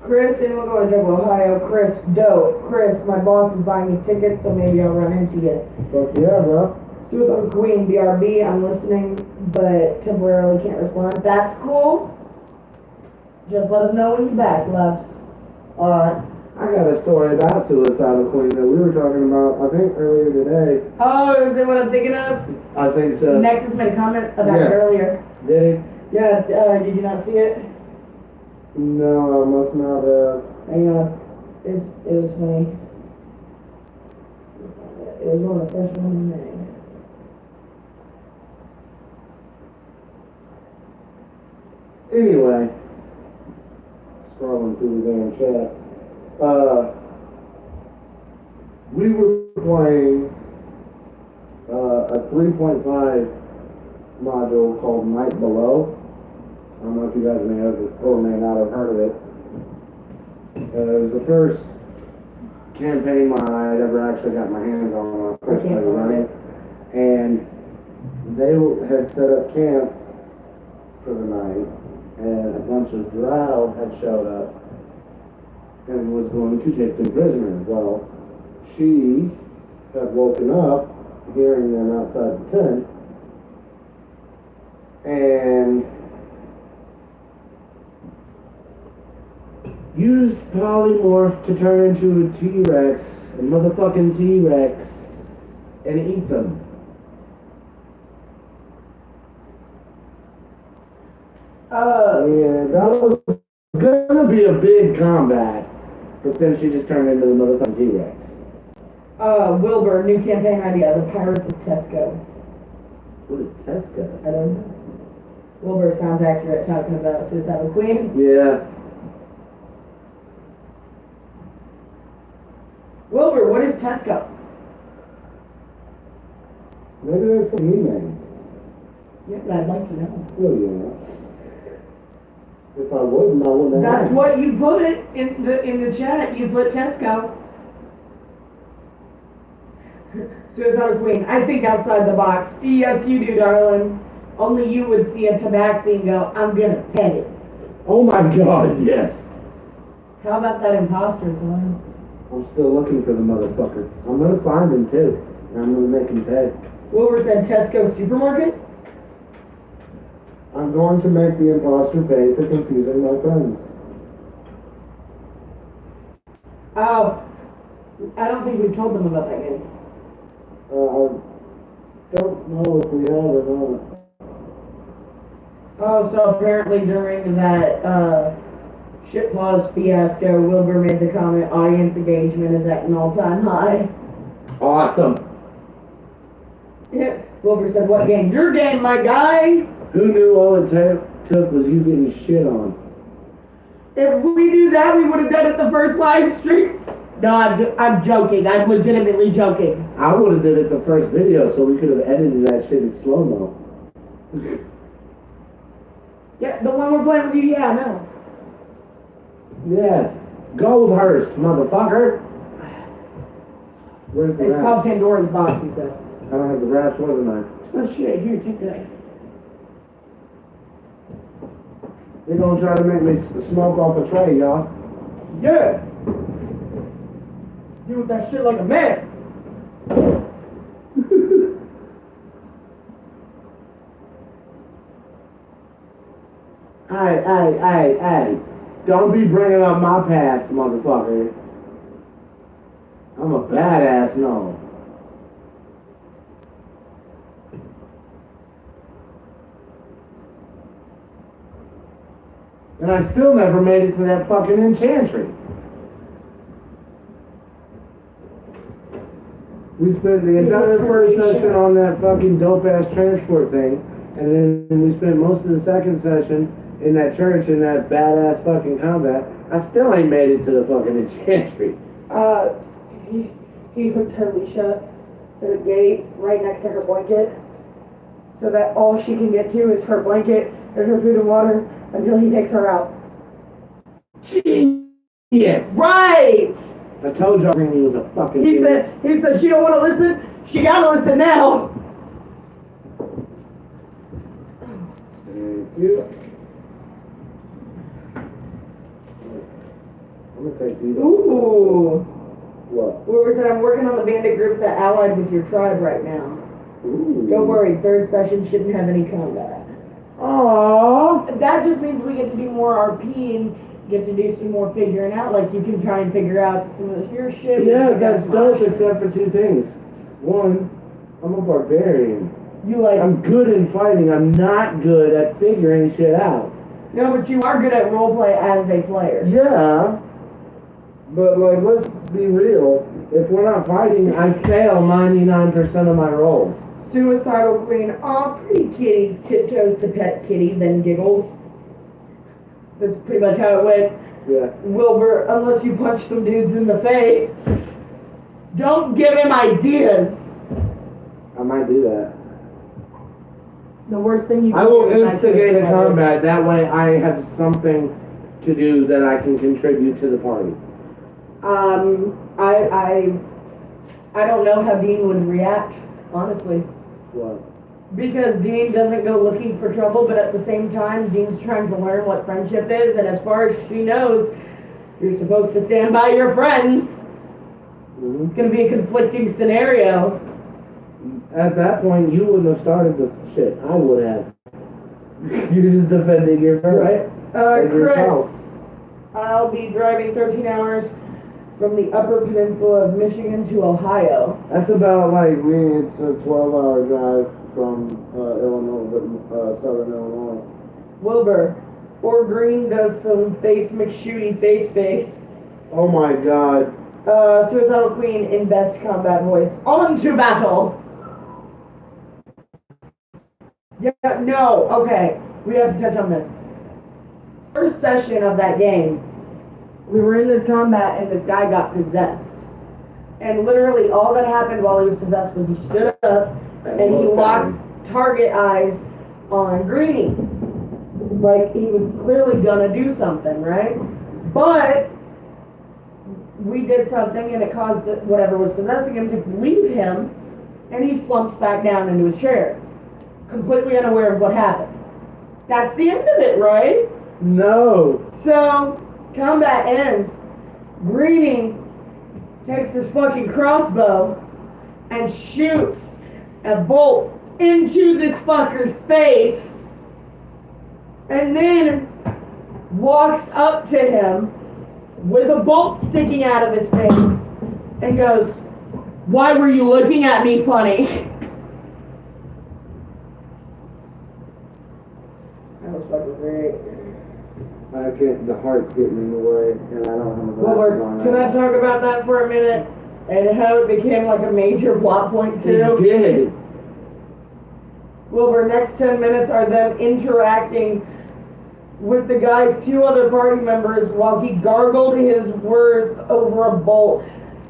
B: Chris, anyone going to Ohio? Chris, dope. Chris, my boss is buying me tickets, so maybe I'll run into you.
A: Fuck yeah, bro.
B: Suicidal Queen, BRB, I'm listening, but temporarily can't respond. That's cool. Just let us know when you're back, loves.
A: Alright. I got a story about Suicidal Queen that we were talking about, I think, earlier today.
B: Oh, is it what I'm thinking of?
A: I think so.
B: Nexus made a comment about
A: Yes.
B: it earlier.
A: Did
B: Yeah, did you not see it?
A: he? No, I must not have.
B: Hang on. It was funny. It was one of the first ones I made.
A: Anyway, scrolling through the damn chat. We were playing a 3.5 module called Night Below. I don't know if you guys may have or may not have heard of it. It was the first campaign I'd ever actually got my hands on when I first started running. And they had set up camp for the night, and a bunch of drow had showed up and was going to take them prisoner. Well, she had woken up hearing them outside the tent, and used polymorph to turn into a T-Rex, a motherfucking T-Rex, and eat them. Yeah, that was gonna be a big combat, but then she just turned into the motherfucking T-Rex.
B: Wilbur, new campaign idea, the Pirates of Tesco.
A: What is Tesco?
B: I don't know. Wilbur sounds accurate talking about Suicidal Queen.
A: Yeah.
B: Wilbur, what is Tesco?
A: Maybe there's some e-mail.
B: Yeah, I'd like to know.
A: Well, yeah. If I wouldn't, I wouldn't have.
B: That's what you put it in the chat. You put Tesco. Suicidal Queen. I think outside the box. Yes, you do, darling. Only you would see a tabaxi and go, I'm gonna pet it.
A: Oh my God, yes.
B: How about that imposter, Glenn?
A: I'm still looking for the motherfucker. I'm gonna find him too, and I'm gonna make him pay.
B: Wilbur said Tesco supermarket?
A: I'm going to make the imposter pay for confusing my friends.
B: Oh, I don't think we told them about that game.
A: I don't know if we have or not.
B: Oh, so apparently during that shitpause fiasco, Wilbur made the comment, audience engagement is at an all-time high.
A: Awesome.
B: Yeah. Wilbur said, what game? Your game, my guy!
A: Who knew all it took was you getting shit on?
B: If we knew that, we would have done it the first live stream. No, I'm joking. I'm legitimately joking.
A: I would have did it the first video so we could have edited that shit in slow-mo.
B: Yeah, the one we're playing with you, yeah, no.
A: Yeah. Goldhurst, motherfucker. Where's the
B: It's
A: rats?
B: called Pandora's Box, he said.
A: I don't have the rats or the knife.
B: Oh shit, here, take that.
A: They're gonna try to make me smoke off a tray, y'all.
B: Yeah. Deal with that shit like a man.
A: Hey. Don't be bringing up my past, motherfucker. I'm a badass, no. And I still never made it to that fucking enchantry. We spent the entire first session on that fucking dope-ass transport thing, and then we spent most of the second session in that church in that badass fucking combat. I still ain't made it to the fucking enchantry.
B: He hooked her shut to the gate right next to her blanket, so that all she can get to is her blanket and her food and water until he takes her out.
A: Yes.
B: Right!
A: I told y'all he was a fucking
B: He
A: idiot.
B: said she don't want to listen. She gotta listen now.
A: Thank you. I'm gonna take these.
B: Ooh.
A: What?
B: Whoever said I'm working on the bandit group that allied with your tribe right now.
A: Ooh.
B: Don't worry, third session shouldn't have any combat.
A: Aww.
B: That just means we get to do more RP and get to do some more figuring out. Like you can try and figure out some of your shit.
A: Yeah, that's dope except for two things. One, I'm a barbarian.
B: You like
A: I'm good in fighting. I'm not good at figuring shit out.
B: no, but you are good at roleplay as a player.
A: Yeah. But like, let's be real. If we're not fighting, I fail 99% of my rolls.
B: Suicidal queen, aw, pretty kitty, tiptoes to pet kitty, then giggles. That's pretty much how it went.
A: Yeah.
B: Wilbur, unless you punch some dudes in the face, don't give him ideas.
A: I might do that.
B: The worst thing you can
A: I will
B: do is
A: instigate a
B: ideas.
A: combat. That way I have something to do that I can contribute to the party.
B: I don't know how Dean would react, honestly.
A: What?
B: Because Dean doesn't go looking for trouble, but at the same time, Dean's trying to learn what friendship is, and as far as she knows, you're supposed to stand by your friends.
A: Mm-hmm.
B: It's gonna be a conflicting scenario.
A: At that point, you wouldn't have started the shit. I would have. You're just defending your friends.
B: Right.
A: And yourself.
B: Chris, I'll be driving 13 hours from the Upper Peninsula of Michigan to Ohio.
A: That's about like me. It's a 12-hour drive from Illinois, Southern Illinois.
B: Wilbur, or Green does some face McShooty face.
A: Oh my God.
B: Suicidal Queen in best combat voice. On to battle! Yeah, no, okay. We have to touch on this. First session of that game, we were in this combat and this guy got possessed. And literally all that happened while he was possessed was he stood up and he locked target eyes on Greenie. Like he was clearly gonna do something, right? But we did something and it caused whatever was possessing him to leave him, and he slumps back down into his chair, completely unaware of what happened. That's the end of it, right?
A: No.
B: So, combat ends. Greenie takes his fucking crossbow and shoots a bolt into this fucker's face, and then walks up to him with a bolt sticking out of his face and goes, "Why were you looking at me funny?" That was fucking great.
A: I can't. The heart's getting in the way, and I don't have my glasses on.
B: Can I talk about that for a minute? And how it became like a major plot point too?
A: It did.
B: Wilbur, next 10 minutes are them interacting with the guy's two other party members while he gargled his words over a bolt.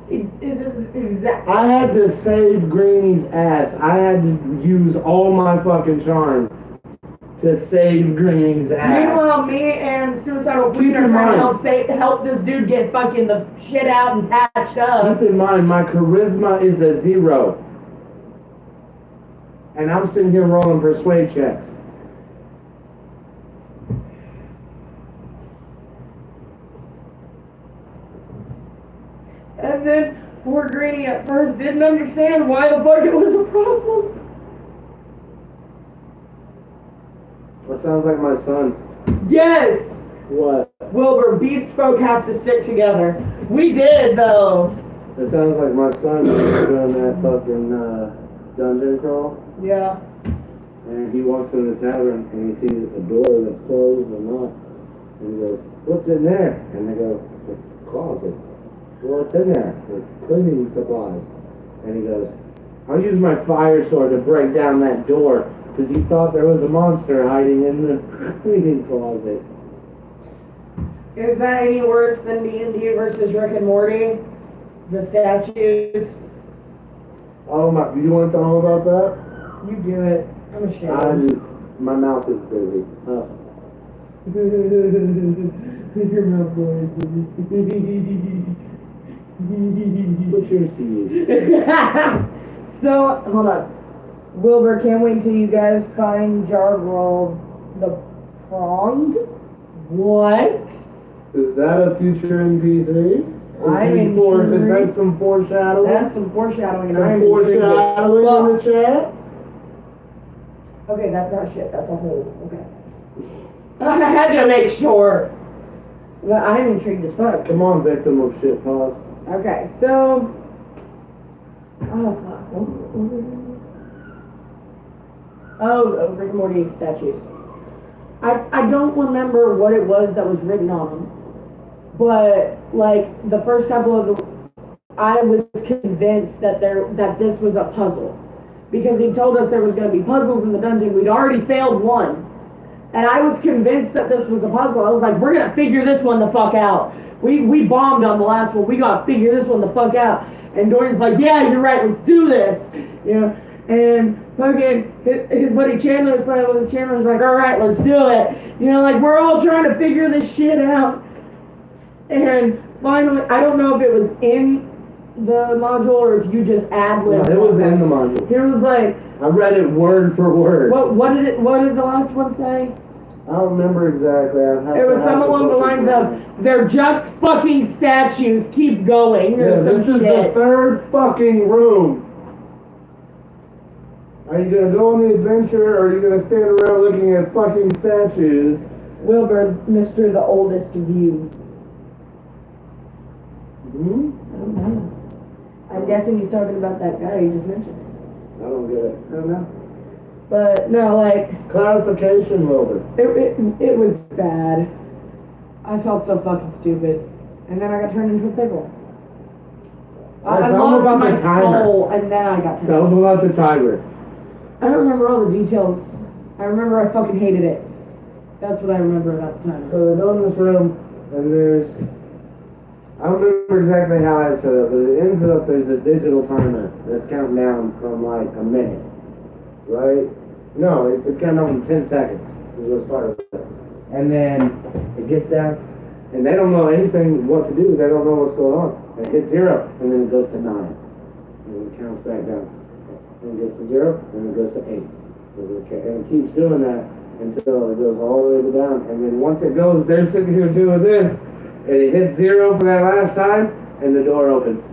B: It is exactly.
A: I had to save Greenie's ass. I had to use all my fucking charm to save Greenie's ass.
B: Meanwhile, me and Suicidal Queen
A: Keep
B: are
A: in
B: trying to
A: mind-
B: help this dude get fucking the shit out and patched up.
A: Keep in mind, my charisma is a 0. And I'm sitting here rolling persuade checks.
B: And then poor Greenie at first didn't understand why the fuck it was a problem.
A: That sounds like my son.
B: Yes!
A: What?
B: Wilbur, beast folk have to stick together. We did, though.
A: It sounds like my son doing that fucking dungeon crawl.
B: Yeah.
A: And he walks in the tavern and he sees a door that's closed and locked. And he goes, "What's in there?" And they go, "It's a closet." "Well, what's in there?" "It's cleaning supplies." And he goes, "I'll use my fire sword to break down that door," because he thought there was a monster hiding in the cleaning closet.
B: Is that any worse than D&D versus Rick and Morty? The statues?
A: Oh my, you want to tell him about that?
B: You do it. I'm ashamed.
A: My mouth is busy.
B: Your mouth's always
A: What's yours to you?
B: So, hold on. Wilbur, can't wait till you guys find Jargrove the Pronged? What?
A: Is that a future NPC?
B: I'm
A: Is
B: intrigued.
A: that some foreshadowing?
B: That's some foreshadowing.
A: Some
B: I'm
A: foreshadowing
B: intrigued.
A: in the chat?
B: Okay, that's not shit. That's a hole. Okay. I had to make sure. Well, I'm intrigued as fuck.
A: Come on, victim of shit pause.
B: Okay, so. Oh, fuck. Oh, Rick and Morty statues. I don't remember what it was that was written on them. But, like, the first couple of the. I was convinced that this was a puzzle. Because he told us there was going to be puzzles in the dungeon. We'd already failed one. And I was convinced that this was a puzzle. I was like, we're going to figure this one the fuck out. We bombed on the last one. We got to figure this one the fuck out. And Dorian's like, yeah, you're right. Let's do this. You know? And fucking his buddy Chandler was playing with us. Chandler's like, all right, let's do it. You know, like, we're all trying to figure this shit out. And finally, I don't know if it was in the module or if you just ad-libbed.
A: No, it was in the module.
B: He was like,
A: I read it word for word.
B: what did the last one say?
A: I don't remember exactly.
B: It was some along the lines of, they're just fucking statues, keep going, or
A: Yeah,
B: some
A: this is the
B: shit.
A: third fucking room. Are you gonna go on the adventure or are you gonna stand around looking at fucking statues?
B: Wilbur, Mr. the oldest of you.
A: Hmm?
B: I don't know. I'm guessing he's talking about that guy you just mentioned.
A: I don't get it. I don't know.
B: But, no, like,
A: Clarification, Wilbur.
B: it was bad. I felt so fucking stupid. And then I got turned into a pickle. I
A: Tell me
B: lost
A: about
B: my
A: the timer.
B: soul, and then I got turned.
A: Tell us about the tiger.
B: I don't remember all the details. I remember I fucking hated it. That's what I remember about the timer.
A: So they go in this room, and there's... I don't remember exactly how I set it up, but it ends up there's this digital timer that's counting down from like a minute, right? No, it's counting down from 10 seconds is what it started with. And then it gets down, and they don't know anything what to do. They don't know what's going on. It hits 0, and then it goes to 9. And it counts back down. And it gets to 0, and it goes to 8. And it keeps doing that until it goes all the way down. And then once it goes, they're sitting here doing this. And it hits 0 for that last time, and the door opens.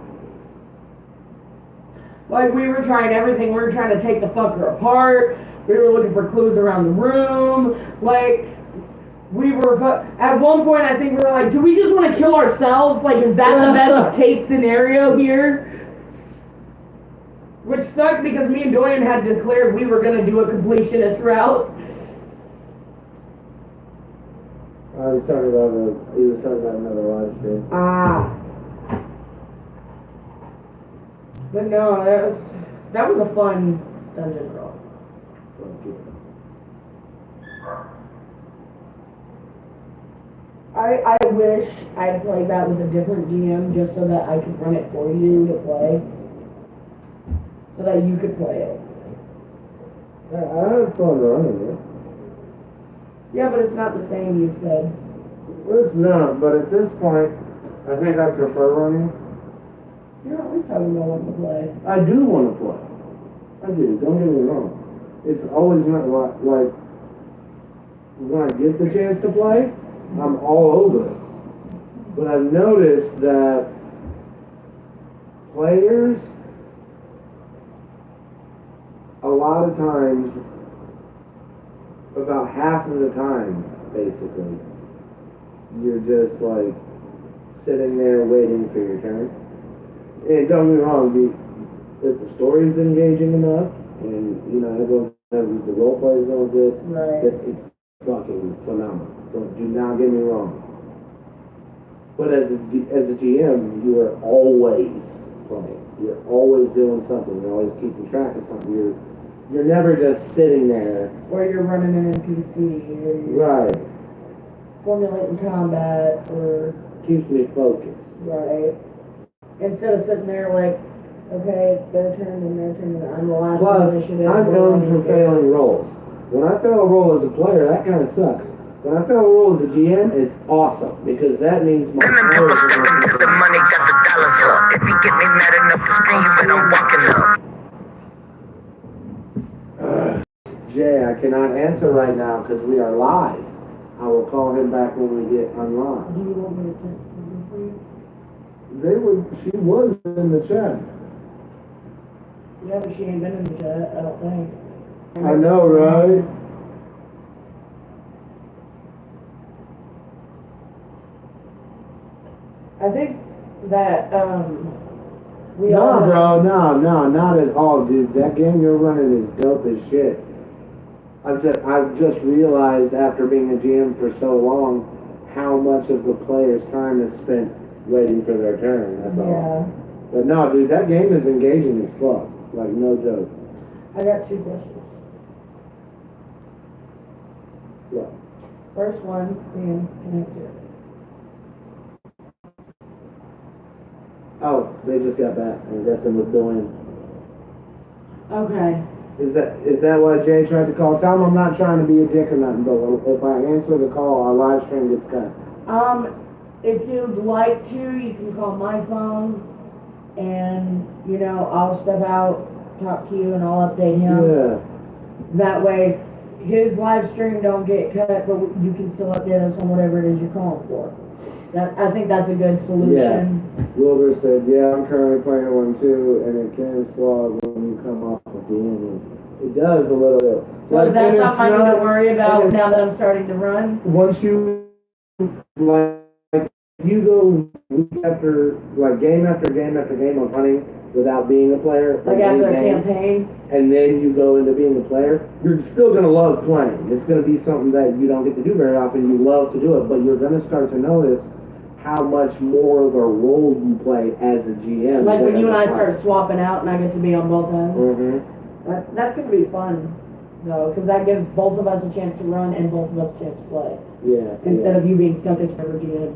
B: Like, we were trying everything. We were trying to take the fucker apart. We were looking for clues around the room. Like, we were... At one point, I think we were like, do we just want to kill ourselves? Like, is that the best case scenario here? Which sucked because me and Dorian had declared we were going to do a completionist route.
A: He was talking about another live stream.
B: Ah. But no, that was a fun dungeon crawl. I wish I'd played that with a different GM just so that I could run it for you to play. So that you could play it.
A: I had fun running it.
B: Yeah, but it's not the same, you said.
A: Well, it's not, but at this point, I think I prefer running.
B: You're always talking about wanting to play.
A: I do want to play. I do, don't get me wrong. It's always not like when I get the chance to play, I'm all over it. But I've noticed that players, a lot of times, about half of the time, basically, you're just like sitting there waiting for your turn. And don't get me wrong, if the story's engaging enough, and you know, the role play is going good,
B: Right.
A: it's fucking phenomenal. Do not get me wrong. But as a GM, you are always playing. You're always doing something. You're always keeping track of something. You're never just sitting there.
B: Or you're running an NPC, or you're
A: Right.
B: formulating combat, or
A: Keeps me focused.
B: right. Instead of sitting there like, okay, it's their turn and their turn, and I'm the last
A: Plus,
B: initiative.
A: I'm known for failing rolls. When I fail a roll as a player, that kind of sucks. When I fail a roll as a GM, it's awesome because that means my
C: Them and
A: players
C: people
A: are
C: sticking
A: going
C: to the money, got the dollars up. If you get me mad enough to scream, you bet I'm walking up.
A: Jay, I cannot answer right now because we are live. I will call him back when we get online.
B: Do you want me to text her for you?
A: She was in the chat.
B: Yeah, but she ain't been in the chat, I don't think.
A: I know, right?
B: I think that, we
A: No,
B: all
A: bro, no, not at all, dude. That game you're running is dope as shit. I've just realized after being a GM for so long how much of the player's time is spent waiting for their turn. That's all.
B: Yeah,
A: But no, dude, that game is engaging as fuck. Like, no joke.
B: I got 2 questions.
A: Yeah.
B: First one, Dan can answer.
A: Oh, they just got back. I'm guessing with Dwayne.
B: Okay.
A: Is that why Jay tried to call? Tell him I'm not trying to be a dick or nothing, but if I answer the call, our live stream gets cut.
B: If you'd like to, you can call my phone, and, you know, I'll step out, talk to you, and I'll update him.
A: Yeah.
B: That way, his live stream don't get cut, but you can still update us on whatever it is you're calling for. I think that's a good solution.
A: Wilbur said, yeah, I'm currently playing one too, and it can slog when you come off of the ending. It does a little bit.
B: So is that something I need to worry about now that I'm starting to run?
A: Once you, like, you go week after, like, game after game after game of hunting without being a player.
B: Like after a campaign?
A: And then you go into being a player, you're still going to love playing. It's going to be something that you don't get to do very often. You love to do it, but you're going to start to notice how much more of a role you play as a GM.
B: Like when you and I start swapping out and I get to be on both ends?
A: Mm-hmm.
B: That's going to be fun, though, because that gives both of us a chance to run and both of us a chance to play.
A: Yeah.
B: Instead of you being stuck as forever GM.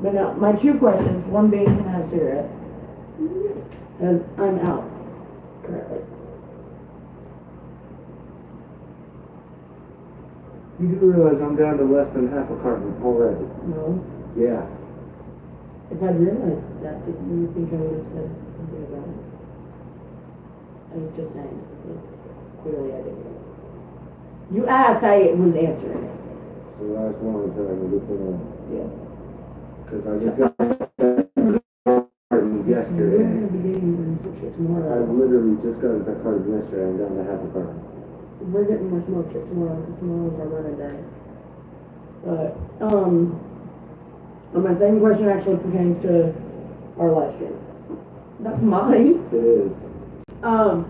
B: But no, my 2 questions, one being, can I have a cigarette? Because I'm out currently.
A: You do realize I'm down to less than half a carton already.
B: No.
A: Yeah.
B: If I realized that, do you think I would have said something about it? I was just saying. Like, clearly I didn't. You asked, I was answering it.
A: So last one time, good for now.
B: Yeah.
A: Because I just got that carton yesterday.
B: We're going to be getting more smoke shit
A: I
B: tomorrow.
A: literally just got that carton yesterday. I'm down to half a carton.
B: We're getting more smoke shit tomorrow because tomorrow's our running day. But, and my second question actually pertains to our live stream. That's mine.
A: It is.
B: Oh.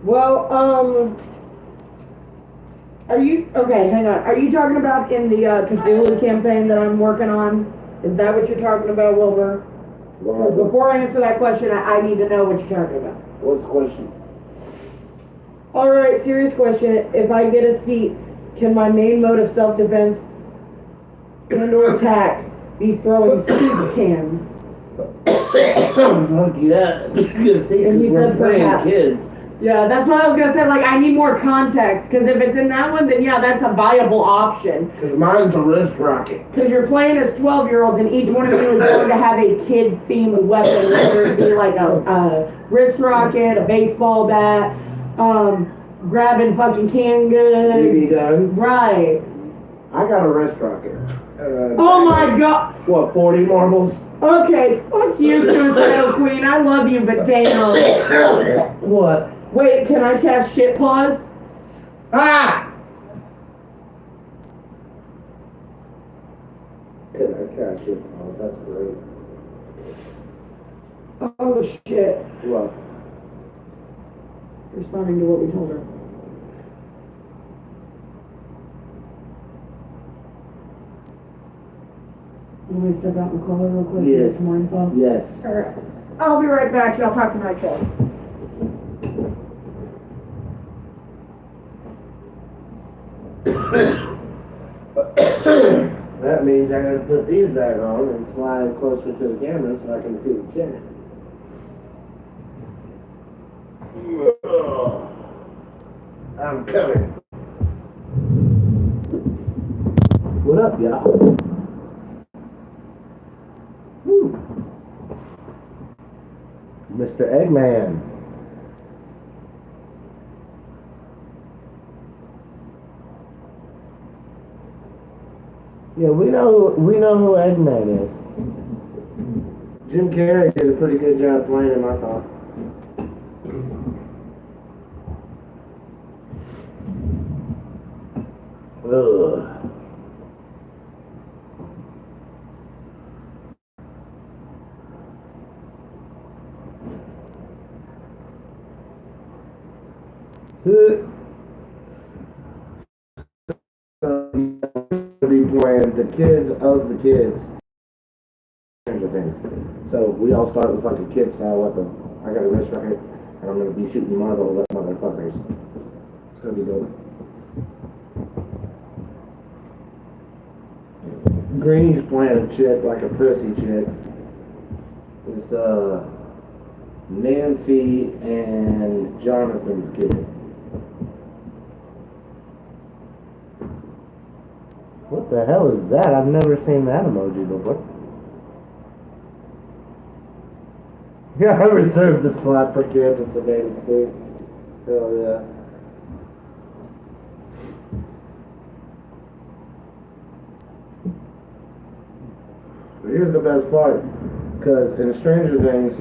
B: Well, are you, okay, hang on. Are you talking about in the Cthulhu campaign that I'm working on? Is that what you're talking about, Wilbur? Because before I answer that question, I need to know what you're talking about.
A: What's the question?
B: Alright, serious question. If I get a seat, can my main mode of self-defense and or attack be throwing soup cans?
A: Fuck yeah. You can see
B: And
A: because
B: he
A: we're
B: said
A: playing
B: perhaps.
A: kids.
B: Yeah, that's what I was gonna say. Like, I need more context, because if it's in that one, then yeah, that's a viable option.
A: Because mine's a wrist rocket.
B: Because you're playing as 12-year-olds, and each one of you is going to have a kid-themed weapon, whether it be like a wrist rocket, a baseball bat, grabbing fucking canned goods.
A: BB gun.
B: Right.
A: I got a wrist rocket.
B: Oh my god.
A: What, 40 marbles?
B: Okay, fuck you, Suicidal Queen. I love you, but damn.
A: What?
B: Wait, can I cast shit paws?
A: Ah! Can I catch it? Oh, that's great.
B: Oh shit.
A: What?
B: Responding to what we told her. You want me to step out and call her real quick?
A: Yes.
B: Get some more info?
A: Yes.
B: Alright. I'll be right back. Y'all talk to my kid.
A: That means I gotta put these back on and slide closer to the camera so I can see the chat. I'm coming. What up, y'all? Woo. Mr. Eggman. Yeah, we know who Eggman is. Jim Carrey did a pretty good job playing him, I thought. Ugh. Be playing the kids of the kids. So we all start with like a kid style weapon. I got a wrist rocket, and I'm gonna be shooting marbles at motherfuckers. It's gonna be dope. Greeny's playing a chick, like a prissy chick. It's Nancy and Jonathan's kid. What the hell is that? I've never seen that emoji before. Yeah, I reserved the slot for kids. It's a day to see. Hell yeah. But here's the best part. Because in Stranger Things,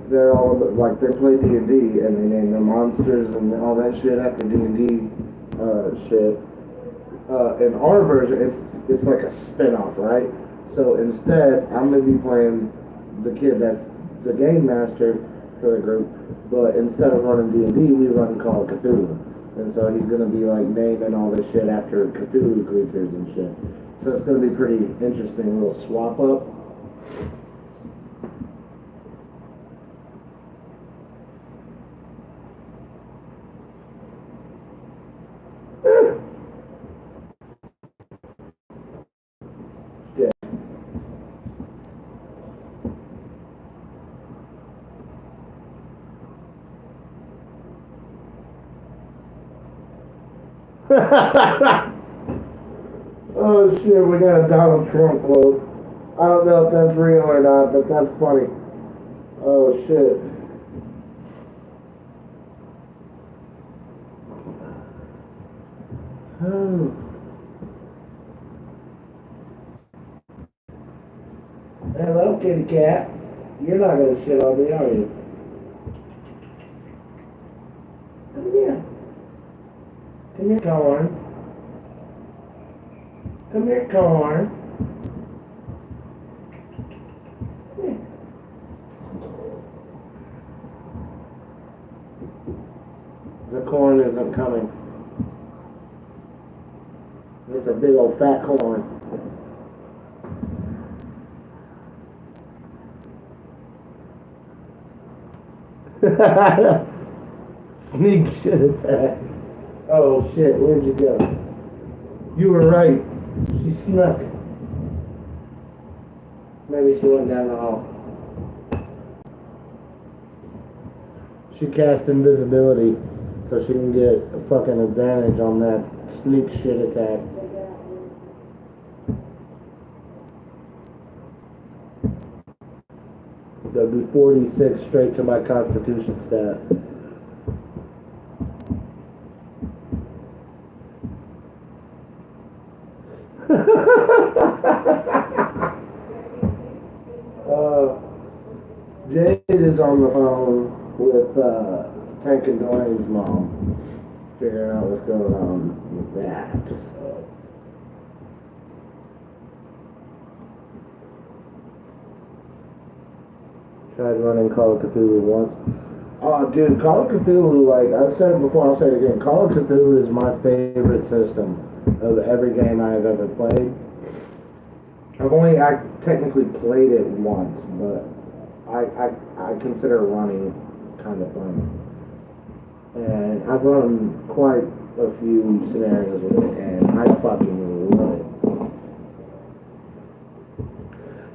A: they're all about, like, they play D&D and they name their monsters and all that shit after D&D shit. In our version, it's like a spin-off, right? So instead, I'm gonna be playing the kid that's the game master for the group, but instead of running D&D, we run Call of Cthulhu. And so he's gonna be like naming all this shit after Cthulhu creatures and shit. So it's gonna be pretty interesting little swap up. Oh shit, we got a Donald Trump quote. I don't know if that's real or not, but that's funny. Oh shit. Oh. Hello, kitty cat. You're not gonna shit on me, are you? Come here. Come here, corn. Come here, corn. Come here. The corn isn't coming. It's a big old fat corn. Sneak shit attack. Oh shit, where'd you go? You were right. She snuck. Maybe she went down the hall. She cast invisibility so she can get a fucking advantage on that sneak shit attack. That'd be 46 straight to my constitution stat. Jade is on the phone with Tank and Dwayne's mom, figuring out what's going on with that. Tried running Call of Cthulhu once. Oh, dude, Call of Cthulhu, like, I've said it before, I'll say it again. Call of Cthulhu is my favorite system of every game I have ever played. I technically played it once, but I consider running kind of fun. And I've run quite a few scenarios with it, and I fucking love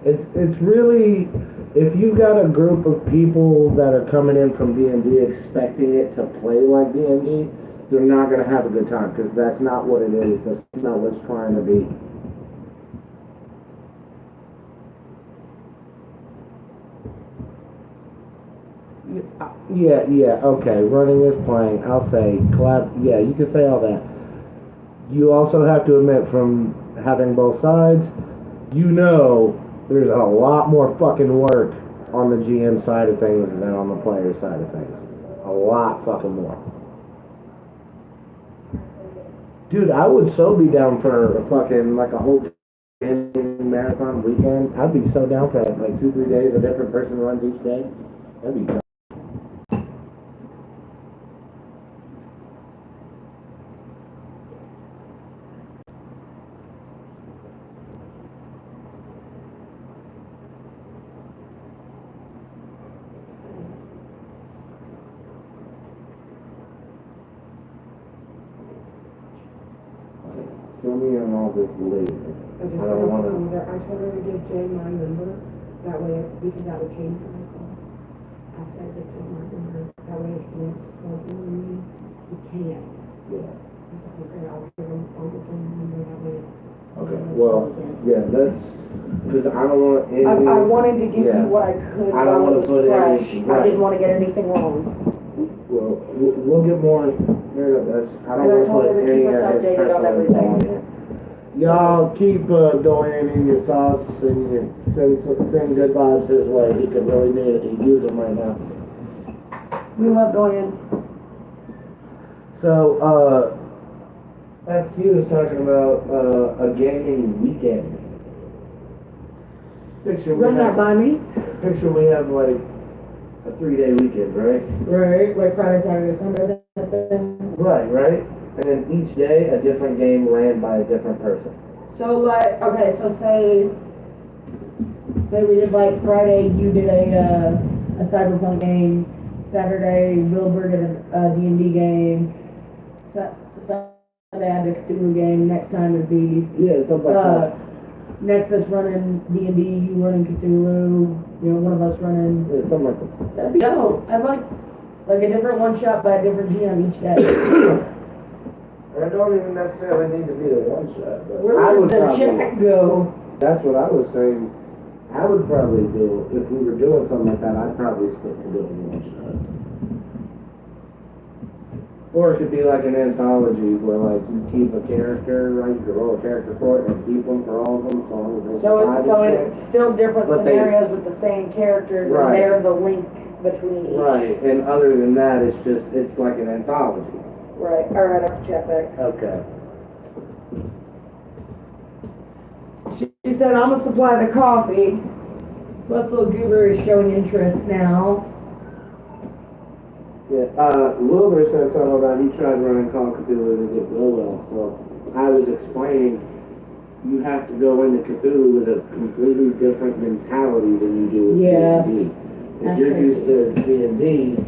A: it. It's really, if you've got a group of people that are coming in from D&D expecting it to play like D&D, they're not going to have a good time, because that's not what it is. That's not what it's trying to be. Yeah, okay, running is playing, I'll say, yeah, you can say all that. You also have to admit, from having both sides, you know there's a lot more fucking work on the GM side of things than on the player side of things. A lot fucking more. Dude, I would so be down for a fucking, like a whole marathon weekend. I'd be so down for that, like 2-3 days, a different person runs each day. That'd be tough. Fill me on all this later.
B: I just
A: I don't want to.
B: I told her to give Jay my number. That way, because that was changed from my call. I said to give my number. That way, if he wants to call me, he can.
A: Yeah.
B: I said, okay, I'll give him the phone number. That way.
A: Okay. Well, yeah, that's because I don't want anything.
B: I wanted to give you what I could.
A: I don't want to put
B: fresh.
A: anything.
B: I didn't want to get anything wrong.
A: Well, we'll get more. I don't want to put any of his personal info on it. Y'all keep Dwayne in your thoughts and you send good vibes his way. He could really need it. He use them right now.
B: We love Dwayne.
A: So, SQ is talking about a gaming weekend.
B: Run that by me.
A: Picture we have like a 3-day weekend, right?
B: Right, like Friday, Saturday, Sunday, that thing.
A: Right. And then each day a different game ran by a different person.
B: So like, okay, so say we did like Friday, you did a Cyberpunk game. Saturday, Wilbur did a D&D game. Sunday I did a Cthulhu game. Next time it'd be
A: Something like that.
B: Next us running D&D, you running Cthulhu. You know, one of us running.
A: Yeah, something like that.
B: That'd be dope. I'd like a different one shot by a different GM each day.
A: I don't even necessarily need to be the one shot, but
B: Where would the chat go?
A: That's what I was saying. I would probably do, if we were doing something like that, I'd probably stick to doing one shot. Or it could be like an anthology where like you keep a character, right? You could roll a character for it and keep them for all of them, so long as they survive
B: So
A: and
B: it's still different
A: But
B: scenarios with the same characters, and
A: Right.
B: they're the link between each.
A: Right, and other than that, it's like an anthology.
B: Right. All right, I have to chat back.
A: Okay.
B: She said, I'm gonna supply the coffee. Plus, little Goober is showing interest now.
A: Yeah, Wilbur said something about he tried running Call of Cthulhu and it didn't go well, so I was explaining you have to go into Cthulhu with a completely different mentality than you do with D&D. If
B: That's
A: you're
B: true.
A: used to D&D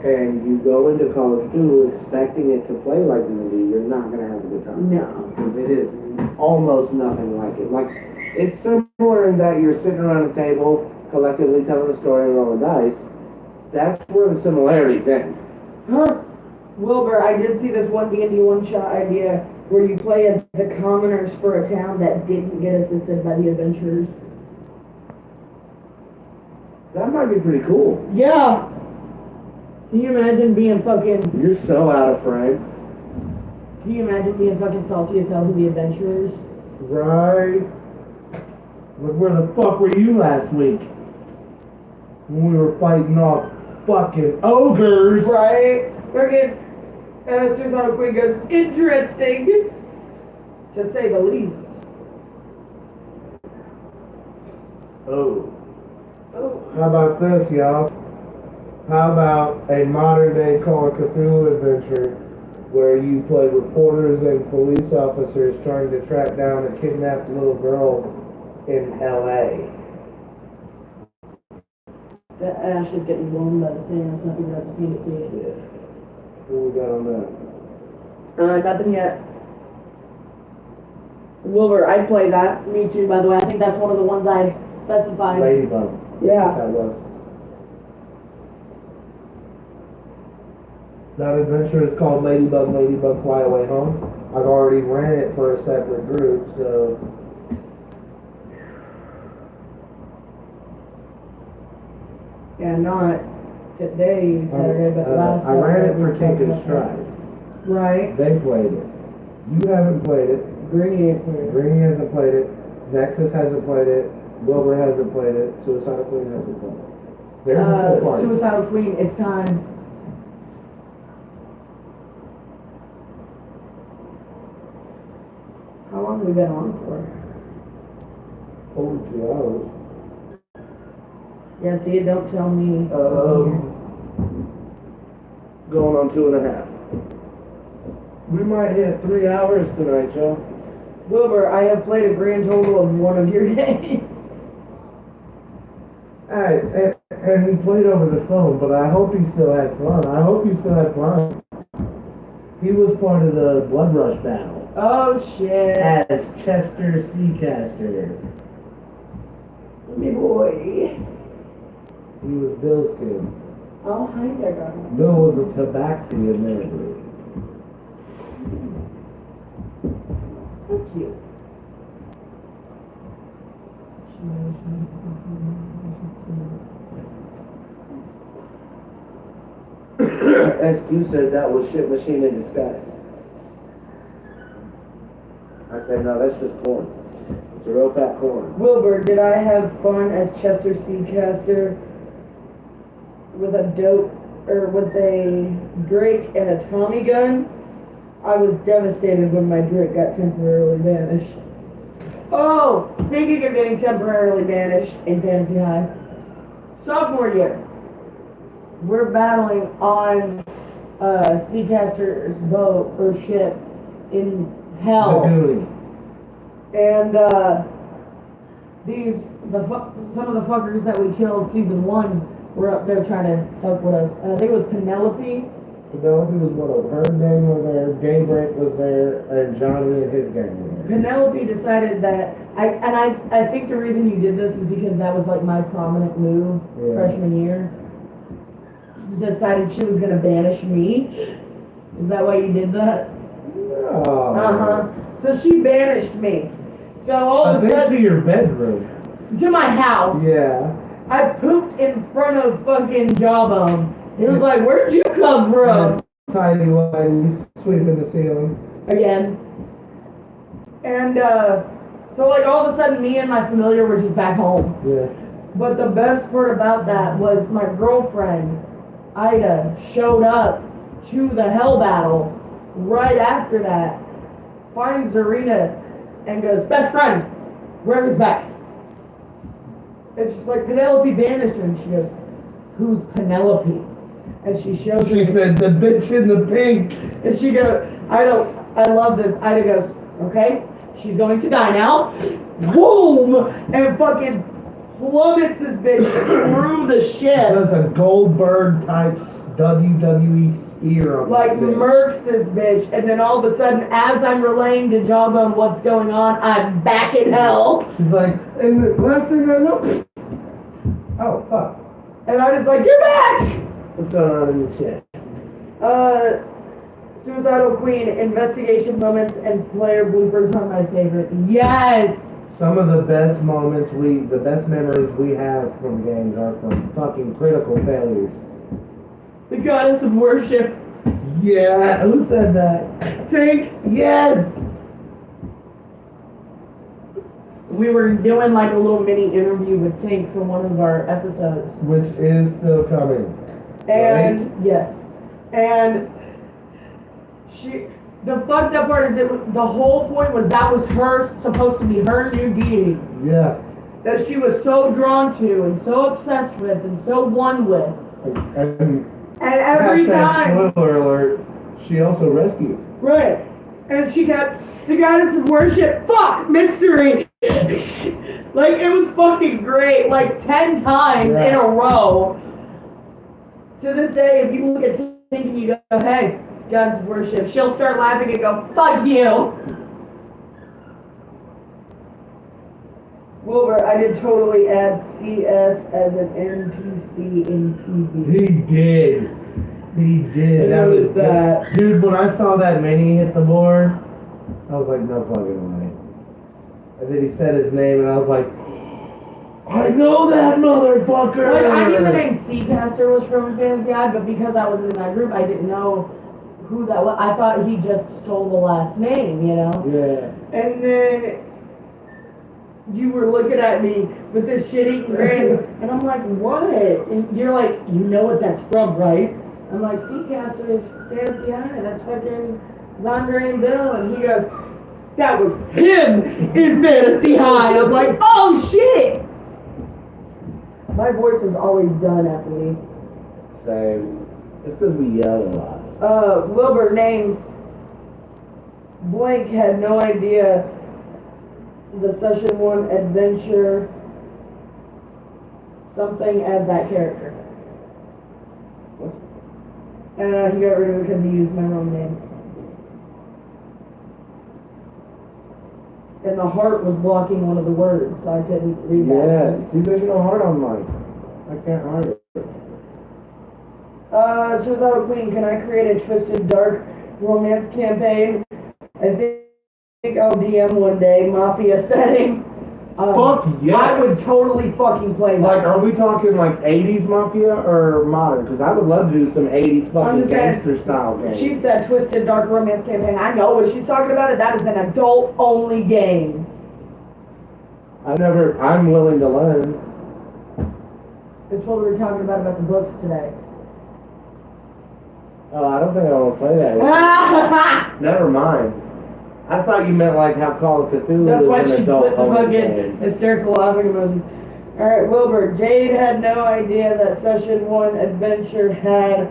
A: and you go into Call of Cthulhu expecting it to play like D&D, you're not going to have a good time.
B: No.
A: Because it is almost nothing like it. Like, it's similar in that you're sitting around a table collectively telling a story and rolling dice, That's where the similarities end.
B: Huh? Wilbur, I did see this one D&D one-shot idea where you play as the commoners for a town that didn't get assisted by the adventurers.
A: That might be pretty cool.
B: Yeah! Can you imagine being fucking...
A: You're so out of frame.
B: Can you imagine being fucking salty as hell to the adventurers?
A: Right. Look, where the fuck were you last week? When we were fighting off fucking ogres.
B: Right? Fucking... Suicidal Queen goes, interesting! To say the least.
A: Oh.
B: Oh.
A: How about this, y'all? How about a modern day Call of Cthulhu adventure where you play reporters and police officers trying to track down a kidnapped little girl in LA?
B: The ash is getting blown by the fan, so I figured I'd just need it to you.
A: Yeah. What we got on that?
B: Nothing yet. Wilbur, I'd play that. Me too, by the way. I think that's one of the ones I specified.
A: Ladybug.
B: Yeah.
A: That was. That adventure is called Ladybug, Ladybug Fly Away Home. I've already ran it for a separate group, so...
B: Yeah, not today, Saturday, but last
A: I ran it
B: Saturday
A: for
B: we
A: Kink
B: talked
A: and
B: about
A: Stride.
B: that. Right.
A: They played it. You haven't played it.
B: Greeny ain't clear.
A: Greeny hasn't played it. Nexus hasn't played it. Wilbur hasn't played it. Suicidal Queen hasn't played it. There's a full party.
B: Suicidal Queen, it's time. How long have we been on for?
A: Over 2 hours.
B: Yeah, see, don't tell me.
A: Going on 2.5. We might hit 3 hours tonight, Joe.
B: Wilbur, I have played a grand total of one of your games.
A: Alright, and he played over the phone, but I hope he still had fun. I hope he still had fun. He was part of the Blood Rush battle.
B: Oh, shit.
A: As Chester Seacaster.
B: Me boy.
A: He was Bill's kid.
B: Oh, hi there, darling.
A: Bill was a tabaxi in their group.
B: So cute.
A: SQ said that was shit machine in disguise. I say, no, that's just corn. It's a real fat corn.
B: Wilbur, did I have fun as Chester Seacaster with a with a Drake and a Tommy gun? I was devastated when my Drake got temporarily banished. Oh, speaking of getting temporarily banished in Fantasy High, sophomore year, we're battling on Seacaster's boat or ship in hell.
A: The Goonie.
B: And some of the fuckers that we killed season 1 were up there trying to help with us. I think it was Penelope.
A: Penelope was one of her gang was there, Daybreak was there, and Johnny and his gang were there.
B: Penelope decided that I think the reason you did this is because that was like my prominent move freshman year. She decided she was gonna banish me. Is that why you did that?
A: No.
B: So she banished me. So all of a sudden
A: to your bedroom.
B: to my house.
A: Yeah.
B: I pooped in front of fucking Jawbone. He was like, where'd you come from?
A: Tiny whitey sweeping the ceiling.
B: Again. And so like all of a sudden me and my familiar were just back home.
A: Yeah.
B: But the best part about that was my girlfriend, Ida, showed up to the hell battle right after that, finds Zarina and goes, best friend, where is Bex? And she's like, Penelope banished her. And she goes, who's Penelope? And she shows her.
A: She said, the bitch in the pink.
B: And she goes, I love this. Ida goes, okay, she's going to die now. Boom! And fucking plummets this bitch through the ship.
A: Does a Goldberg type WWE spear on
B: Like
A: this bitch.
B: murks this bitch, and then all of a sudden, as I'm relaying to Jawbone what's going on, I'm back in hell.
A: She's like, and the last thing I know, oh fuck.
B: And I was like, you're back!
A: What's going on in the chat?
B: Suicidal Queen, investigation moments, and player bloopers are my favorite. Yes!
A: Some of the best moments the best memories we have from games are from fucking critical failures.
B: The goddess of worship.
A: Yeah, who said that?
B: Tink.
A: Yes!
B: We were doing like a little mini interview with Tink for one of our episodes.
A: Which is still coming.
B: And, yes. And the fucked up part is the whole point was that was supposed to be her new deity.
A: Yeah.
B: That she was so drawn to and so obsessed with and so one with.
A: And
B: every time.
A: Spoiler alert, she also rescued.
B: Right. And she kept, the goddess of worship, fuck, mystery. Like, it was fucking great, like 10 times in a row. To this day, if you look at Tink and you go, hey, goddess of worship, she'll start laughing and go, fuck you. Wilbur, I did totally add CS as an NPC in PB.
A: He did. That was
B: that.
A: Dude, when I saw that mini hit the board, I was like, no fucking way. And then he said his name, and I was like, I know that motherfucker!
B: Like, I knew the name Seacaster was from Fantasy Eye, but because I was in that group, I didn't know who that was. I thought he just stole the last name, you know?
A: Yeah.
B: And then you were looking at me with this shit-eating grin, and I'm like, what? And you're like, you know what that's from, right? I'm like, Seacaster is Fantasy High, that's fucking Zandre and Bill, and he goes, that was him in Fantasy High. I'm like, oh shit! My voice is always done after these.
A: Same. It's because we yell a lot.
B: Wilbur names Blank had no idea the Session 1 adventure something as that character.
A: What?
B: He got rid of it because he used my wrong name. And the heart was blocking one of the words, so I couldn't read that.
A: Yeah, see, there's no heart on mine. I can't heart it.
B: Suicidal Queen, can I create a twisted, dark romance campaign? I think I'll DM one day, Mafia setting.
A: Fuck yes!
B: I would totally fucking play that.
A: Like, are we talking like 80s Mafia or modern? Because I would love to do some 80s fucking gangster style games.
B: She said twisted, dark romance campaign. I know what she's talking about. That is an adult-only game.
A: I'm willing to learn.
B: It's what we were talking about the books today.
A: Oh, I don't think I want to play that. Never mind. I thought you meant like how Call of Cthulhu
B: That's why
A: is an
B: she
A: adult
B: put the
A: only
B: fucking
A: game.
B: hysterical laughing emoji. Alright, Wilbur. Jade had no idea that Session 1 Adventure had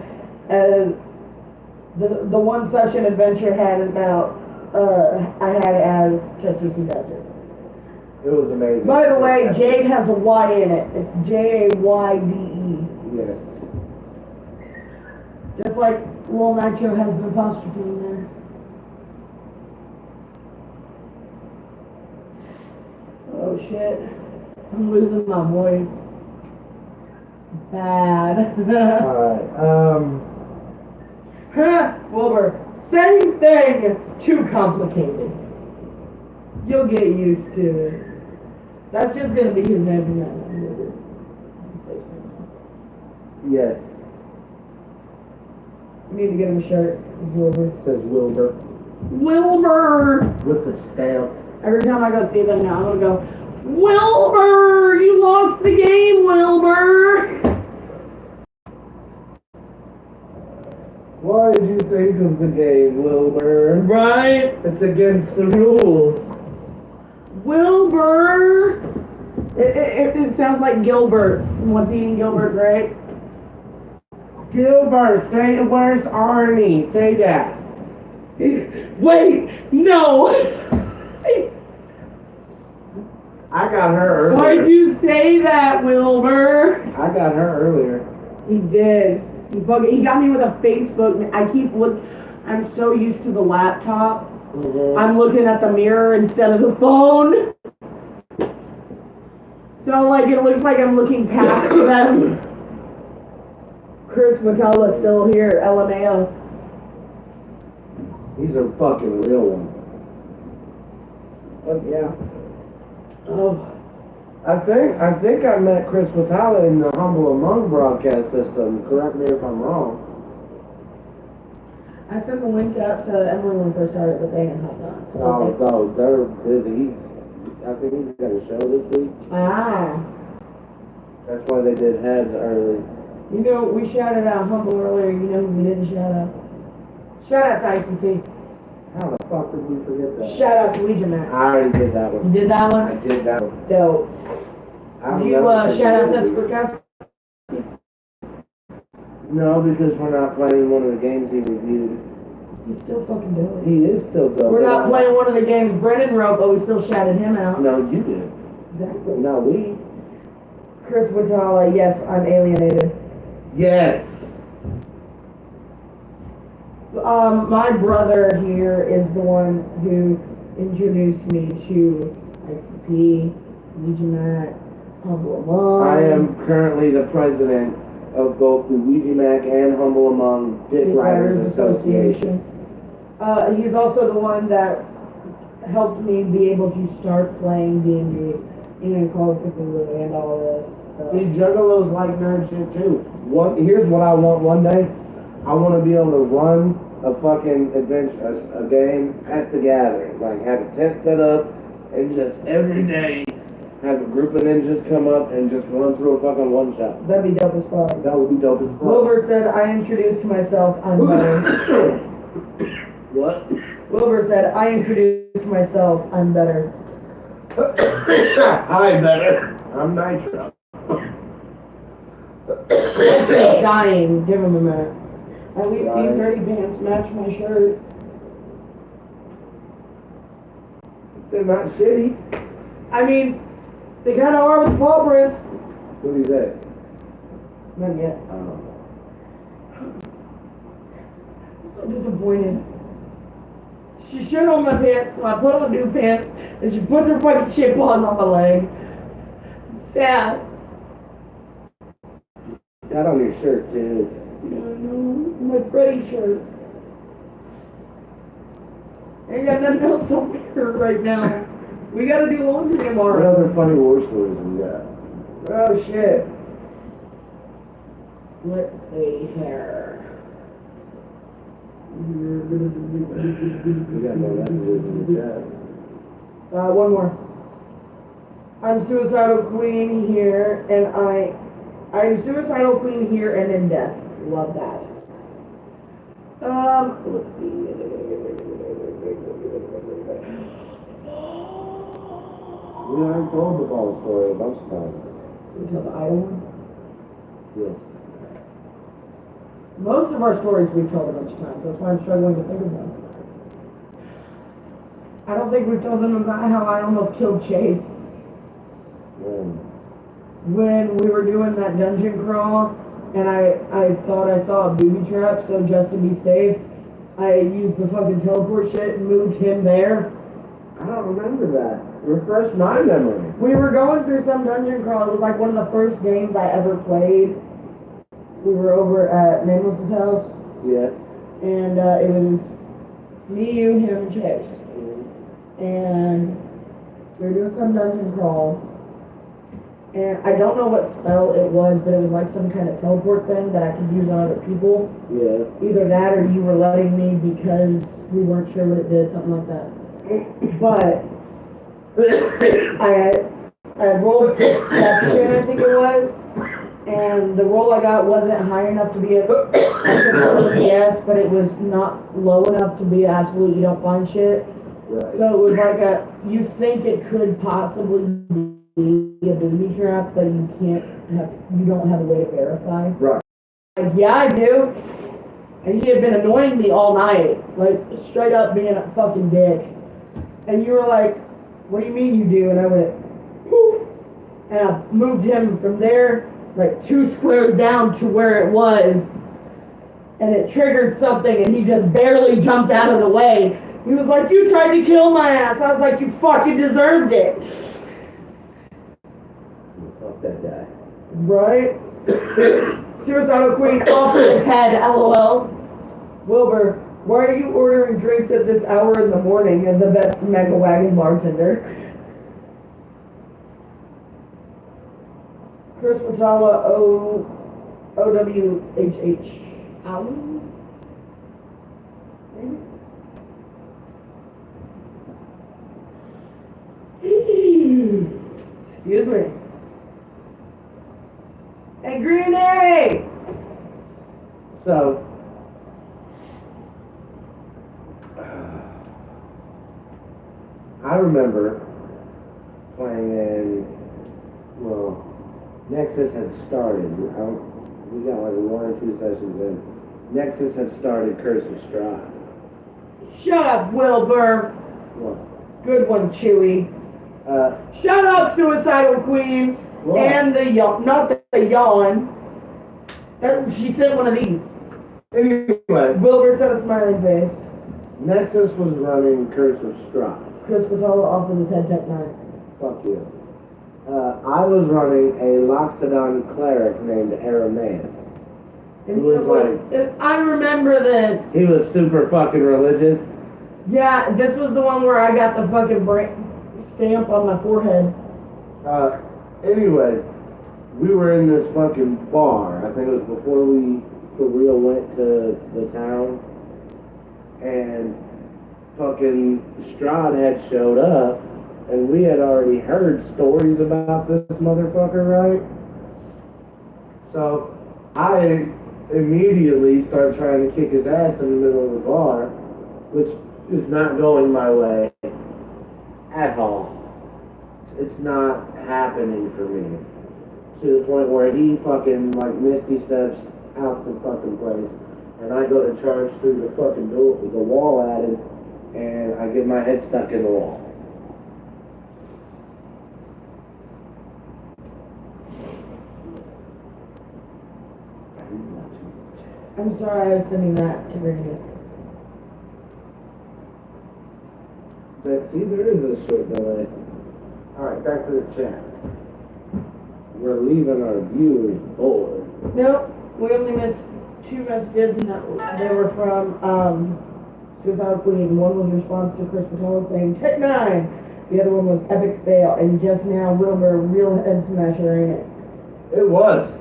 B: the one session Adventure had about I had as Chester Seacaster.
A: It was amazing.
B: By the way, Jade has a Y in it. It's Jayde.
A: Yes.
B: Just like Lil Nitro has an apostrophe in there. Oh shit. I'm losing my voice. Bad.
A: Alright,
B: Wilbur, same thing, too complicated. You'll get used to it. That's just gonna be his name from now on, Wilbur.
A: yes.
B: We need to get him a shirt, Wilbur.
A: It says Wilbur.
B: Wilbur!
A: With the stamp.
B: Every time I go see them now, I'm gonna go, Wilbur! You lost the game, Wilbur!
A: Why did you think of the game, Wilbur?
B: Right?
A: It's against the rules.
B: Wilbur! It sounds like Gilbert. What's eating Gilbert, right?
A: Gilbert, say where's Arnie? Say that.
B: Wait! No!
A: I got her earlier.
B: Why'd you say that, Wilbur?
A: I got her earlier.
B: He did. He got me with a Facebook. I keep I'm so used to the laptop.
A: Mm-hmm.
B: I'm looking at the mirror instead of the phone. So, like, it looks like I'm looking past them. Chris Matalla's still here, LMAO.
A: He's a fucking real one.
B: Oh, yeah. Oh,
A: I think I met Chris Matala in the Humble Among broadcast system. Correct me if I'm wrong.
B: I sent the link out to Emily when we first started, but they hadn't hopped on. So
A: No, they're busy. I think he's got a show this week.
B: Ah.
A: That's why they did heads early.
B: You know, we shouted out Humble earlier. You know who we didn't shout out? Shout out to ICP.
A: How the fuck did we forget that?
B: Shout out to Legion Man.
A: I already did that
B: You
A: one.
B: did that
A: I
B: one?
A: did that one.
B: Dope.
A: I don't
B: Did you
A: know if
B: shout out
A: they
B: Seth
A: did.
B: Skurkowski?
A: No, because we're not playing one of the games he reviewed.
B: He's still fucking doing it.
A: He is still dope.
B: We're not playing one of the games Brennan wrote, but we still shouted him out.
A: No, you did.
B: Exactly.
A: No, we.
B: Chris Watala, yes, I'm alienated.
A: Yes.
B: My brother here is the one who introduced me to ICP, Legion Mac, Humble Among.
A: I am currently the president of both the Ouija Mac and Humble Among Dick Writers Association.
B: He's also the one that helped me be able to start playing D&D and Call of Cthulhu and all this.
A: See, Juggalos like nerd shit too. Here's what I want one day. I want to be able to run a fucking adventure, a game at the gathering. Like, have a tent set up and just every day have a group of ninjas come up and just run through a fucking one shot.
B: That'd be dope as fuck.
A: That would be dope as fuck.
B: Wilbur said, I introduced myself, I'm better.
A: What?
B: Wilbur said, I introduced myself, I'm better.
A: Hi, better. I'm Nitro.
B: He's dying, give him a minute. At least
A: Dying.
B: these dirty pants match my shirt.
A: They're not shitty.
B: I mean, they kinda are with paw prints.
A: What do you say?
B: Not yet.
A: Oh.
B: I'm so disappointed. She shit on my pants, so I put on new pants, and she puts her fucking shit paws on my leg. Sad.
A: Got on your shirt too.
B: My Freddy shirt. Ain't got nothing else to wear right now. We gotta do laundry
A: What
B: tomorrow.
A: other funny war stories we got?
B: Oh shit. Let's see here.
A: We got no messages in the chat.
B: One more. I'm suicidal queen here, and I'm suicidal queen here and in death. Love that. Let's see.
A: We already told the ball story a bunch of times.
B: We tell the idle one.
A: Yes.
B: Most of our stories we've told a bunch of times. That's why I'm struggling to think of them. I don't think we've told them about how I almost killed Chase when we were doing that dungeon crawl, and I thought I saw a booby trap, so just to be safe, I used the fucking teleport shit and moved him there.
A: I don't remember that. Refresh my memory.
B: We were going through some dungeon crawl. It was like one of the first games I ever played. We were over at Nameless's house,
A: Yeah.
B: and it was me, you, him, and Chase. And we were doing some dungeon crawl. And I don't know what spell it was, but it was like some kind of teleport thing that I could use on other people.
A: Yeah.
B: Either that or you were letting me because we weren't sure what it did, something like that. But I rolled perception, I think it was, and the roll I got wasn't high enough to be a yes, but it was not low enough to be absolute you don't find shit.
A: Right.
B: So it was like you think it could possibly be a booby trap, but you don't have a way to verify.
A: Right.
B: Like, yeah, I do. And he had been annoying me all night, like straight up being a fucking dick. And you were like, what do you mean you do? And I went, poof. And I moved him from there, like 2 squares down to where it was. And it triggered something, and he just barely jumped out of the way. He was like, you tried to kill my ass. I was like, you fucking deserved it.
A: Fuck that guy.
B: Right? So Suicidal Queen off his head, LOL. Wilbur, why are you ordering drinks at this hour in the morning as the best Mega Wagon bartender? Chris Watala, OWHH. Ow. Excuse me. Hey, Greenie!
A: So, I remember playing in, well, Nexus had started. We got like 1 or 2 sessions in. Nexus had started Curse of Strahd.
B: Shut up, Wilbur.
A: What?
B: Good one, Chewy. Shut up, Suicidal Queen.
A: What?
B: And the yawn, not the yawn. She said one of these.
A: Anyway,
B: Wilbur said a smiling face.
A: Nexus was running Curse of Strahd.
B: Chris Watala off with his head tech 9.
A: Fuck you. I was running a Loxodon cleric named Aramaeus. He was like,
B: I remember this.
A: he was super fucking religious.
B: Yeah, this was the one where I got the fucking stamp on my forehead.
A: Anyway, we were in this fucking bar. I think it was before we for real went to the town. And fucking Strahd had showed up. And we had already heard stories about this motherfucker, right? So I immediately started trying to kick his ass in the middle of the bar, which is not going my way at all. It's not happening for me. To the point where he fucking like misty steps out the fucking place, and I go to charge through the fucking door with the wall at him, and I get my head stuck in the wall.
B: I'm sorry I was sending that to Brittany.
A: But see, there is a short delay. Alright, back to the chat. We're leaving our viewers bored.
B: Nope, we only missed 2 messages, and they were from Suicidal Queen. One was response to Chris Patella saying Tech 9. The other one was epic fail, and just now Wilbur real head smasher, ain't it?
A: It was.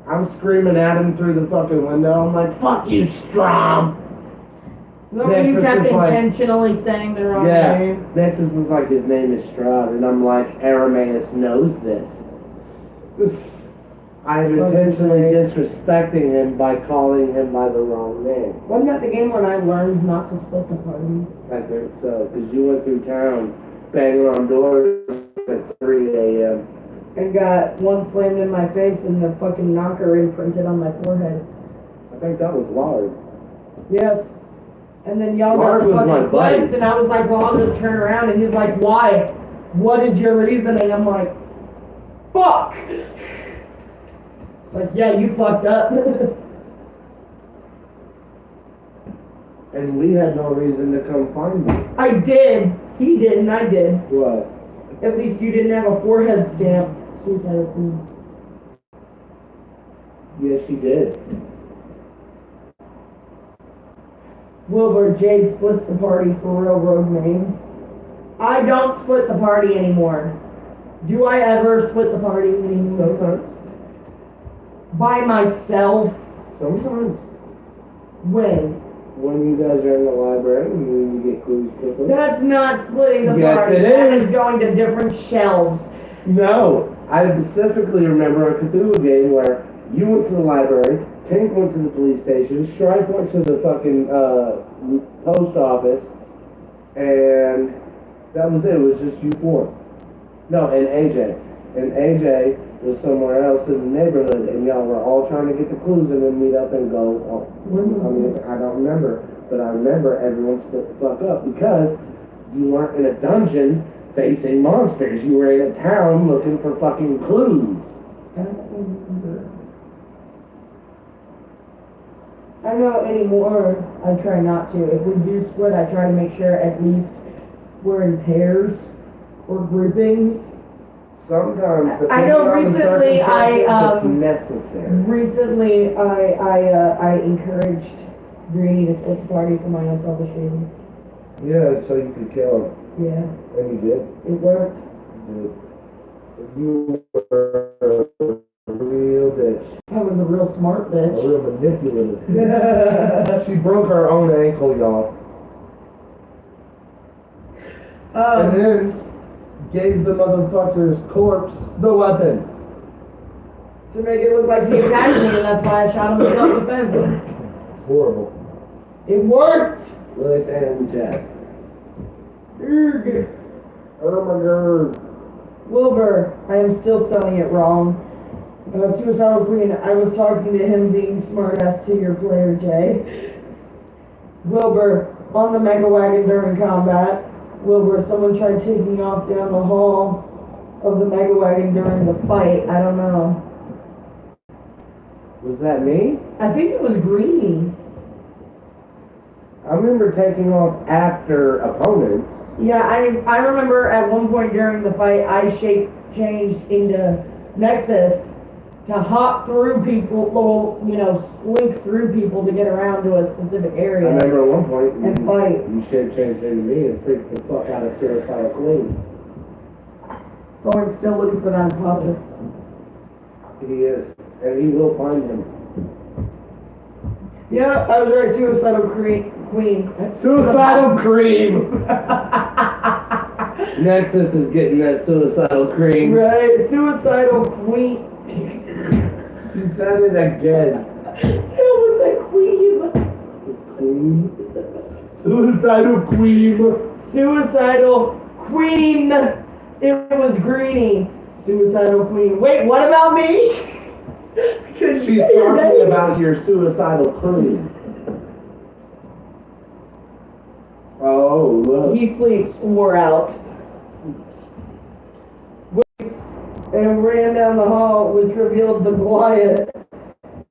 A: I'm screaming at him through the fucking window. I'm like, fuck you, Strom!
B: Remember you
A: Nexus
B: kept
A: is like-
B: intentionally saying the wrong
A: Yeah,
B: name?
A: Nexus is like his name is Strahd, and I'm like, Aramaeus knows this. I am intentionally disrespecting him by calling him by the wrong name.
B: Wasn't that the game when I learned not to split the party?
A: I think so, because you went through town banging on doors at 3 a.m.
B: And got one slammed in my face and the fucking knocker imprinted on my forehead.
A: I think that was Lard.
B: Yes. And then y'all
A: Lard
B: got the
A: was my
B: fucking
A: buddy.
B: quest, and I was like, well, I'll just turn around, and he's like, why? What is your reasoning? I'm like, fuck! It's like, yeah, you fucked up.
A: And we had no reason to come find you.
B: I did. He didn't, I did.
A: What?
B: At least you didn't have a forehead stamp. Suicidal Queen.
A: Yes, you did.
B: Wilbur, Jade splits the party for real road names. I don't split the party anymore. Do I ever split the party anymore?
A: Sometimes.
B: By myself?
A: Sometimes.
B: When?
A: When you guys are in the library and you get clues quickly.
B: That's not splitting the
A: Yes,
B: party.
A: it
B: That
A: is.
B: is going to different shelves.
A: No, I specifically remember a Cthulhu game where you went to the library, Tink went to the police station, Stripe went to the fucking post office, and that was it. It was just you 4. No, and AJ. And AJ was somewhere else in the neighborhood, and y'all were all trying to get the clues and then meet up and go. Oh, I don't remember, but I remember everyone split the fuck up because you weren't in a dungeon facing monsters. You were in a town looking for fucking clues.
B: I don't remember. I know anymore, I try not to. If we do split, I try to make sure at least we're in pairs or groupings.
A: Sometimes,
B: I know
A: depending on the
B: recently
A: circumstances, it's necessary.
B: Recently, I encouraged Greenie to split the party for my own selfish reasons.
A: Yeah, so you could kill him.
B: Yeah,
A: And you did.
B: it worked.
A: You were a real bitch.
B: I was a real smart
A: A
B: bitch.
A: real manipulative bitch. She broke her own ankle, y'all. And then gave the motherfucker's corpse the weapon.
B: To make it look like he attacked me, and that's why I shot him in self-defense.
A: Horrible.
B: It worked!
A: Willis and Jack.
B: Urgh.
A: Oh my god.
B: Wilbur, I am still spelling it wrong. Suicidal Queen, I was talking to him being smartass to your player, Jay. Wilbur, on the Mega Wagon during combat. Wilbur, someone tried taking me off down the hall of the Mega Wagon during the fight. I don't know.
A: Was that me?
B: I think it was Greenie.
A: I remember taking off after opponents.
B: Yeah, I remember at one point during the fight, I shape changed into Nexus to hop through people, slink through people to get around to a specific
A: I
B: area
A: remember at one point
B: and fight.
A: you shape changed into me and freaked the fuck out of Suicidal Queen.
B: Thorne's still looking for that imposter.
A: He is. And he will find him.
B: Yeah, I was right, Suicidal Queen.
A: Suicidal Cream! Nexus is getting that Suicidal Cream.
B: Right, Suicidal Queen.
A: He said it again.
B: It was a queen.
A: Queen? Suicidal Queen!
B: Suicidal Queen. It was Greenie. Suicidal Queen. Wait, what about me?
A: She's talking about your Suicidal Cream. Oh, look.
B: He sleeps, wore out. And ran down the hall, which revealed the Goliath,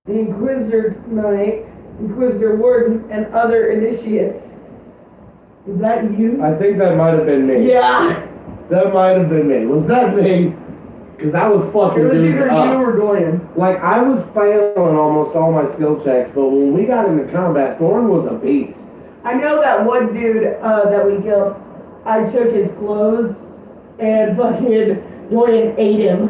B: the Inquisitor Knight, Inquisitor Warden, and other initiates. Is that you?
A: I think that might have been me.
B: Yeah!
A: That might have been me. Was that me? Because I was fucking
B: It was
A: dudes
B: either
A: up.
B: you or Glenn.
A: Like, I was failing almost all my skill checks, but when we got into combat, Thorn was a beast.
B: I know that one dude that we killed, I took his clothes and fucking Dorian ate him.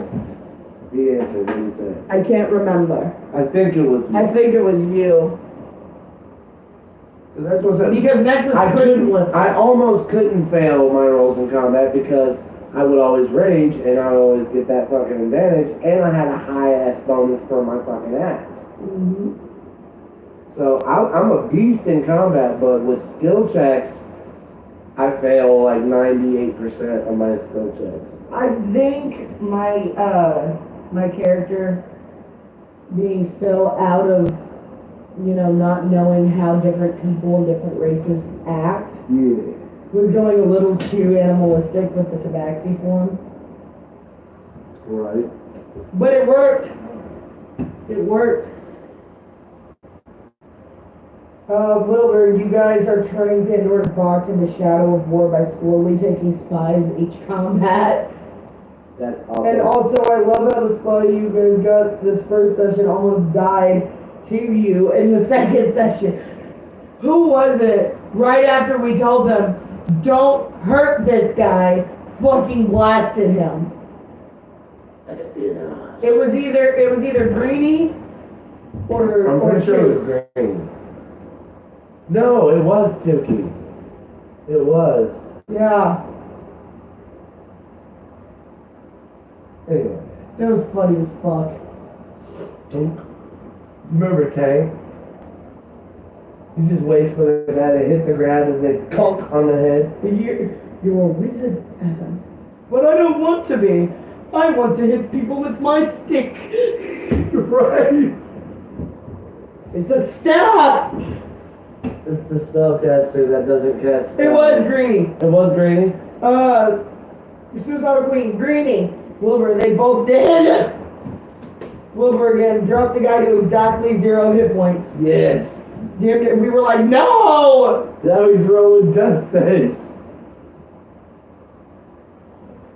A: The answer, what do you say?
B: I can't remember.
A: I think it was me.
B: I think it was you.
A: That's what's up.
B: Because Nexus couldn't lift.
A: I almost couldn't fail my rolls in combat because I would always rage and I would always get that fucking advantage, and I had a high ass bonus for my fucking axe.
B: Mm-hmm.
A: So I'm a beast in combat, but with skill checks, I fail like 98% of my skill checks.
B: I think my character being so out of, not knowing how different people and different races act
A: Yeah.
B: was going a little too animalistic with the tabaxi form.
A: Right.
B: But it worked. It worked. Wilbur, you guys are turning Pandora's box into Shadow of War by slowly taking spies in each combat.
A: That's awesome.
B: And also, I love how the spy you guys got this first session almost died to you in the second session. Who was it? Right after we told them, don't hurt this guy, fucking blasted him.
A: Espionage.
B: It was either Greenie or
A: I'm pretty sure it
B: Chase.
A: was green. No, it was Tuki. It was.
B: Yeah,
A: Anyway.
B: that was funny as fuck.
A: Tunk. Remember Tank? You just wait for the guy to hit the ground and then conk on the head.
B: You're a wizard, Adam. But I don't want to be. I want to hit people with my stick.
A: Right.
B: It's a staff!
A: It's the spellcaster that doesn't cast.
B: It was Greenie.
A: It was Greenie?
B: Suicidal Queen, Greenie, Wilbur, they both did. Wilbur again dropped the guy to exactly 0 hit points.
A: Yes.
B: Damn it, we were like, no!
A: Now he's rolling death saves.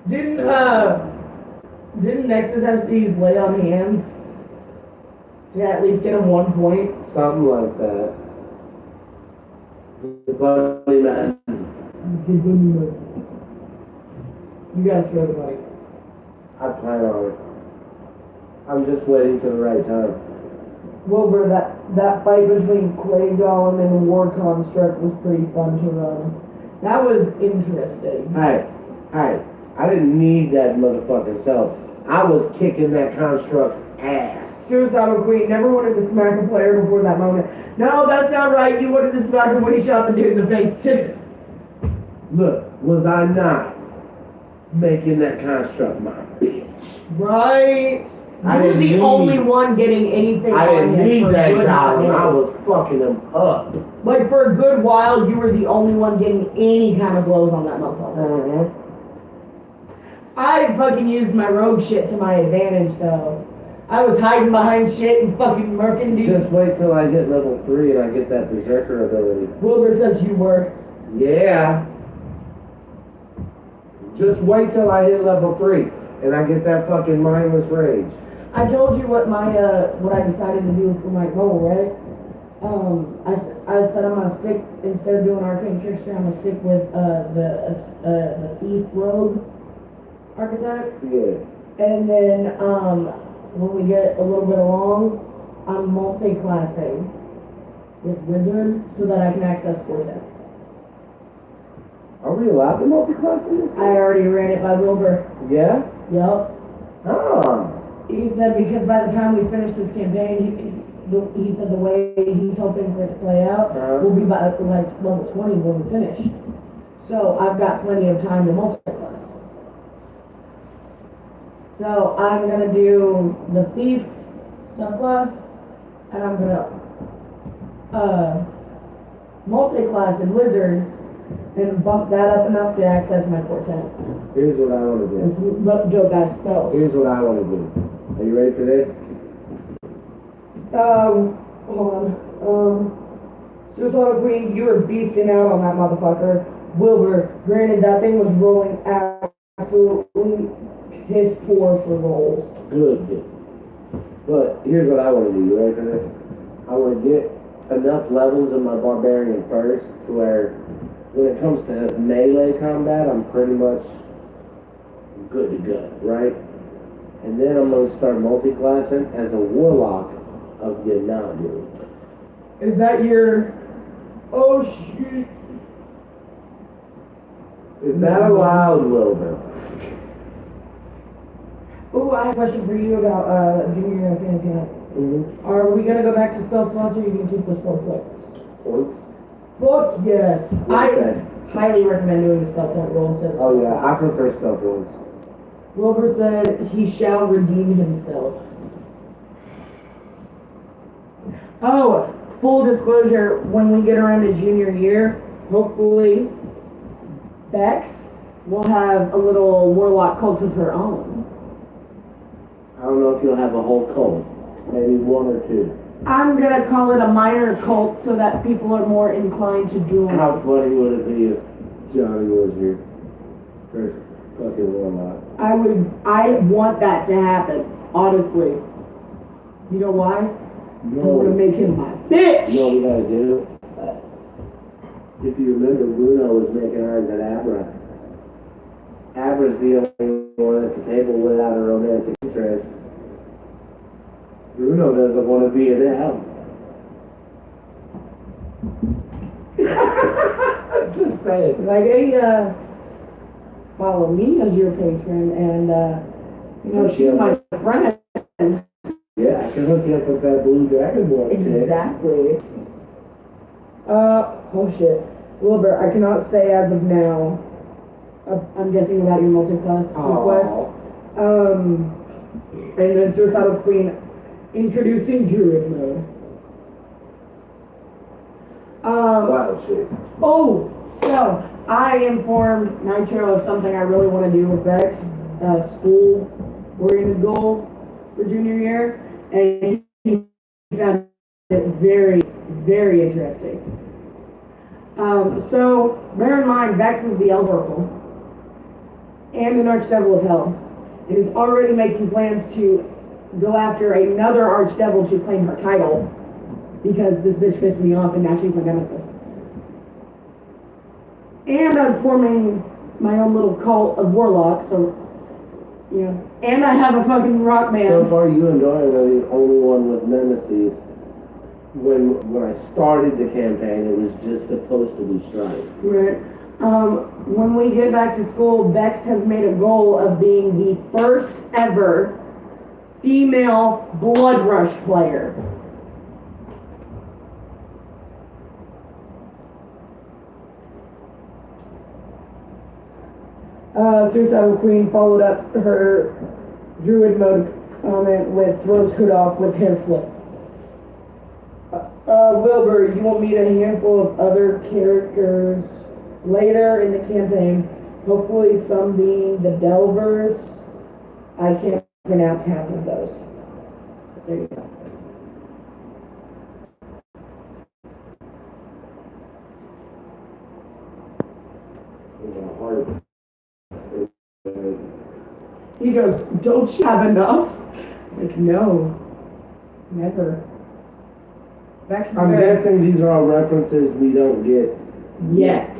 B: Didn't, Didn't Nexus have to use lay on hands to at least get him 1 point?
A: Something like that. The buddy man.
B: You gotta throw the bike.
A: I plan on it. I'm just waiting for the right time.
B: Wilbur, that fight between Clay Golem and War Construct was pretty fun to run. That was interesting.
A: Hey, I didn't need that motherfucking self. I was kicking that construct's ass.
B: Suicidal Queen never wanted to smack a player before that moment. No, that's not right. You wanted to smack him when he shot the dude in the face too.
A: Look, was I not making that construct my bitch?
B: Right.
A: I
B: You were
A: didn't
B: the
A: need-
B: only one getting anything
A: I
B: on
A: didn't
B: him
A: need
B: for a
A: that
B: good
A: guy.
B: while.
A: I was fucking him up.
B: Like for a good while, you were the only one getting any kind of blows on that motherfucker.
A: Mm-hmm.
B: I fucking used my rogue shit to my advantage though. I was hiding behind shit and fucking murking dudes.
A: Just wait till I hit level 3 and I get that berserker ability.
B: Wilbur says you were.
A: Yeah. Just wait till I hit level 3 and I get that fucking mindless rage.
B: I told you what what I decided to do for my goal, right? I said I'm gonna stick, instead of doing arcane trickster, I'm gonna stick with the thief rogue archetype.
A: Yeah.
B: And then when we get a little bit along, I'm multi-classing with wizard so that I can access portent.
A: Are we allowed to multi-class in this game?
B: I already ran it by Wilbur.
A: Yeah?
B: Yup.
A: Oh.
B: He said because by the time we finish this campaign, he said the way he's hoping for it to play out will be by like level 20 when we finish. So I've got plenty of time to multi-class. So I'm gonna do the thief subclass, and I'm gonna multi-class in wizard, and bump that up enough to access my portent.
A: Here's what I want to do.
B: And Joe got spells.
A: Here's what I want to do. Are you ready for this?
B: Hold on. Suicidal Queen, you were beasting out on that motherfucker. Wilbur, granted that thing was rolling absolutely piss poor for rolls.
A: Good. But here's what I want to do. You ready for this? I want to get enough levels in my barbarian first to where when it comes to melee combat, I'm pretty much good to go, right? And then I'm going to start multi-classing as a warlock of Yanagu.
B: Is that your... Oh, shit.
A: Is that allowed, Wilbur?
B: Oh, I have a question for you about Junior Fantasy Night.
A: Mm-hmm.
B: Are we gonna go back to spell slots, or are you gonna keep the spell points?
A: Points?
B: Fuck yes!
A: What
B: I
A: is that?
B: highly recommend doing the spell point roll instead of
A: Oh
B: spell
A: yeah,
B: slots.
A: I prefer spell points.
B: Wilbur said he shall redeem himself. Oh, full disclosure, when we get around to junior year, hopefully Bex will have a little warlock cult of her own.
A: I don't know if you'll have a whole cult. Maybe one or two.
B: I'm gonna call it a minor cult so that people are more inclined to join.
A: How funny would it be if Johnny was your first fucking warlock?
B: I want that to happen, honestly. You know why? I wanna make him my bitch!
A: You know what we gotta do? If you remember, Bruno was making eyes at Abra. Abra's the only one at the table without a romantic interest. Bruno doesn't want to be in hell. Just saying.
B: Like, hey, follow me as your patron, and, you know, she's my friend.
A: Yeah, I can hook you up with that blue dragonborn shit.
B: Exactly. Oh shit. Wilbur, I cannot say as of now. I'm guessing about your multi-class request. And then Suicidal Queen introducing Druid mode.
A: Wild shit.
B: Oh, so I informed Nitro of something I really want to do with Bex, school-oriented goal for junior year, and he found it very, very interesting. So bear in mind, Bex is the Elf Oracle and an Archdevil of Hell, and is already making plans to go after another archdevil to claim her title because this bitch pissed me off and now she's my nemesis. And I'm forming my own little cult of warlocks, so, you know, and I have a fucking rock band.
A: So far, you and Dorian are the only one with nemesis. When I started the campaign, it was just supposed to be strife.
B: Right. When we get back to school, Bex has made a goal of being the first ever female Blood Rush player. Suicidal Queen followed up her druid mode comment with throws hood off with hair flip. Wilbur, you will meet a handful of other characters later in the campaign, hopefully some being the Delvers. I can't pronounce half of those. There you go. He goes, don't you have enough? Like, no. Never.
A: I'm guessing these are all references we don't get
B: yet.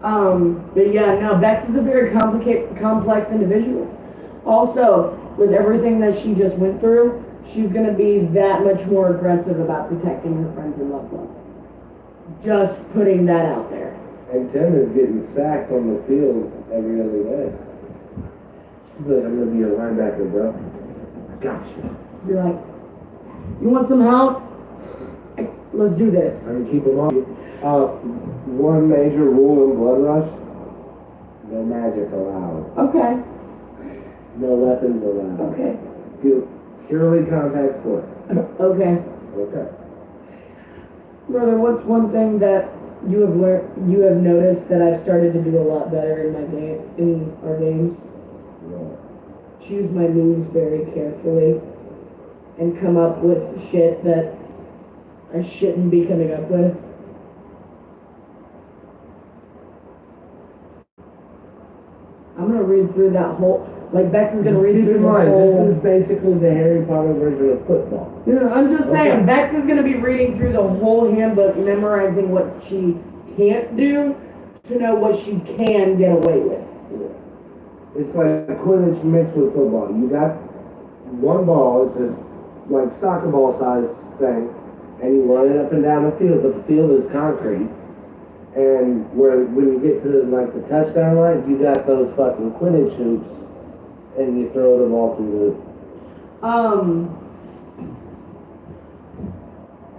B: But yeah, no, Bex is a very complex individual. Also, with everything that she just went through, she's gonna be that much more aggressive about protecting her friends and loved ones. Just putting that out there.
A: And Tim is getting sacked on the field every other day. She's like, I'm gonna be a linebacker, bro. I got you.
B: You're like, you want some help? Let's do this.
A: I'm gonna keep them on. One major rule in Blood Rush: no magic allowed.
B: Okay.
A: No weapons allowed.
B: Okay.
A: Purely contact sport.
B: Okay.
A: Okay.
B: Brother, what's one thing that you have noticed that I've started to do a lot better in our games?
A: No.
B: Choose my moves very carefully and come up with shit that I shouldn't be coming up with. I'm gonna read through that whole, like Bex is gonna read
A: Keep
B: through
A: in
B: the
A: mind,
B: whole.
A: this is basically the Harry Potter version of football.
B: Yeah, I'm just saying,
A: Okay.
B: Bex is gonna be reading through the whole handbook, memorizing what she can't do to know what she can get away with.
A: It's like Quidditch mixed with football. You got one ball, it's this like soccer ball size thing, and you run it up and down the field, but the field is concrete. And when you get to like the touchdown line, you got those fucking Quidditch hoops, and you throw the ball through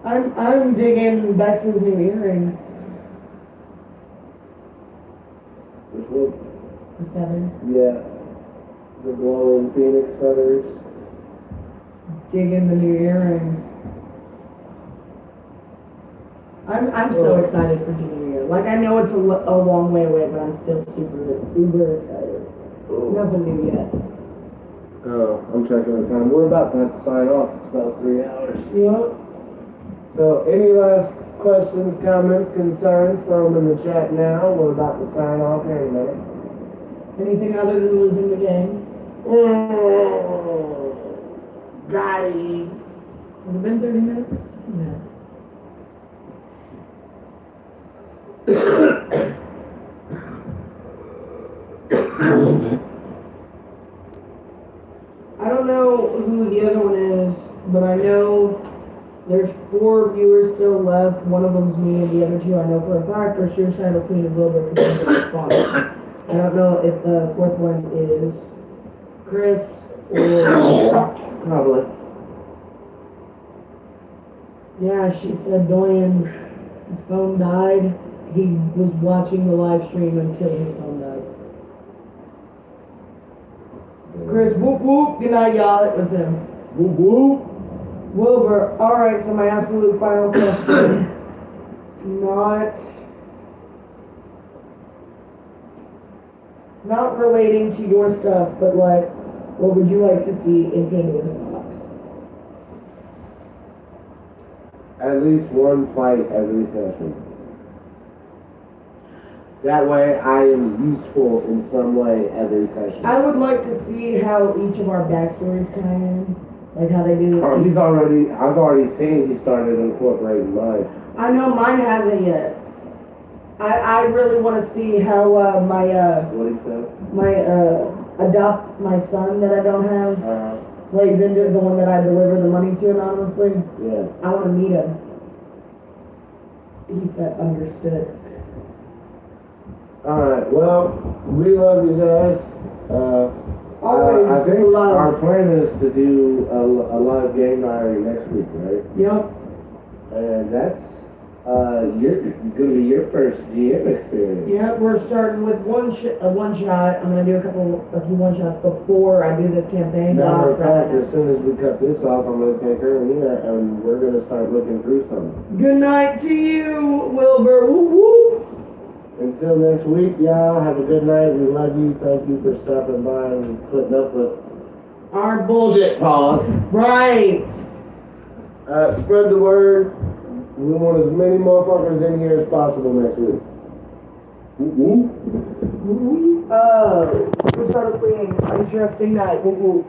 B: I'm digging Bex's new earrings.
A: which was,
B: The feather.
A: yeah, the glowing phoenix feathers.
B: Digging the new earrings. I'm so excited for Junior Year. Like, I know it's a long way away, but I'm still uber excited. Nothing new yet.
A: Oh, I'm checking the time. We're about to have to sign off. It's about 3 hours.
B: Yep.
A: So, any last questions, comments, concerns, throw them in the chat now. We're about to sign off here in a minute.
B: Anything other than losing the game?
A: Got it.
B: Has it been 30 minutes? Yes. I don't know who the other one is, but I know there's 4 viewers still left. One of them's me, and the other 2 I know for a fact are Suicidal Queen and Wilbur because they respond. I don't know if the 4th one is Chris or
A: Probably.
B: yeah, she said Dorian, his phone died. He was watching the live stream until his phone died. Chris, whoop whoop, good night y'all, it was him.
A: Whoop whoop.
B: Wilbur, alright, so my absolute final question. Not relating to your stuff, but like, what would you like to see in Pandora's box?
A: At least one fight every session. That way I am useful in some way every session.
B: I would like to see how each of our backstories tie in, like how they do.
A: Oh, I've already seen he started incorporating mine.
B: I know mine hasn't yet. I really want to see how
A: What he said?
B: adopt my son that I don't have
A: Uh,
B: plays into the one that I deliver the money to anonymously.
A: yeah.
B: I want to meet him. He said understood.
A: Alright, well, we love you guys.
B: Always
A: I think
B: love.
A: our plan is to do a live game diary next week, right?
B: Yep.
A: And that's, gonna be your first GM experience.
B: Yep. We're starting with one shot. I'm gonna do a few one shots before I do this campaign.
A: Matter of fact, as soon as we cut this off, I'm gonna take her in here and we're gonna start looking through something.
B: Good night to you, Wilbur. Woo woo.
A: Until next week, y'all, have a good night. We love you. Thank you for stopping by and putting up with
B: Our bullshit.
A: pause.
B: Right.
A: Spread the word. We want as many motherfuckers in here as possible next week.
B: We started playing Interesting Night. Woo woo.